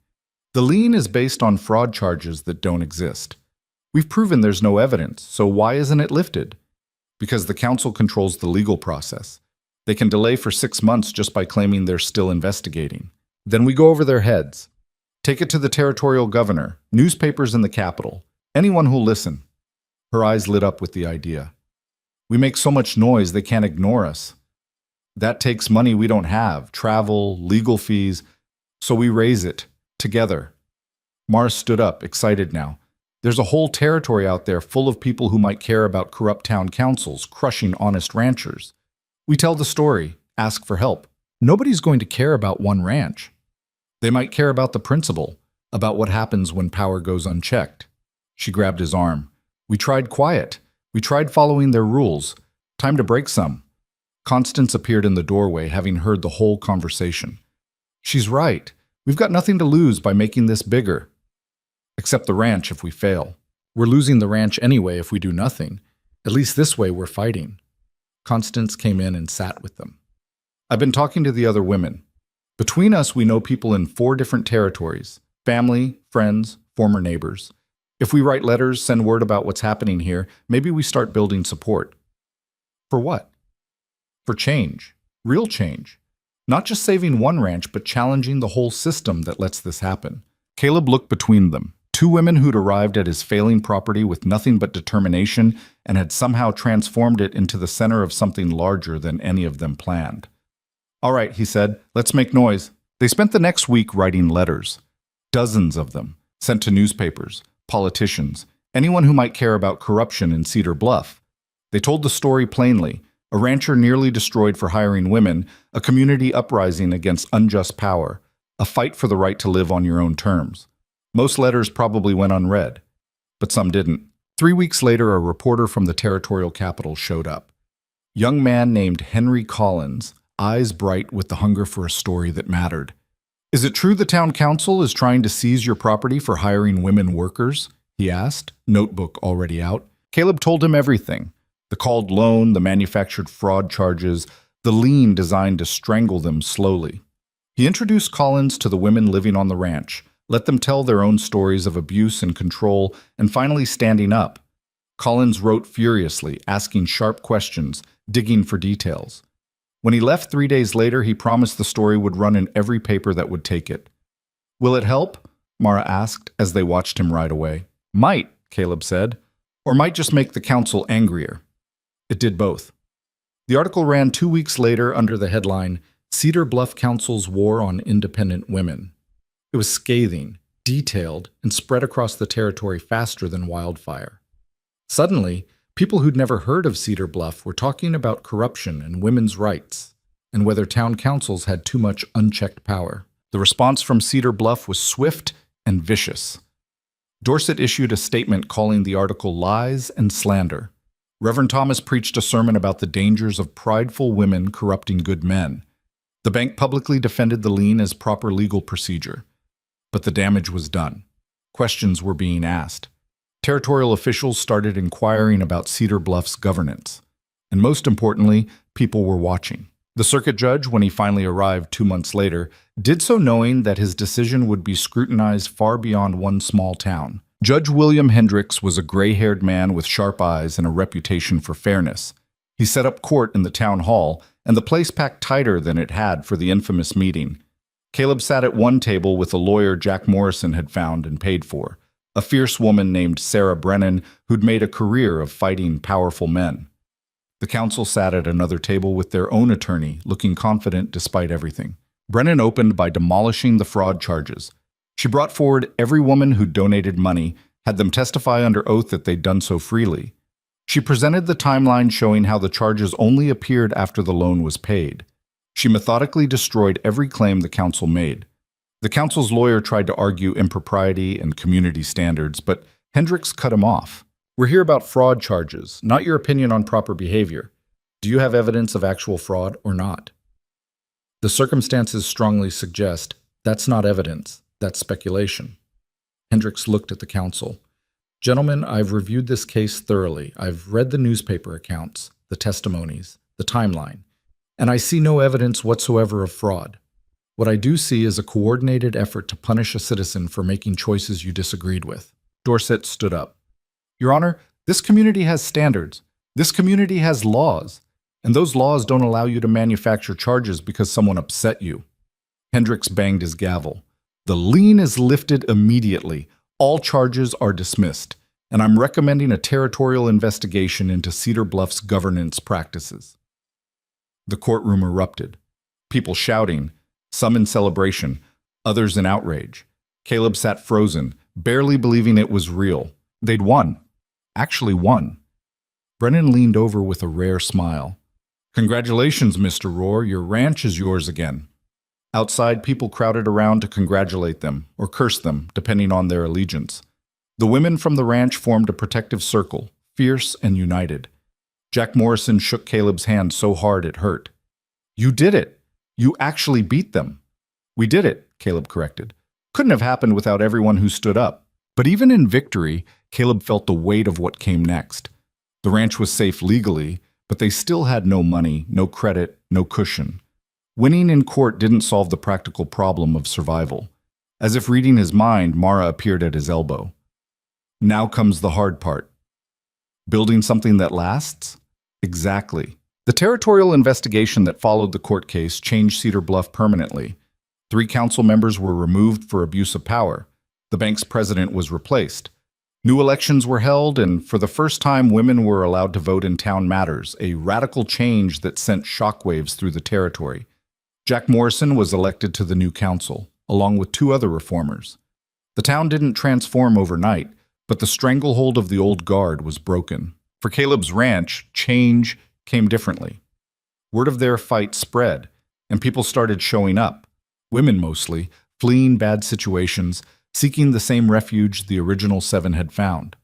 "The lien is based on fraud charges that don't exist. We've proven there's no evidence, so why isn't it lifted?" "Because the council controls the legal process. They can delay for 6 months just by claiming they're still investigating. Then we go over their heads. Take it to the territorial governor, newspapers in the capital, anyone who'll listen." Her eyes lit up with the idea. "We make so much noise they can't ignore us. That takes money we don't have, travel, legal fees, so we raise it, together." Mara stood up, excited now. "There's a whole territory out there full of people who might care about corrupt town councils crushing honest ranchers. We tell the story, ask for help. Nobody's going to care about one ranch. They might care about the principle, about what happens when power goes unchecked." She grabbed his arm. "We tried quiet. We tried following their rules. Time to break some." Constance appeared in the doorway, having heard the whole conversation. "She's right. We've got nothing to lose by making this bigger. Except the ranch if we fail. We're losing the ranch anyway if we do nothing. At least this way we're fighting." Constance came in and sat with them. "I've been talking to the other women. Between us, we know people in 4 different territories. Family, friends, former neighbors. If we write letters, send word about what's happening here, maybe we start building support." "For what?" "For change. Real change. Not just saving one ranch, but challenging the whole system that lets this happen." Caleb looked between them. 2 women who'd arrived at his failing property with nothing but determination and had somehow transformed it into the center of something larger than any of them planned. "All right," he said, "let's make noise." They spent the next week writing letters. Dozens of them, sent to newspapers, politicians, anyone who might care about corruption in Cedar Bluff. They told the story plainly: a rancher nearly destroyed for hiring women, a community uprising against unjust power, a fight for the right to live on your own terms. Most letters probably went unread, but some didn't. 3 weeks later, a reporter from the territorial capital showed up. Young man named Henry Collins, eyes bright with the hunger for a story that mattered. "Is it true the town council is trying to seize your property for hiring women workers?" he asked, notebook already out. Caleb told him everything. The called loan, the manufactured fraud charges, the lien designed to strangle them slowly. He introduced Collins to the women living on the ranch, let them tell their own stories of abuse and control, and finally standing up. Collins wrote furiously, asking sharp questions, digging for details. When he left 3 days later, he promised the story would run in every paper that would take it. "Will it help?" Mara asked as they watched him ride away. "Might," Caleb said, "or might just make the council angrier." It did both. The article ran 2 weeks later under the headline, "Cedar Bluff Council's War on Independent Women." It was scathing, detailed, and spread across the territory faster than wildfire. Suddenly, people who'd never heard of Cedar Bluff were talking about corruption and women's rights, and whether town councils had too much unchecked power. The response from Cedar Bluff was swift and vicious. Dorset issued a statement calling the article lies and slander. Reverend Thomas preached a sermon about the dangers of prideful women corrupting good men. The bank publicly defended the lien as proper legal procedure. But the damage was done. Questions were being asked. Territorial officials started inquiring about Cedar Bluff's governance. And most importantly, people were watching. The circuit judge, when he finally arrived 2 months later, did so knowing that his decision would be scrutinized far beyond one small town. Judge William Hendricks was a gray-haired man with sharp eyes and a reputation for fairness. He set up court in the town hall, and the place packed tighter than it had for the infamous meeting. Caleb sat at one table with a lawyer Jack Morrison had found and paid for, a fierce woman named Sarah Brennan who'd made a career of fighting powerful men. The counsel sat at another table with their own attorney, looking confident despite everything. Brennan opened by demolishing the fraud charges. She brought forward every woman who donated money, had them testify under oath that they'd done so freely. She presented the timeline showing how the charges only appeared after the loan was paid. She methodically destroyed every claim the counsel made. The counsel's lawyer tried to argue impropriety and community standards, but Hendricks cut him off. "We're here about fraud charges, not your opinion on proper behavior. Do you have evidence of actual fraud or not?" The circumstances strongly suggest that's not evidence, that's speculation. Hendricks looked at the counsel. "Gentlemen, I've reviewed this case thoroughly. I've read the newspaper accounts, the testimonies, the timeline, and I see no evidence whatsoever of fraud. What I do see is a coordinated effort to punish a citizen for making choices you disagreed with." Dorset stood up. "Your Honor, this community has standards. This community has laws. And those laws don't allow you to manufacture charges because someone upset you." Hendricks banged his gavel. "The lien is lifted immediately. All charges are dismissed. And I'm recommending a territorial investigation into Cedar Bluff's governance practices." The courtroom erupted. People shouting, some in celebration, others in outrage. Caleb sat frozen, barely believing it was real. They'd won. Actually won. Brennan leaned over with a rare smile. "Congratulations, Mr. Rohr, your ranch is yours again." Outside, people crowded around to congratulate them, or curse them, depending on their allegiance. The women from the ranch formed a protective circle, fierce and united. Jack Morrison shook Caleb's hand so hard it hurt. "You did it! You actually beat them!" "We did it," Caleb corrected. "Couldn't have happened without everyone who stood up." But even in victory, Caleb felt the weight of what came next. The ranch was safe legally, but they still had no money, no credit, no cushion. Winning in court didn't solve the practical problem of survival. As if reading his mind, Mara appeared at his elbow. "Now comes the hard part. Building something that lasts?" "Exactly." The territorial investigation that followed the court case changed Cedar Bluff permanently. 3 council members were removed for abuse of power. The bank's president was replaced. New elections were held, and for the first time, women were allowed to vote in town matters, a radical change that sent shockwaves through the territory. Jack Morrison was elected to the new council, along with 2 other reformers. The town didn't transform overnight, but the stranglehold of the old guard was broken. For Caleb's ranch, change came differently. Word of their fight spread, and people started showing up, women mostly, fleeing bad situations, seeking the same refuge the original 7 had found.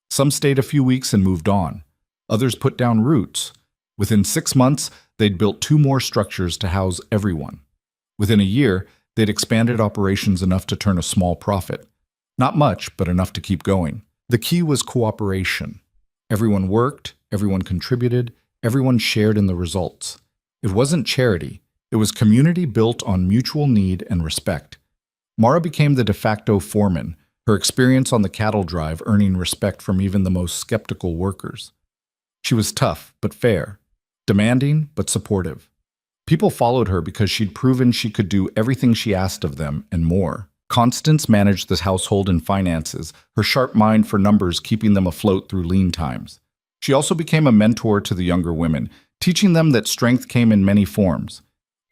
Some stayed a few weeks and moved on. Others put down roots. Within 6 months, they'd built 2 more structures to house everyone. Within a year, they'd expanded operations enough to turn a small profit. Not much, but enough to keep going. The key was cooperation. Everyone worked, everyone contributed, everyone shared in the results. It wasn't charity. It was community built on mutual need and respect. Mara became the de facto foreman, her experience on the cattle drive earning respect from even the most skeptical workers. She was tough but fair, demanding but supportive. People followed her because she'd proven she could do everything she asked of them and more. Constance managed the household and finances, her sharp mind for numbers keeping them afloat through lean times. She also became a mentor to the younger women, teaching them that strength came in many forms.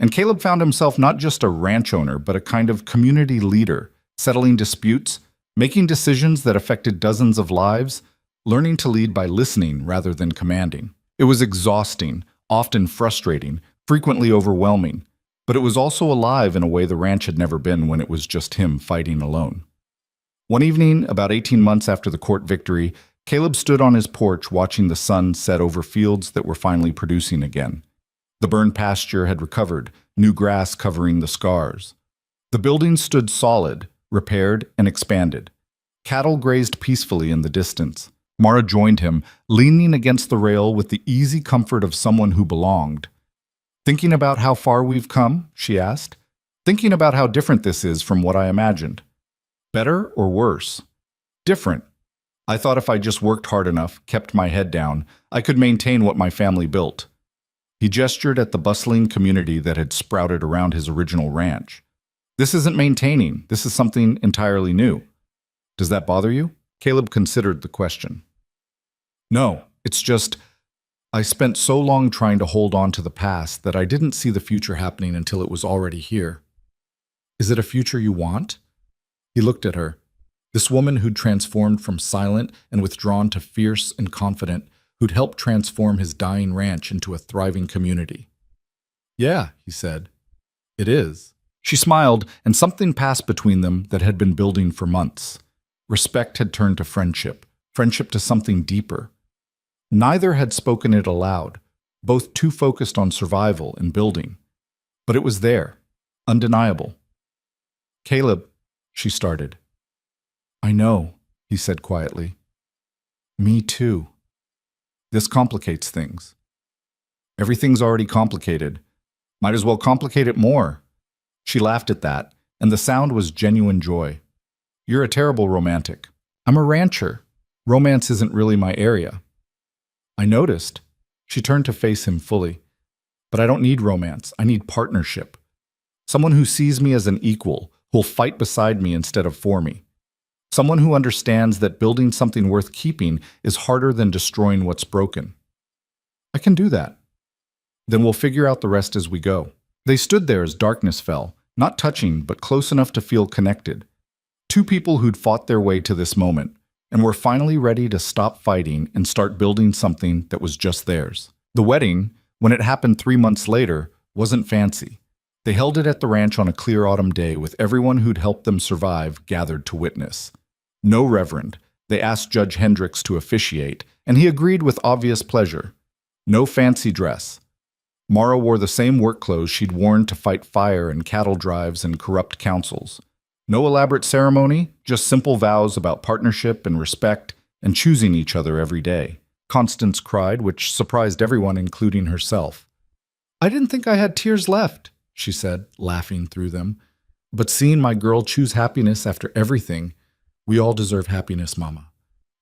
And Caleb found himself not just a ranch owner, but a kind of community leader, settling disputes, making decisions that affected dozens of lives, learning to lead by listening rather than commanding. It was exhausting, often frustrating, frequently overwhelming, but it was also alive in a way the ranch had never been when it was just him fighting alone. One evening, about 18 months after the court victory, Caleb stood on his porch watching the sun set over fields that were finally producing again. The burned pasture had recovered, new grass covering the scars. The building stood solid, repaired, and expanded. Cattle grazed peacefully in the distance. Mara joined him, leaning against the rail with the easy comfort of someone who belonged. "Thinking about how far we've come?" she asked. "Thinking about how different this is from what I imagined. Better or worse?" "Different. I thought if I just worked hard enough, kept my head down, I could maintain what my family built." He gestured at the bustling community that had sprouted around his original ranch. "This isn't maintaining. This is something entirely new." "Does that bother you?" Caleb considered the question. "No, it's just, I spent so long trying to hold on to the past that I didn't see the future happening until it was already here." "Is it a future you want?" He looked at her. This woman who'd transformed from silent and withdrawn to fierce and confident, who'd helped transform his dying ranch into a thriving community. "Yeah," he said. "It is." She smiled, and something passed between them that had been building for months. Respect had turned to friendship to something deeper. Neither had spoken it aloud, both too focused on survival and building. But it was there, undeniable. "Caleb," she started. "I know," he said quietly. "Me too. This complicates things." "Everything's already complicated. Might as well complicate it more." She laughed at that, and the sound was genuine joy. "You're a terrible romantic." "I'm a rancher. Romance isn't really my area." "I noticed." She turned to face him fully. "But I don't need romance. I need partnership. Someone who sees me as an equal, who'll fight beside me instead of for me. Someone who understands that building something worth keeping is harder than destroying what's broken." "I can do that." "Then we'll figure out the rest as we go." They stood there as darkness fell, not touching, but close enough to feel connected. Two people who'd fought their way to this moment, and were finally ready to stop fighting and start building something that was just theirs. The wedding, when it happened 3 months later, wasn't fancy. They held it at the ranch on a clear autumn day with everyone who'd helped them survive gathered to witness. No reverend. They asked Judge Hendricks to officiate, and he agreed with obvious pleasure. No fancy dress. Mara wore the same work clothes she'd worn to fight fire and cattle drives and corrupt councils. No elaborate ceremony, just simple vows about partnership and respect and choosing each other every day. Constance cried, which surprised everyone, including herself. "I didn't think I had tears left," she said, laughing through them. "But seeing my girl choose happiness after everything, we all deserve happiness, Mama.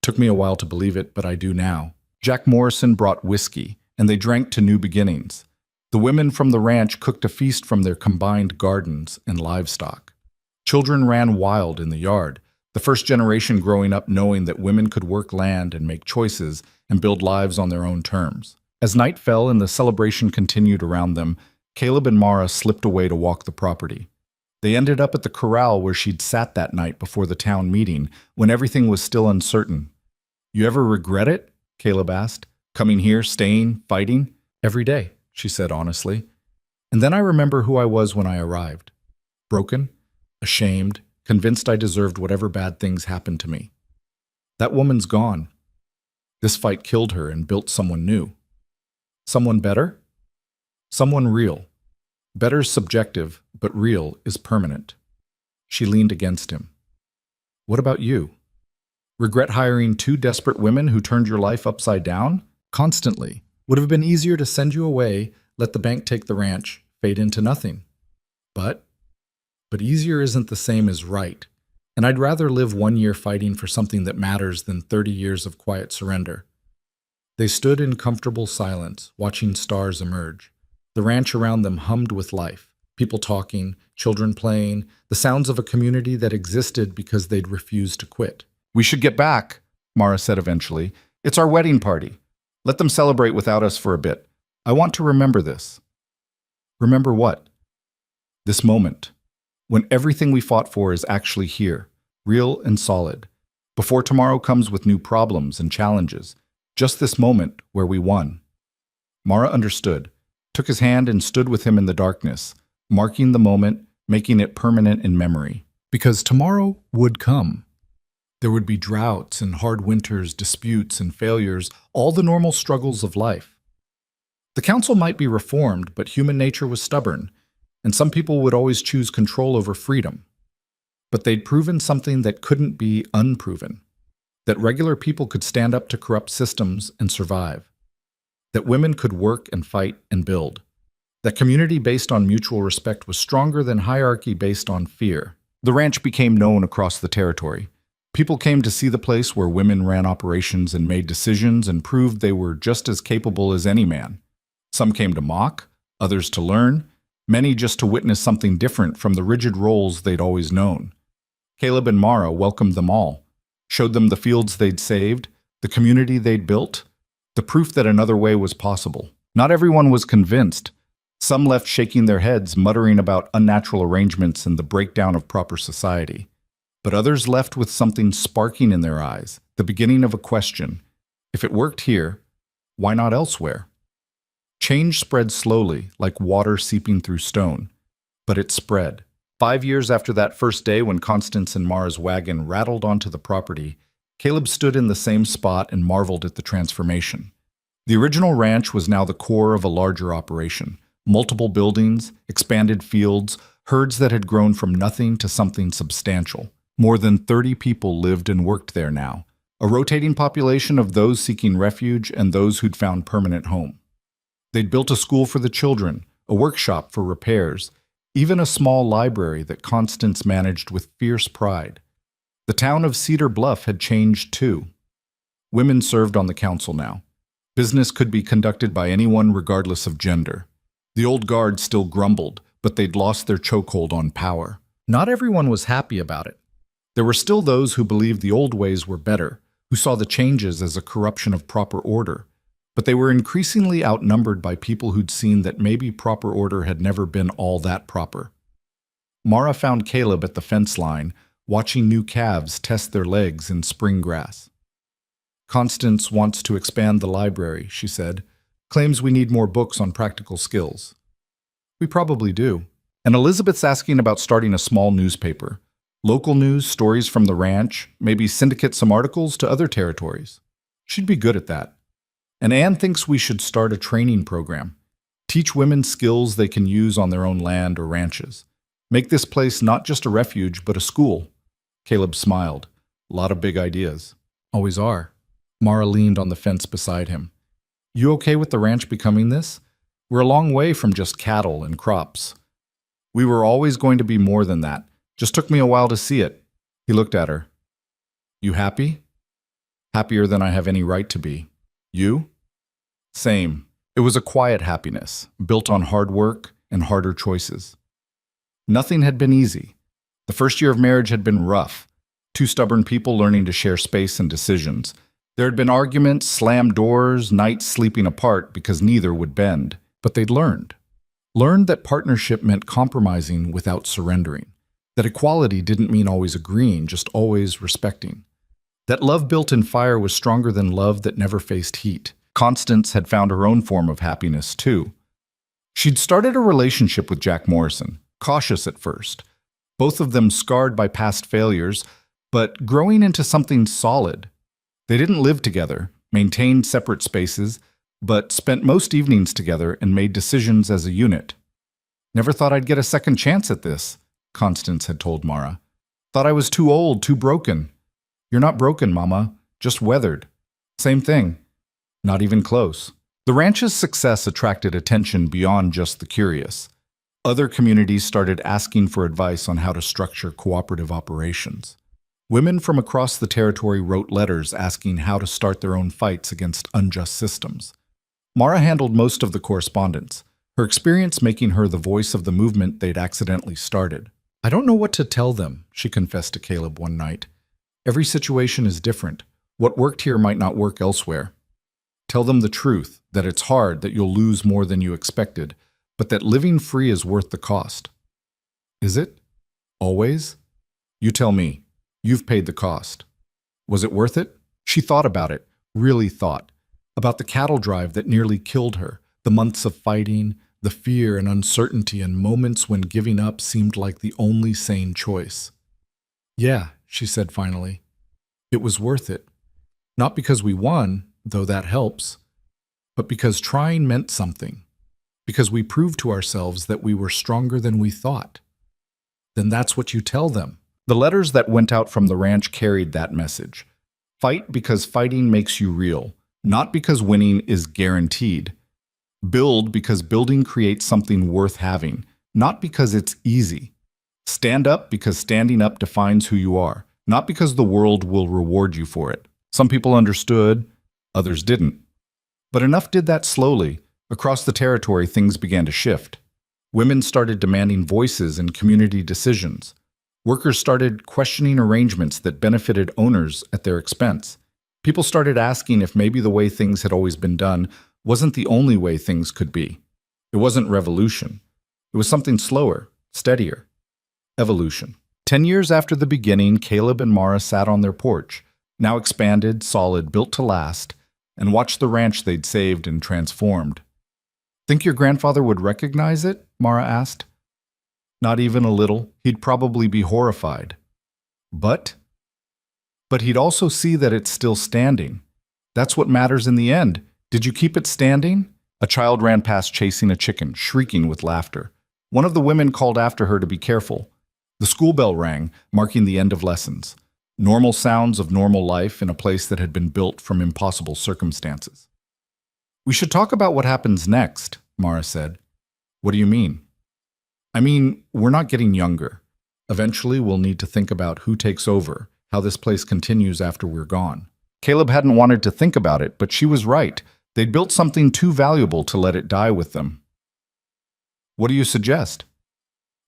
Took me a while to believe it, but I do now." Jack Morrison brought whiskey, and they drank to new beginnings. The women from the ranch cooked a feast from their combined gardens and livestock. Children ran wild in the yard, the first generation growing up knowing that women could work land and make choices and build lives on their own terms. As night fell and the celebration continued around them, Caleb and Mara slipped away to walk the property. They ended up at the corral where she'd sat that night before the town meeting, when everything was still uncertain. "You ever regret it?" Caleb asked. "Coming here, staying, fighting?" "Every day," she said honestly. "And then I remember who I was when I arrived. Broken, ashamed, convinced I deserved whatever bad things happened to me. That woman's gone. This fight killed her and built someone new. Someone better? Someone real. Better's subjective, but real is permanent." She leaned against him. "What about you? Regret hiring 2 desperate women who turned your life upside down? Constantly. Would have been easier to send you away, let the bank take the ranch, fade into nothing. But easier isn't the same as right, and I'd rather live 1 year fighting for something that matters than 30 years of quiet surrender." They stood in comfortable silence, watching stars emerge. The ranch around them hummed with life, people talking, children playing, the sounds of a community that existed because they'd refused to quit. "We should get back," Mara said eventually. "It's our wedding party. Let them celebrate without us for a bit. I want to remember this." "Remember what?" "This moment, when everything we fought for is actually here, real and solid. Before tomorrow comes with new problems and challenges. Just this moment where we won." Mara understood, took his hand and stood with him in the darkness, marking the moment, making it permanent in memory. Because tomorrow would come. There would be droughts and hard winters, disputes and failures, all the normal struggles of life. The council might be reformed, but human nature was stubborn, and some people would always choose control over freedom. But they'd proven something that couldn't be unproven, that regular people could stand up to corrupt systems and survive, that women could work and fight and build, that community based on mutual respect was stronger than hierarchy based on fear. The ranch became known across the territory. People came to see the place where women ran operations and made decisions and proved they were just as capable as any man. Some came to mock, others to learn, many just to witness something different from the rigid roles they'd always known. Caleb and Mara welcomed them all, showed them the fields they'd saved, the community they'd built, the proof that another way was possible. Not everyone was convinced. Some left shaking their heads, muttering about unnatural arrangements and the breakdown of proper society. But others left with something sparking in their eyes, the beginning of a question. If it worked here, why not elsewhere? Change spread slowly, like water seeping through stone. But it spread. 5 years after that first day when Constance and Mara's wagon rattled onto the property, Caleb stood in the same spot and marveled at the transformation. The original ranch was now the core of a larger operation. Multiple buildings, expanded fields, herds that had grown from nothing to something substantial. More than 30 people lived and worked there now, a rotating population of those seeking refuge and those who'd found permanent home. They'd built a school for the children, a workshop for repairs, even a small library that Constance managed with fierce pride. The town of Cedar Bluff had changed too. Women served on the council now. Business could be conducted by anyone regardless of gender. The old guard still grumbled, but they'd lost their chokehold on power. Not everyone was happy about it. There were still those who believed the old ways were better, who saw the changes as a corruption of proper order, but they were increasingly outnumbered by people who'd seen that maybe proper order had never been all that proper. Mara found Caleb at the fence line, watching new calves test their legs in spring grass. Constance wants to expand the library, she said, claims we need more books on practical skills. We probably do. And Elizabeth's asking about starting a small newspaper. Local news, stories from the ranch, maybe syndicate some articles to other territories. She'd be good at that. And Anne thinks we should start a training program. Teach women skills they can use on their own land or ranches. Make this place not just a refuge, but a school. Caleb smiled. A lot of big ideas. Always are. Mara leaned on the fence beside him. You okay with the ranch becoming this? We're a long way from just cattle and crops. We were always going to be more than that. Just took me a while to see it. He looked at her. You happy? Happier than I have any right to be. You? Same. It was a quiet happiness, built on hard work and harder choices. Nothing had been easy. The first year of marriage had been rough. Two stubborn people learning to share space and decisions. There had been arguments, slammed doors, nights sleeping apart because neither would bend. But they'd learned. Learned that partnership meant compromising without surrendering. That equality didn't mean always agreeing, just always respecting. That love built in fire was stronger than love that never faced heat. Constance had found her own form of happiness, too. She'd started a relationship with Jack Morrison, cautious at first. Both of them scarred by past failures, but growing into something solid. They didn't live together, maintained separate spaces, but spent most evenings together and made decisions as a unit. Never thought I'd get a second chance at this, Constance had told Mara. Thought I was too old, too broken. You're not broken, Mama, just weathered. Same thing. Not even close. The ranch's success attracted attention beyond just the curious. Other communities started asking for advice on how to structure cooperative operations. Women from across the territory wrote letters asking how to start their own fights against unjust systems. Mara handled most of the correspondence, her experience making her the voice of the movement they'd accidentally started. I don't know what to tell them, she confessed to Caleb one night. Every situation is different. What worked here might not work elsewhere. Tell them the truth, that it's hard, that you'll lose more than you expected, but that living free is worth the cost. Is it? Always? You tell me. You've paid the cost. Was it worth it? She thought about it, really thought. About the cattle drive that nearly killed her, the months of fighting, the fear and uncertainty and moments when giving up seemed like the only sane choice. Yeah, she said finally. It was worth it. Not because we won, though that helps, but because trying meant something. Because we proved to ourselves that we were stronger than we thought. Then that's what you tell them. The letters that went out from the ranch carried that message. Fight because fighting makes you real, not because winning is guaranteed. Build because building creates something worth having, not because it's easy. Stand up because standing up defines who you are, not because the world will reward you for it. Some people understood, others didn't. But enough did that slowly. Across the territory, things began to shift. Women started demanding voices in community decisions. Workers started questioning arrangements that benefited owners at their expense. People started asking if maybe the way things had always been done wasn't the only way things could be. It wasn't revolution. It was something slower, steadier. Evolution. 10 years after the beginning, Caleb and Mara sat on their porch, now expanded, solid, built to last, and watched the ranch they'd saved and transformed. "Think your grandfather would recognize it?" Mara asked. "Not even a little. He'd probably be horrified. But he'd also see that it's still standing. That's what matters in the end. Did you keep it standing?" A child ran past chasing a chicken, shrieking with laughter. One of the women called after her to be careful. The school bell rang, marking the end of lessons. Normal sounds of normal life in a place that had been built from impossible circumstances. "We should talk about what happens next," Mara said. "What do you mean?" "I mean, we're not getting younger. Eventually, we'll need to think about who takes over, how this place continues after we're gone." Caleb hadn't wanted to think about it, but she was right. They'd built something too valuable to let it die with them. "What do you suggest?"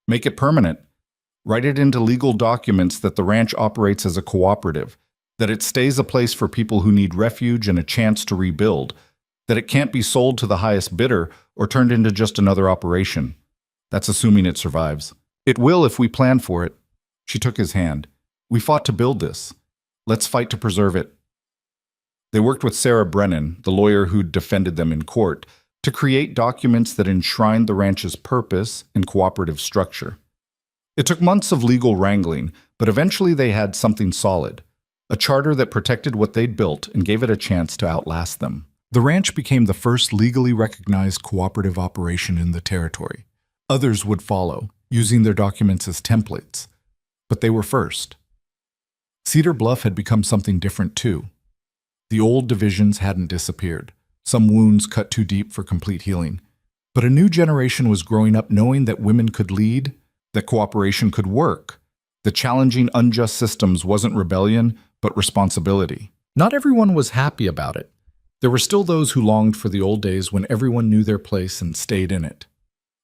"Make it permanent. Write it into legal documents that the ranch operates as a cooperative, that it stays a place for people who need refuge and a chance to rebuild, that it can't be sold to the highest bidder or turned into just another operation. That's assuming it survives. It will if we plan for it." She took his hand. "We fought to build this. Let's fight to preserve it." They worked with Sarah Brennan, the lawyer who'd defended them in court, to create documents that enshrined the ranch's purpose and cooperative structure. It took months of legal wrangling, but eventually they had something solid, a charter that protected what they'd built and gave it a chance to outlast them. The ranch became the first legally recognized cooperative operation in the territory. Others would follow, using their documents as templates. But they were first. Cedar Bluff had become something different too. The old divisions hadn't disappeared, some wounds cut too deep for complete healing. But a new generation was growing up knowing that women could lead, that cooperation could work, that challenging unjust systems wasn't rebellion, but responsibility. Not everyone was happy about it. There were still those who longed for the old days when everyone knew their place and stayed in it.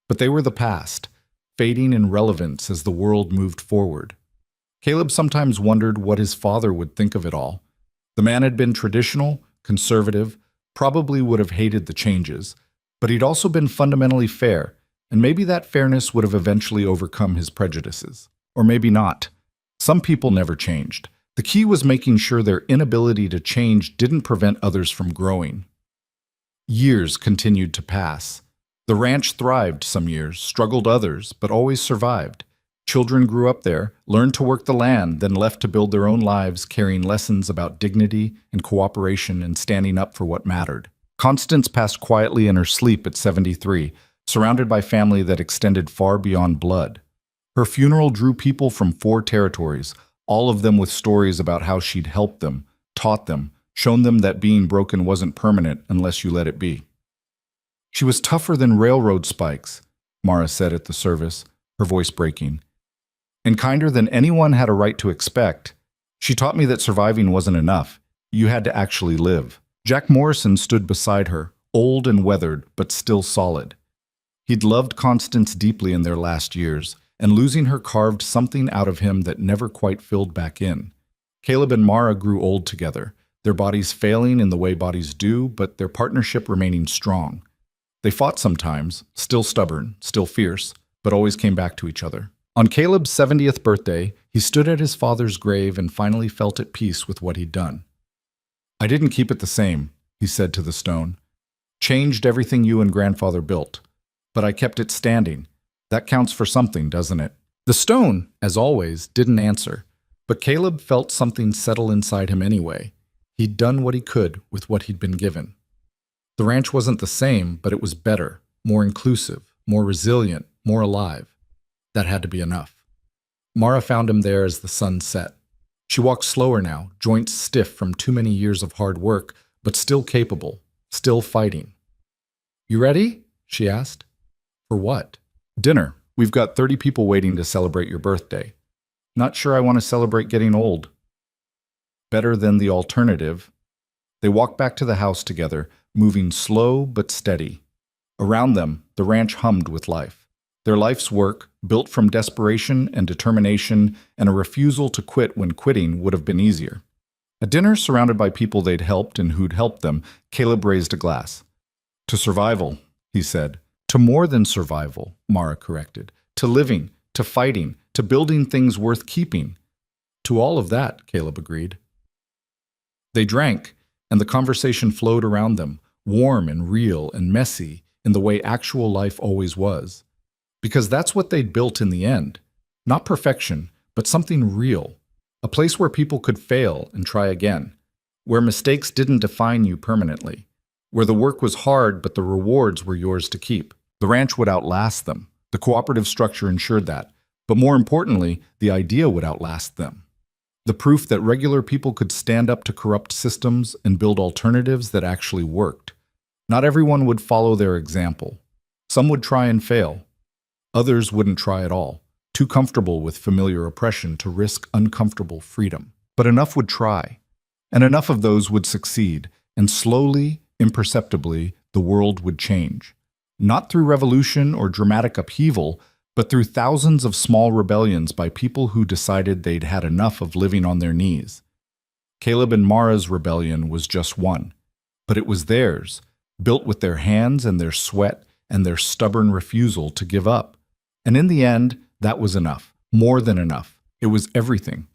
But they were the past, fading in relevance as the world moved forward. Caleb sometimes wondered what his father would think of it all. The man had been traditional, conservative, probably would have hated the changes, but he'd also been fundamentally fair, and maybe that fairness would have eventually overcome his prejudices. Or maybe not. Some people never changed. The key was making sure their inability to change didn't prevent others from growing. Years continued to pass. The ranch thrived some years, struggled others, but always survived. Children grew up there, learned to work the land, then left to build their own lives, carrying lessons about dignity and cooperation and standing up for what mattered. Constance passed quietly in her sleep at 73, surrounded by family that extended far beyond blood. Her funeral drew people from 4 territories, all of them with stories about how she'd helped them, taught them, shown them that being broken wasn't permanent unless you let it be. "She was tougher than railroad spikes," Mara said at the service, her voice breaking. "And kinder than anyone had a right to expect. She taught me that surviving wasn't enough. You had to actually live." Jack Morrison stood beside her, old and weathered, but still solid. He'd loved Constance deeply in their last years, and losing her carved something out of him that never quite filled back in. Caleb and Mara grew old together, their bodies failing in the way bodies do, but their partnership remaining strong. They fought sometimes, still stubborn, still fierce, but always came back to each other. On Caleb's 70th birthday, he stood at his father's grave and finally felt at peace with what he'd done. "I didn't keep it the same," he said to the stone. "Changed everything you and grandfather built. But I kept it standing. That counts for something, doesn't it?" The stone, as always, didn't answer, But Caleb felt something settle inside him anyway. He'd done what he could with what he'd been given. The ranch wasn't the same, but it was better, more inclusive, more resilient, more alive. That had to be enough. Mara found him there as the sun set. She walked slower now, joints stiff from too many years of hard work, but still capable, still fighting. "You ready?" she asked. "For what?" "Dinner. We've got 30 people waiting to celebrate your birthday. Not sure I want to celebrate getting old." Better than the alternative. They walked back to the house together, moving slow but steady. Around them, the ranch hummed with life. Their life's work, built from desperation and determination and a refusal to quit when quitting would have been easier. At dinner, surrounded by people they'd helped and who'd helped them, Caleb raised a glass. "To survival," he said. "To more than survival," Mara corrected. "To living, to fighting, to building things worth keeping." "To all of that," Caleb agreed. They drank, and the conversation flowed around them, warm and real and messy in the way actual life always was. Because that's what they'd built in the end. Not perfection, but something real. A place where people could fail and try again. Where mistakes didn't define you permanently. Where the work was hard, but the rewards were yours to keep. The ranch would outlast them. The cooperative structure ensured that. But more importantly, the idea would outlast them. The proof that regular people could stand up to corrupt systems and build alternatives that actually worked. Not everyone would follow their example. Some would try and fail. Others wouldn't try at all, too comfortable with familiar oppression to risk uncomfortable freedom. But enough would try, and enough of those would succeed, and slowly, imperceptibly, the world would change. Not through revolution or dramatic upheaval, but through thousands of small rebellions by people who decided they'd had enough of living on their knees. Caleb and Mara's rebellion was just one, but it was theirs, built with their hands and their sweat and their stubborn refusal to give up. And in the end, that was enough, more than enough. It was everything.